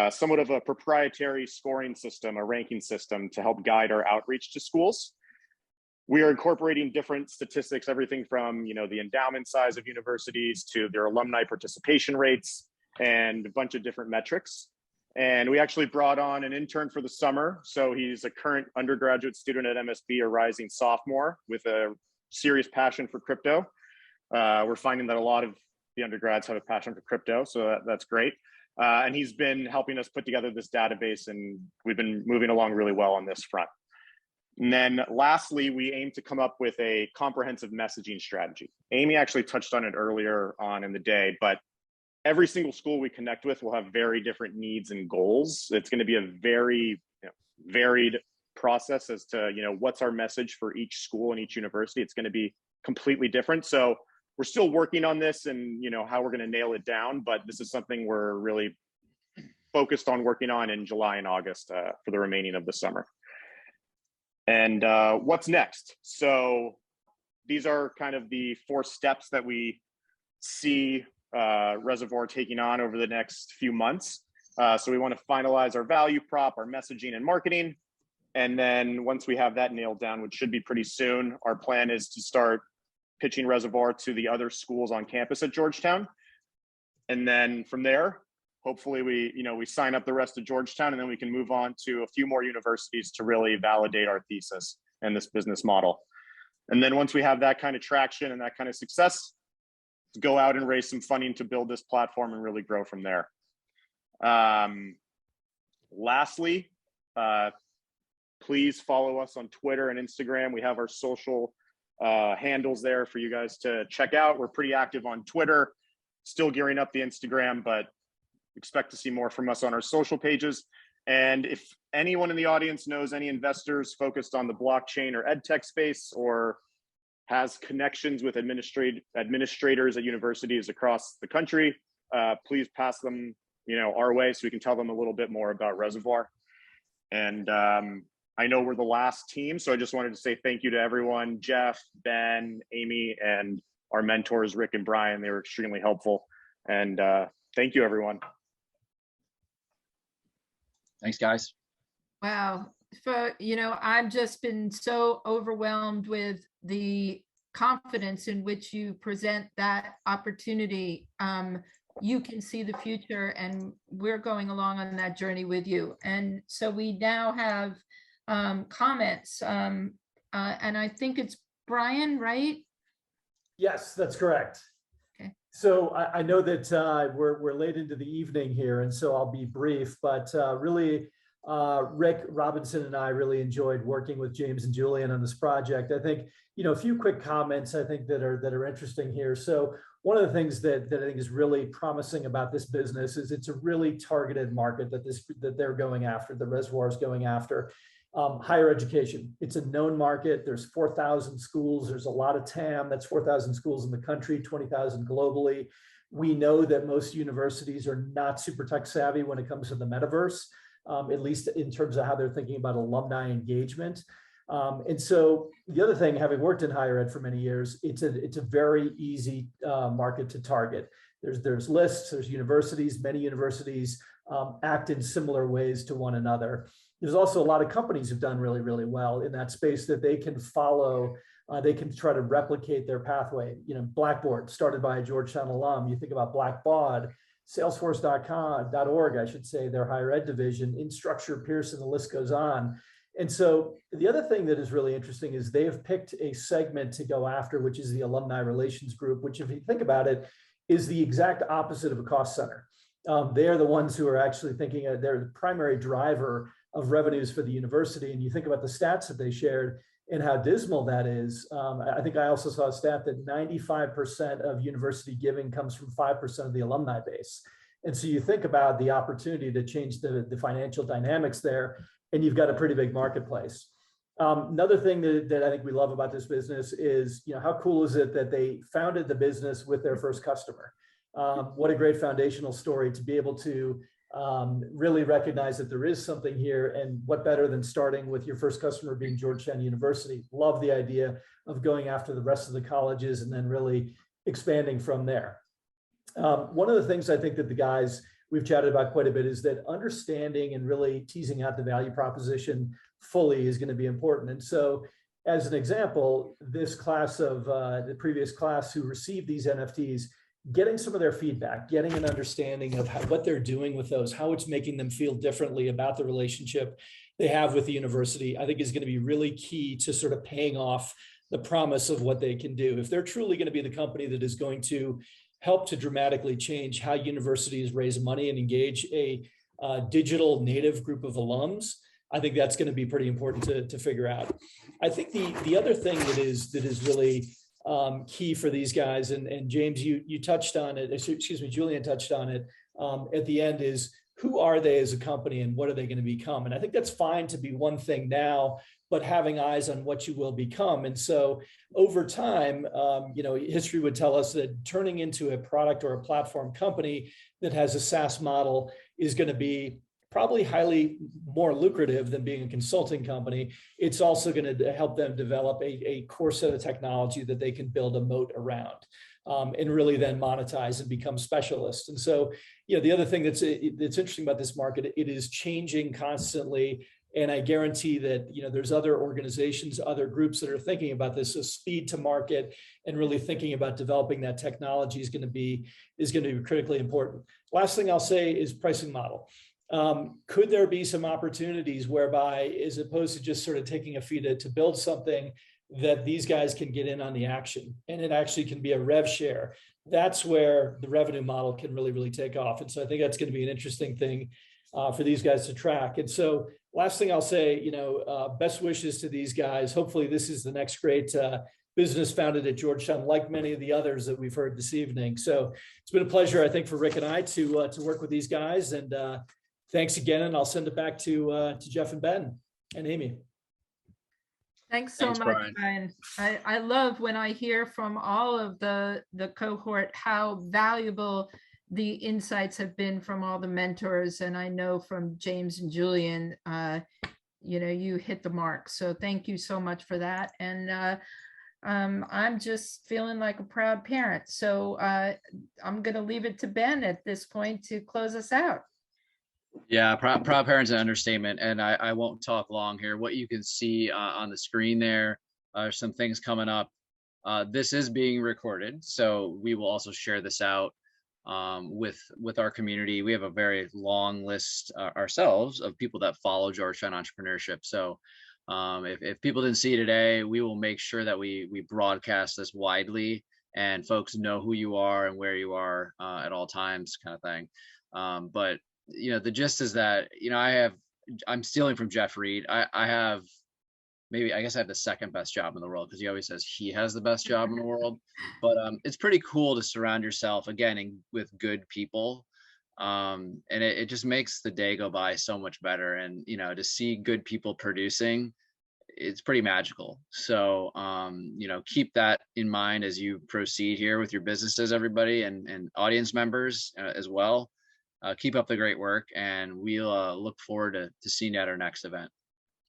S7: somewhat of a proprietary scoring system, a ranking system to help guide our outreach to schools. We are incorporating different statistics, everything from the endowment size of universities to their alumni participation rates and a bunch of different metrics. And we actually brought on an intern for the summer. So he's a current undergraduate student at MSB, a rising sophomore with a serious passion for crypto. We're finding that a lot of the undergrads have a passion for crypto, so that's great. And he's been helping us put together this database, and we've been moving along really well on this front. And then lastly, we aim to come up with a comprehensive messaging strategy. Amy actually touched on it earlier on in the day, but every single school we connect with will have very different needs and goals. It's going to be a very varied process as to what's our message for each school and each university. It's going to be completely different. So we're still working on this and how we're going to nail it down, but this is something we're really focused on working on in July and August for the remaining of the summer. And what's next? So these are kind of the 4 steps that we see Reservoir taking on over the next few months. So we want to finalize our value prop, our messaging and marketing. And then once we have that nailed down, which should be pretty soon, our plan is to start pitching Reservoir to the other schools on campus at Georgetown. And then from there, hopefully we sign up the rest of Georgetown, and then we can move on to a few more universities to really validate our thesis and this business model. And then once we have that kind of traction and that kind of success, go out and raise some funding to build this platform and really grow from there. Lastly, please follow us on Twitter and Instagram. We have our social handles there for you guys to check out. We're pretty active on Twitter, still gearing up the Instagram, but expect to see more from us on our social pages. And if anyone in the audience knows any investors focused on the blockchain or edtech space, or has connections with administrators at universities across the country, please pass them our way so we can tell them a little bit more about Reservoir. And I know we're the last team, so I just wanted to say thank you to everyone, Jeff, Ben, Amy, and our mentors, Rick and Brian. They were extremely helpful. And thank you, everyone.
S2: Thanks, guys.
S3: Wow. I've just been so overwhelmed with the confidence in which you present that opportunity. You can see the future, and we're going along on that journey with you. And so we now have comments, and I think it's Brian, right?
S8: Yes, that's correct.
S3: Okay.
S8: So I know that we're late into the evening here, and so I'll be brief, but really, Rick Robinson and I really enjoyed working with James and Julian on this project. I think, a few quick comments I think that are interesting here. So one of the things that I think is really promising about this business is it's a really targeted market that they're going after, the reservoir is going after. Higher education, it's a known market. There's 4,000 schools. There's a lot of TAM. That's 4,000 schools in the country, 20,000 globally. We know that most universities are not super tech savvy when it comes to the metaverse, at least in terms of how they're thinking about alumni engagement. And so the other thing, having worked in higher ed for many years, it's a very easy market to target. There's lists, there's universities, many universities act in similar ways to one another. There's also a lot of companies who've done really, really well in that space that they can follow. They can try to replicate their pathway. Blackboard, started by a Georgetown alum. You think about Blackbaud, Salesforce.org, I should say, their higher ed division, Instructure, Pearson, the list goes on. And so the other thing that is really interesting is they have picked a segment to go after, which is the alumni relations group, which, if you think about it, is the exact opposite of a cost center. They are the ones who are actually thinking they're the primary driver of revenues for the university. And you think about the stats that they shared and how dismal that is. I think I also saw a stat that 95% of university giving comes from 5% of the alumni base. And so you think about the opportunity to change the financial dynamics there, and you've got a pretty big marketplace. Another thing that I think we love about this business is, how cool is it that they founded the business with their first customer? What a great foundational story to be able to really recognize that there is something here, and what better than starting with your first customer being Georgetown University. Love the idea of going after the rest of the colleges and then really expanding from there. One of the things I think that the guys we've chatted about quite a bit is that understanding and really teasing out the value proposition fully is going to be important. And so, as an example, this class of the previous class who received these NFTs, getting some of their feedback, getting an understanding of what they're doing with those, how it's making them feel differently about the relationship they have with the university, I think is going to be really key to sort of paying off the promise of what they can do. If they're truly going to be the company that is going to help to dramatically change how universities raise money and engage a digital native group of alums, I think that's going to be pretty important to figure out. I think the other thing that is really key for these guys, and James, you touched on it, excuse me, Julian touched on it at the end, is who are they as a company and what are they going to become? And I think that's fine to be one thing now, but having eyes on what you will become. And so over time, history would tell us that turning into a product or a platform company that has a SaaS model is going to be probably highly more lucrative than being a consulting company. It's also going to help them develop a core set of technology that they can build a moat around, and really then monetize and become specialists. And so, the other thing that's interesting about this market, it is changing constantly. And I guarantee that, there's other organizations, other groups that are thinking about this. So speed to market and really thinking about developing that technology is going to be critically important. Last thing I'll say is pricing model. Could there be some opportunities whereby, as opposed to just sort of taking a fee to build something, that these guys can get in on the action, and it actually can be a rev share? That's where the revenue model can really, really take off. And so I think that's going to be an interesting thing for these guys to track. And so last thing I'll say, best wishes to these guys. Hopefully this is the next great business founded at Georgetown, like many of the others that we've heard this evening. So it's been a pleasure, I think, for Rick and I to work with these guys. And thanks again. And I'll send it back to Jeff and Ben and Amy.
S3: Thanks so much, Brian. I love when I hear from all of the cohort how valuable the insights have been from all the mentors. And I know from James and Julian, you hit the mark. So thank you so much for that. And I'm just feeling like a proud parent. So I'm going to leave it to Ben at this point to close us out.
S2: Yeah, proud parent's an understatement, and I won't talk long here. What you can see on the screen there are some things coming up this is being recorded, so we will also share this out with our community. We have a very long list ourselves of people that follow Georgetown entrepreneurship. So if people didn't see today, we will make sure that we broadcast this widely and folks know who you are and where you are at all times, kind of thing. But the gist is that I'm stealing from Jeff Reed. I have I guess I have the second best job in the world, because he always says he has the best job in the world. But it's pretty cool to surround yourself again with good people. And it just makes the day go by so much better. And, to see good people producing, it's pretty magical. So, keep that in mind as you proceed here with your businesses, everybody, and audience members as well. Keep up the great work, and we'll look forward to seeing you at our next event.